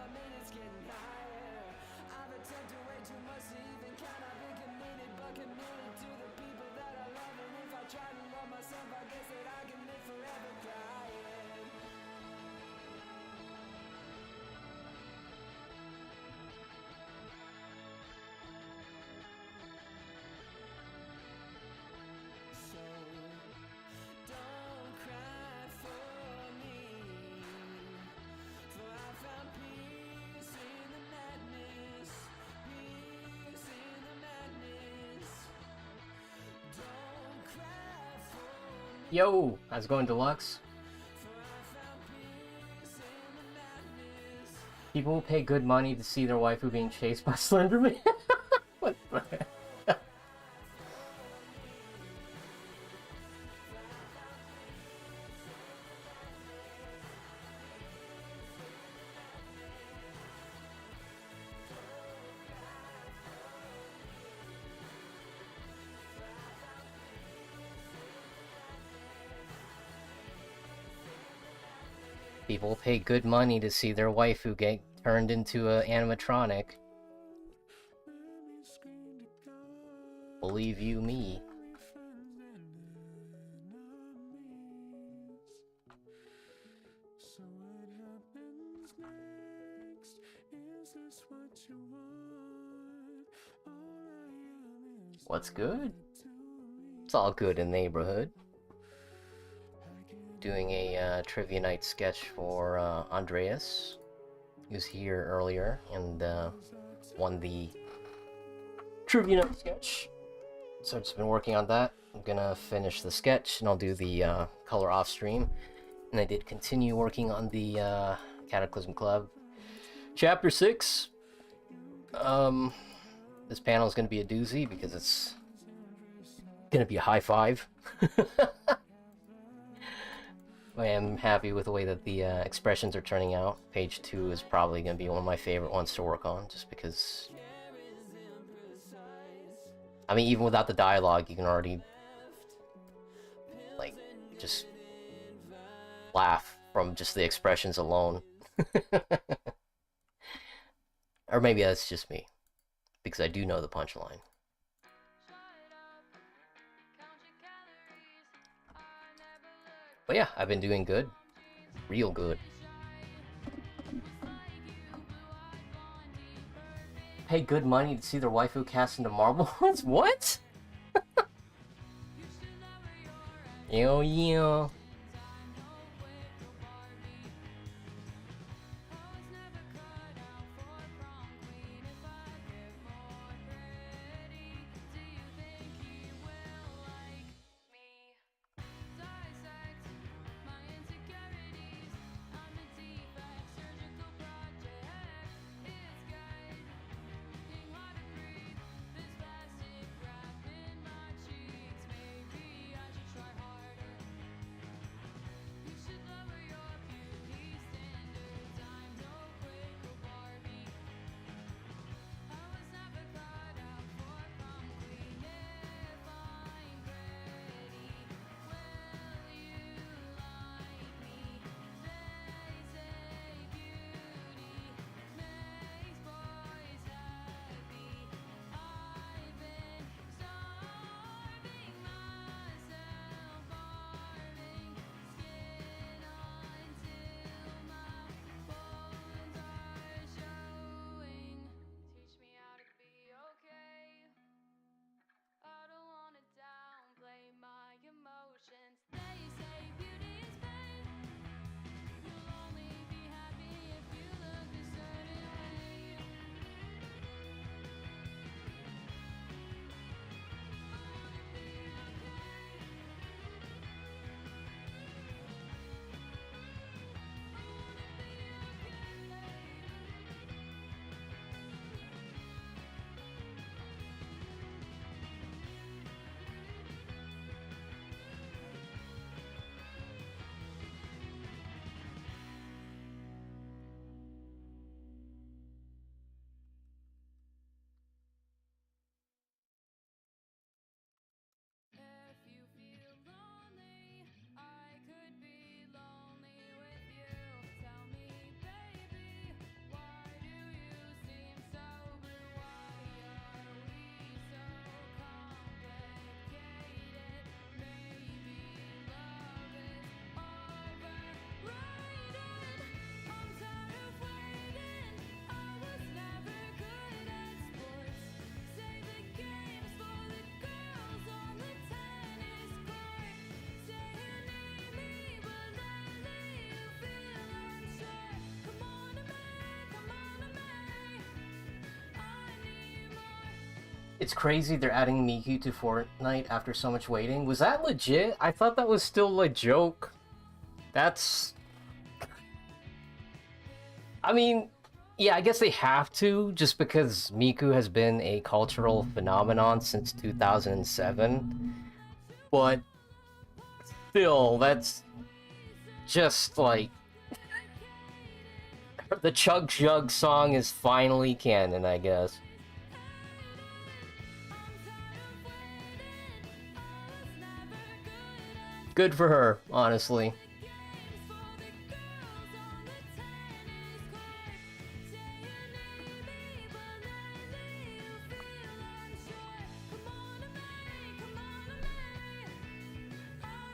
my minutes getting higher. I've attempted way too much to even count. I've been committed, but committed to the people that I love. And if I try to love myself, I guess that I can live forever crying. So don't cry for me, for I found peace in the madness, peace in the madness. Don't cry for me, Yo, how's it going, Deluxe? for I found peace in the madness. People will pay good money to see their waifu being chased by Slenderman. What the heck? People pay good money to see their waifu get turned into an animatronic. Believe you me. So what happens next? Is this what you want? All I am is What's good? to me. It's all good in the neighborhood. Doing a trivia night sketch for Andreas. He was here earlier and won the trivia night sketch. So I've just been working on that. I'm gonna finish the sketch and I'll do the color off stream. And I did continue working on the Cataclysm Club Chapter 6. This panel is gonna be a doozy because it's gonna be a high five. I am happy with the way that the expressions are turning out. Page 2 is probably going to be one of my favorite ones to work on, just because... I mean, even without the dialogue, you can already, like, just laugh from just the expressions alone. Or maybe that's just me, because I do know the punchline. But yeah, I've been doing good. Real good. Pay good money to see their waifu cast into marble ones? What? Yo, yo. It's crazy they're adding Miku to Fortnite after so much waiting. Was that legit? I thought that was still a joke. That's... I mean, yeah, I guess they have to, just because Miku has been a cultural phenomenon since 2007. But still, that's just like... The Chug Jug song is finally canon, I guess. Good for her, honestly.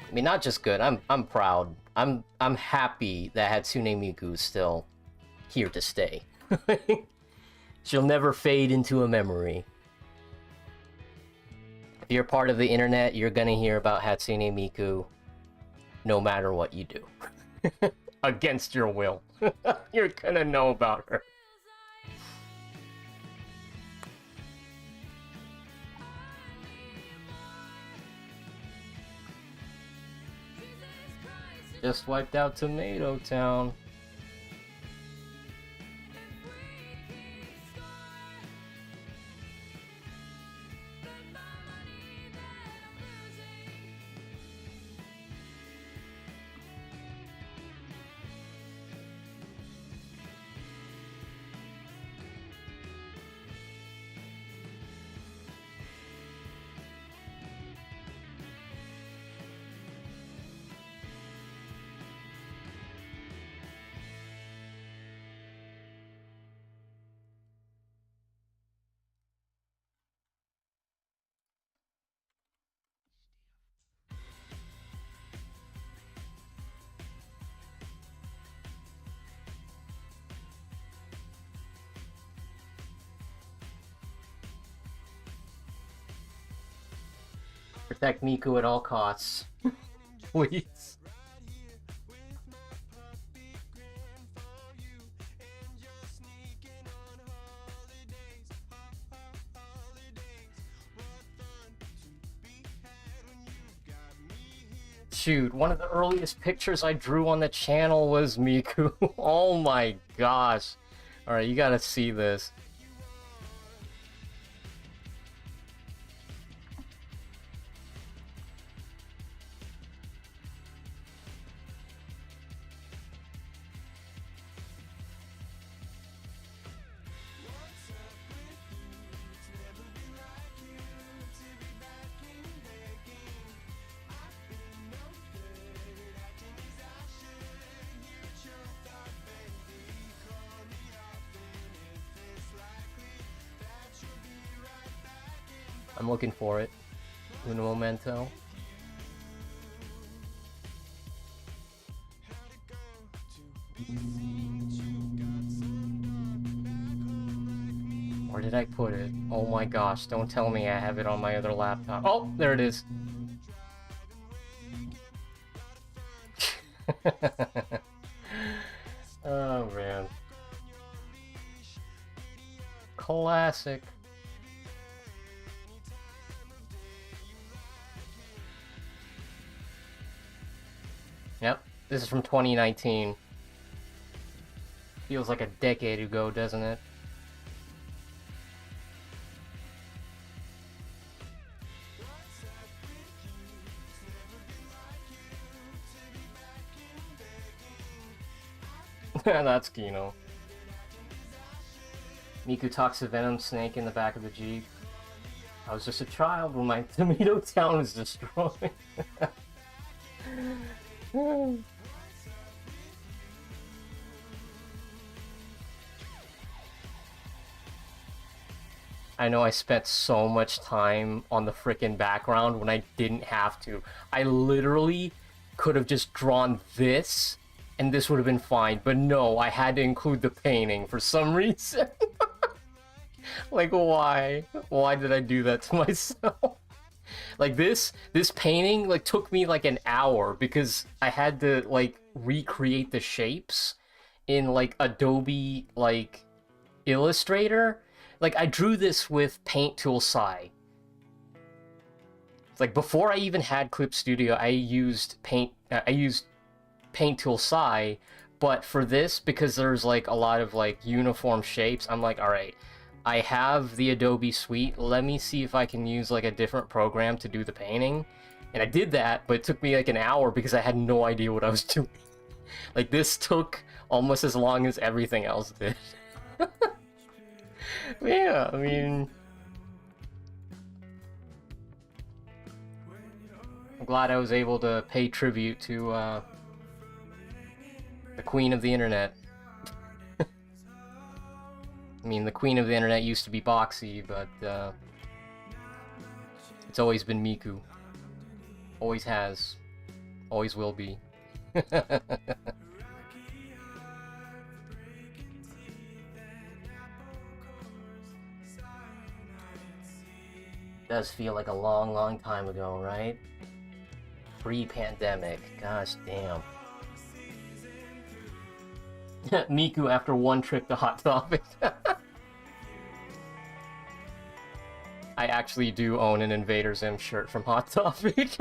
I mean, not just good. I'm proud. I'm happy that Hatsune Miku is still here to stay. She'll never fade into a memory. If you're part of the internet, you're gonna hear about Hatsune Miku no matter what you do. Against your will. You're gonna know about her. Just wiped out Tomato Town. Protect Miku at all costs. Please. Shoot, one of the earliest pictures I drew on the channel was Miku. Oh my gosh. Alright, you gotta see this. I'm looking for it. Uno momento. Where did I put it? Oh my gosh, don't tell me I have it on my other laptop. Oh, there it is. Oh man. Classic. Yep, this is from 2019. Feels like a decade ago, doesn't it? That's Kino. Miku talks to Venom Snake in the back of the Jeep. I was just a child when my Tomato Town was destroyed. I know I spent so much time on the frickin' background when I didn't have to. I literally could have just drawn this, and this would have been fine. But no, I had to include the painting for some reason. Like, why? Why did I do that to myself? Like, this painting, like, took me, like, an hour because I had to, like, recreate the shapes in, like, Adobe, like, Illustrator. like, I drew this with Paint Tool Sai. Like, before I even had Clip Studio, I used Paint Tool Sai, but for this, because there's like a lot of like uniform shapes, I'm like, all right, I have the Adobe Suite, let me see if I can use like a different program to do the painting. And I did that, but it took me like an hour because I had no idea what I was doing. Like, this took almost as long as everything else did. Yeah, I mean, I'm glad I was able to pay tribute to the queen of the internet. I mean, the queen of the internet used to be Boxy, but it's always been Miku. Always has. Always will be. Does feel like a long, long time ago, right? Pre-pandemic. Gosh damn. Miku after one trip to Hot Topic. I actually do own an Invader Zim shirt from Hot Topic.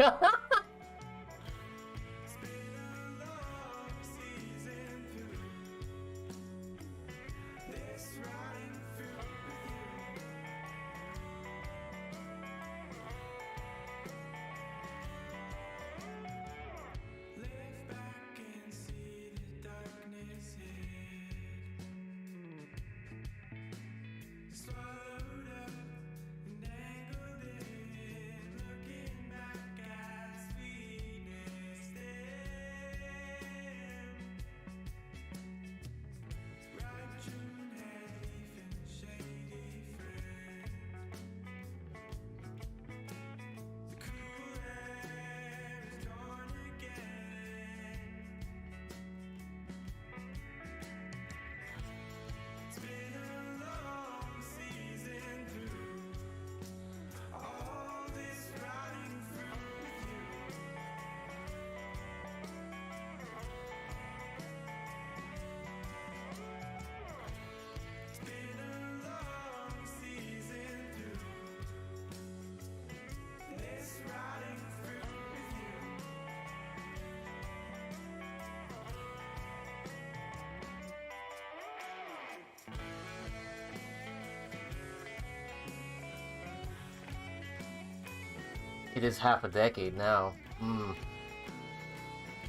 It is half a decade now.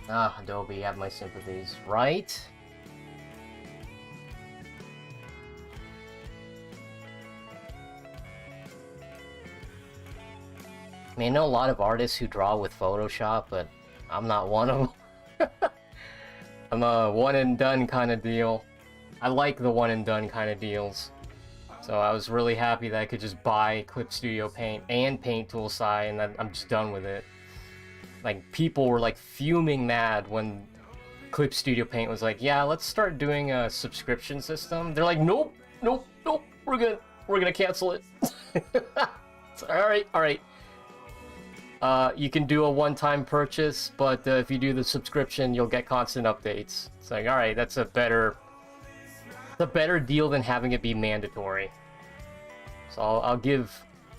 Ah, Adobe, you have my sympathies, right? I mean, I know a lot of artists who draw with Photoshop, but I'm not one of them. I'm a one-and-done kind of deal. I like the one-and-done kind of deals. So I was really happy that I could just buy Clip Studio Paint and Paint Tool Sai, and then I'm just done with it. Like, people were like fuming mad when Clip Studio Paint was like, yeah, let's start doing a subscription system. They're like, nope, nope, nope, we're gonna cancel it. So, all right. You can do a one-time purchase, but if you do the subscription, you'll get constant updates. It's like, all right, that's a better deal than having it be mandatory. So I'll give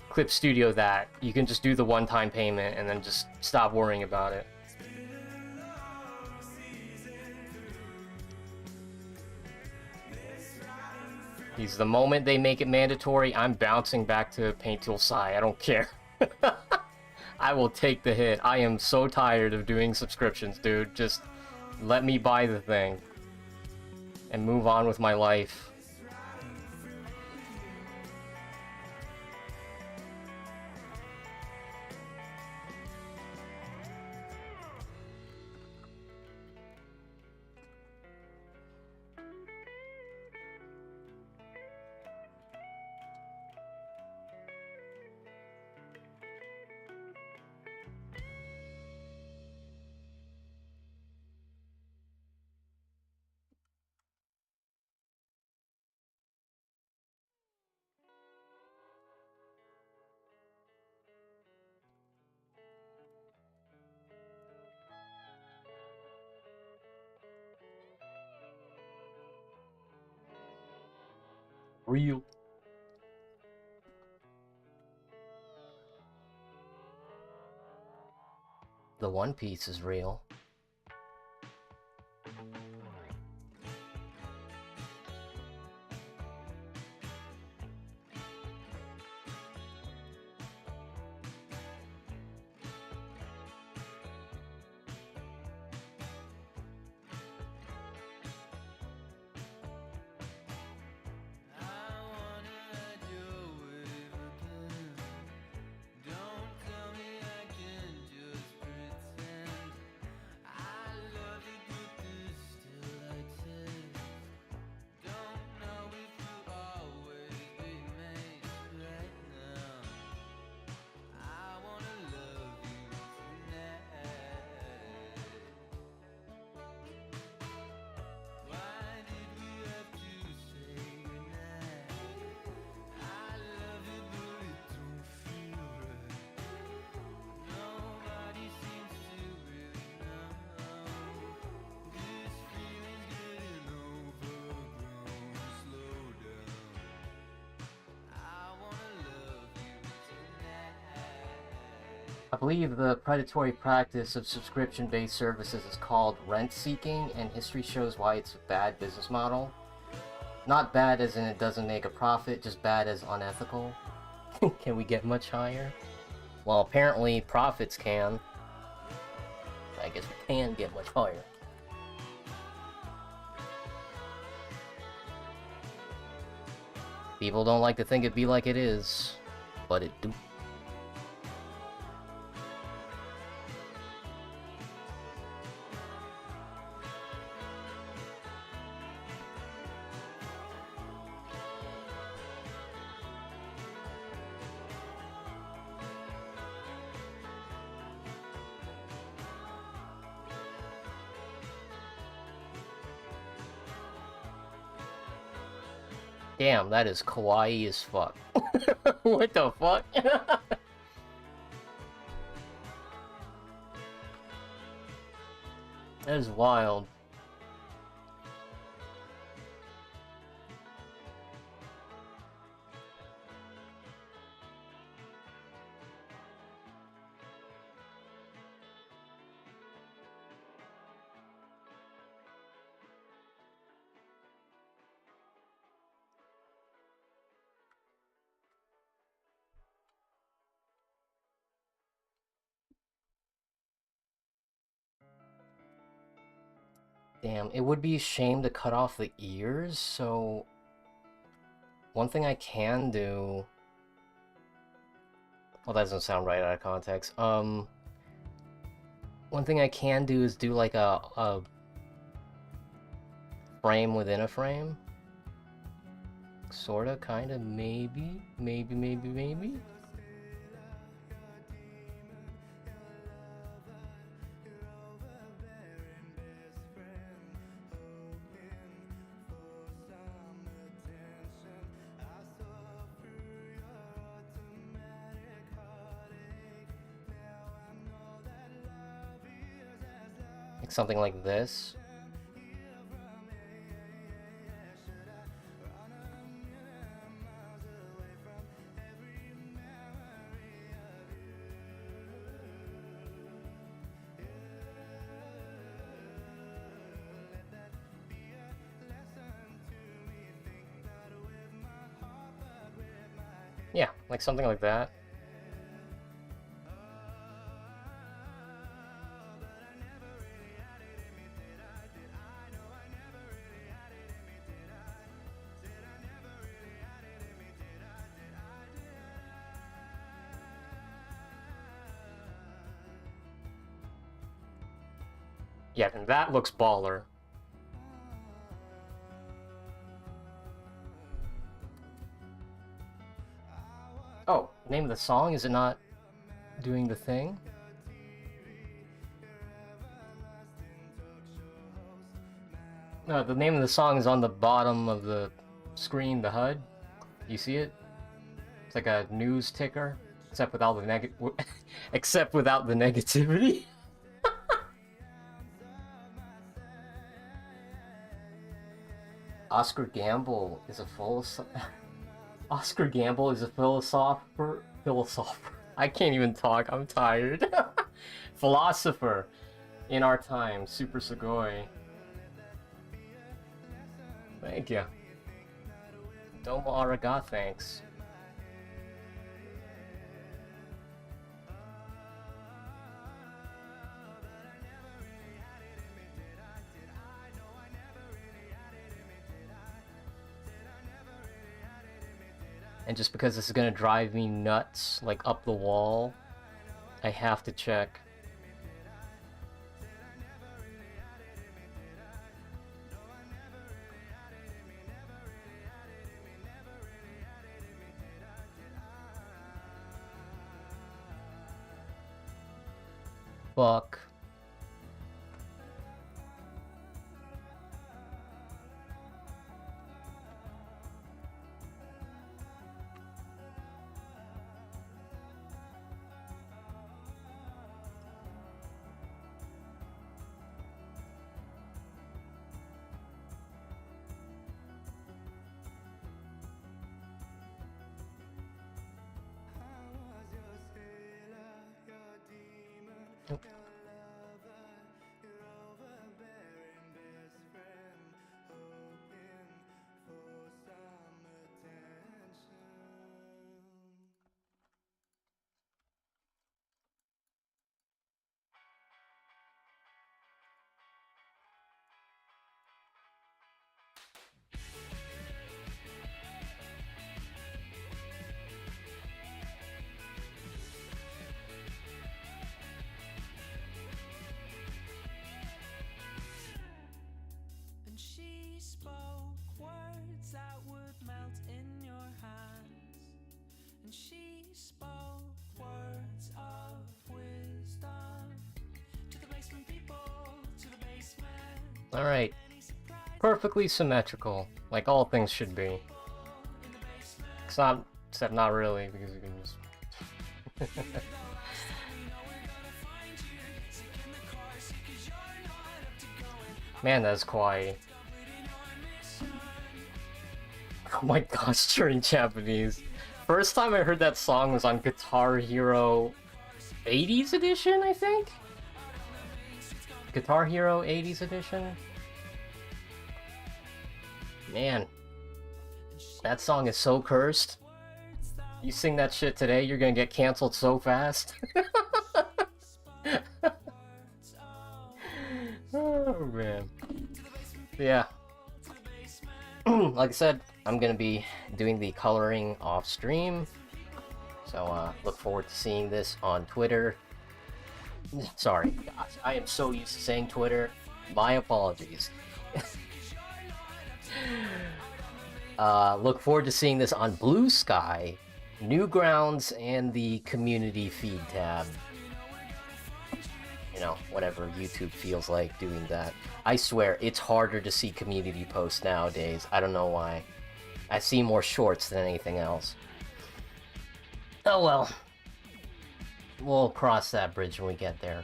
Clip Studio that. You can just do the one-time payment and then just stop worrying about it. Because the moment they make it mandatory, I'm bouncing back to Paint Tool Sai. I don't care. I will take the hit. I am so tired of doing subscriptions, dude. Just let me buy the thing and move on with my life. Real. the One Piece is real. I believe the predatory practice of subscription-based services is called rent-seeking, and history shows why it's a bad business model. Not bad as in it doesn't make a profit, just bad as unethical. Can we get much higher? Well, apparently profits can. I guess we can get much higher. People don't like to think it be like it is, but it do. Damn, that is kawaii as fuck. What the fuck? That is wild. Damn, it would be a shame to cut off the ears, so... One thing I can do... Well, that doesn't sound right out of context. One thing I can do is do like a frame within a frame. Sorta, kinda, maybe. Maybe. Something like this. Yeah, like something like that. Yeah, and that looks baller. Oh, name of the song? Is it not doing the thing? No, the name of the song is on the bottom of the screen, the HUD. You see it? It's like a news ticker, except without the except without the negativity. Oscar Gamble is a philosopher. I can't even talk. I'm tired. Philosopher in our time, Super Sugoi. Thank you. Domo ariga, thanks. And just because this is gonna drive me nuts, like up the wall, I have to check. Fuck. And she spoke words that would melt in your hands. And she spoke words of wisdom to the basement people, to the basement. Alright. Perfectly symmetrical, like all things should be. Except not really, because you can just... Man, that's quiet. Oh my gosh, turning Japanese. First time I heard that song was on Guitar Hero 80s edition, I think? Guitar Hero 80s edition? Man, that song is so cursed. You sing that shit today, you're gonna get canceled so fast. Oh man. Yeah. Like I said, I'm gonna be doing the coloring off stream. So look forward to seeing this on Twitter. Sorry, gosh, I am so used to saying Twitter. My apologies. Look forward to seeing this on Blue Sky, Newgrounds, and the community feed tab. You know, whatever YouTube feels like doing that. I swear, it's harder to see community posts nowadays. I don't know why. I see more shorts than anything else. Oh well. We'll cross that bridge when we get there.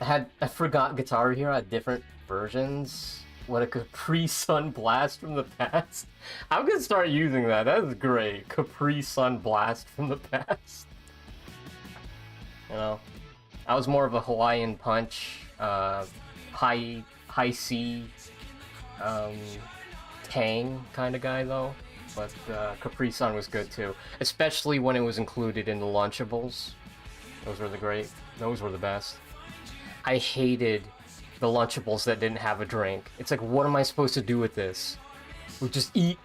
I forgot Guitar Hero had different versions. What a Capri Sun Blast from the past. I'm gonna start using that. That is great. Capri Sun Blast from the past. You know, I was more of a Hawaiian Punch, high C, Tang kind of guy though. But Capri Sun was good too, especially when it was included in the Lunchables. Those were those were the best. I hated the Lunchables that didn't have a drink. It's like, what am I supposed to do with this? We just eat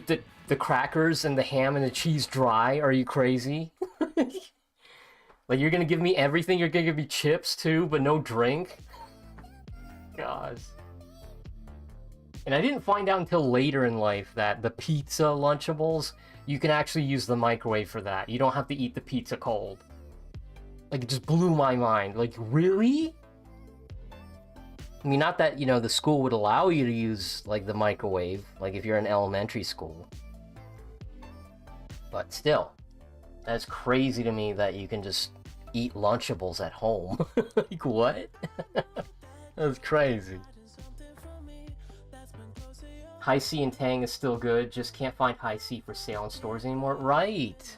the crackers and the ham and the cheese dry? Are you crazy? Like, you're gonna give me everything? You're gonna give me chips too, but no drink? God. And I didn't find out until later in life that the pizza Lunchables, you can actually use the microwave for that. You don't have to eat the pizza cold. Like, it just blew my mind. Like, really? I mean, not that, you know, the school would allow you to use, like, the microwave, like, if you're in elementary school. But still, that's crazy to me that you can just eat Lunchables at home. Like, what? That's crazy. High C and Tang is still good, just can't find High C for sale in stores anymore. Right!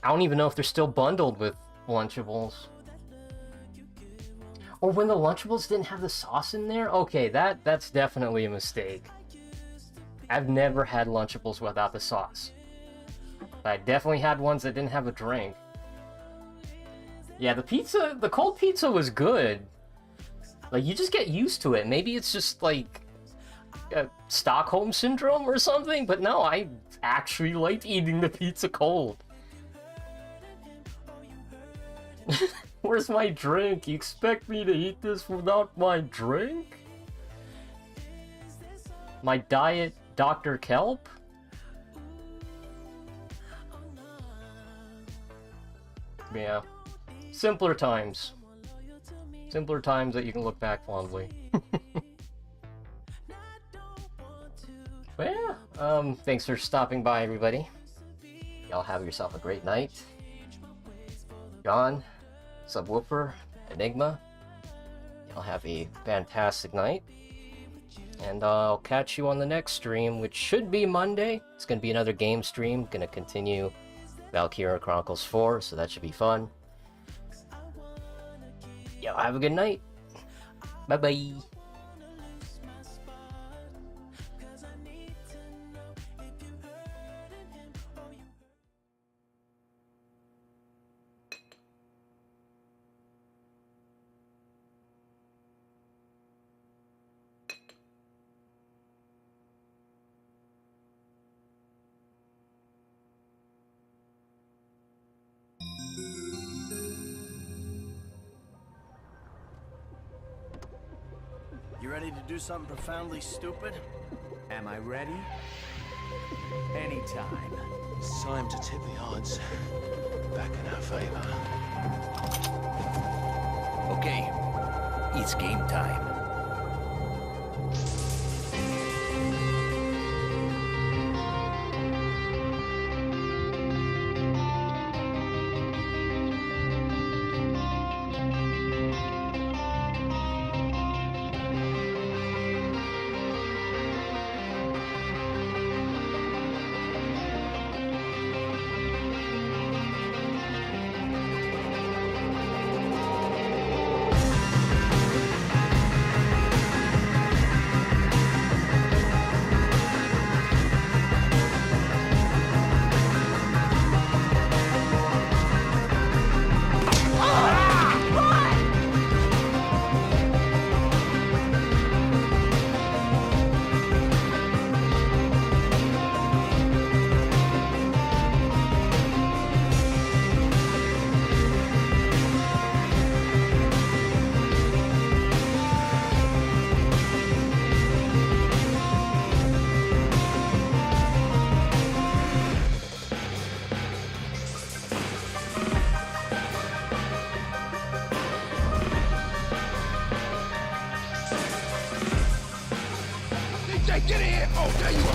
I don't even know if they're still bundled with Lunchables. Or when the Lunchables didn't have the sauce in there? Okay, that's definitely a mistake. I've never had Lunchables without the sauce. But I definitely had ones that didn't have a drink. Yeah, the cold pizza was good. Like, you just get used to it. Maybe it's just, like, Stockholm Syndrome or something? But no, I actually liked eating the pizza cold. Where's my drink? You expect me to eat this without my drink? My diet Dr. Kelp? Yeah. Simpler times. Simpler times that you can look back fondly. But yeah, thanks for stopping by, everybody. Y'all have yourself a great night. John, Subwoofer, Enigma, y'all have a fantastic night. And I'll catch you on the next stream, which should be Monday. It's going to be another game stream. Going to continue Valkyria Chronicles 4, so that should be fun. Y'all have a good night. Bye-bye. You ready to do something profoundly stupid? Am I ready? Anytime. It's time to tip the odds back in our favor. Okay, it's game time. Get in here! Oh, there you are!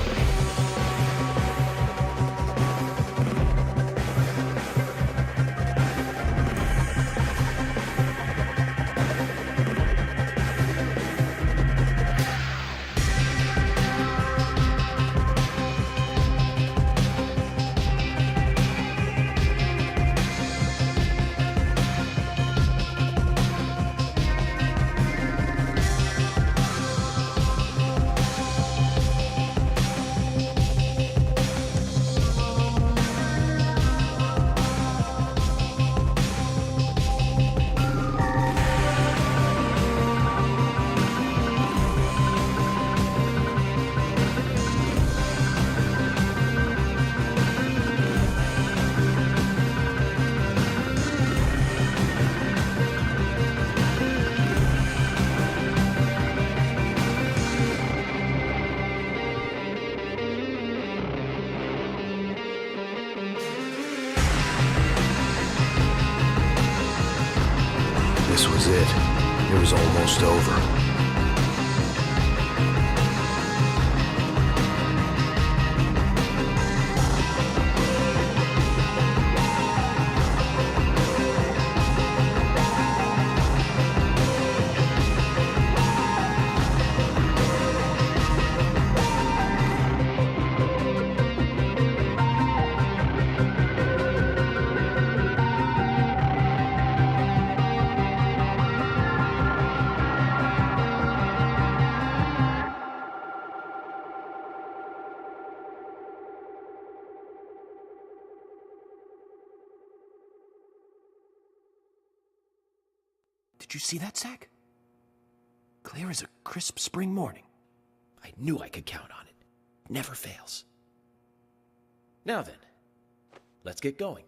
This was it. It was almost over. Did you see that, Zach? Clear as a crisp spring morning. I knew I could count on it. Never fails. Now then, let's get going.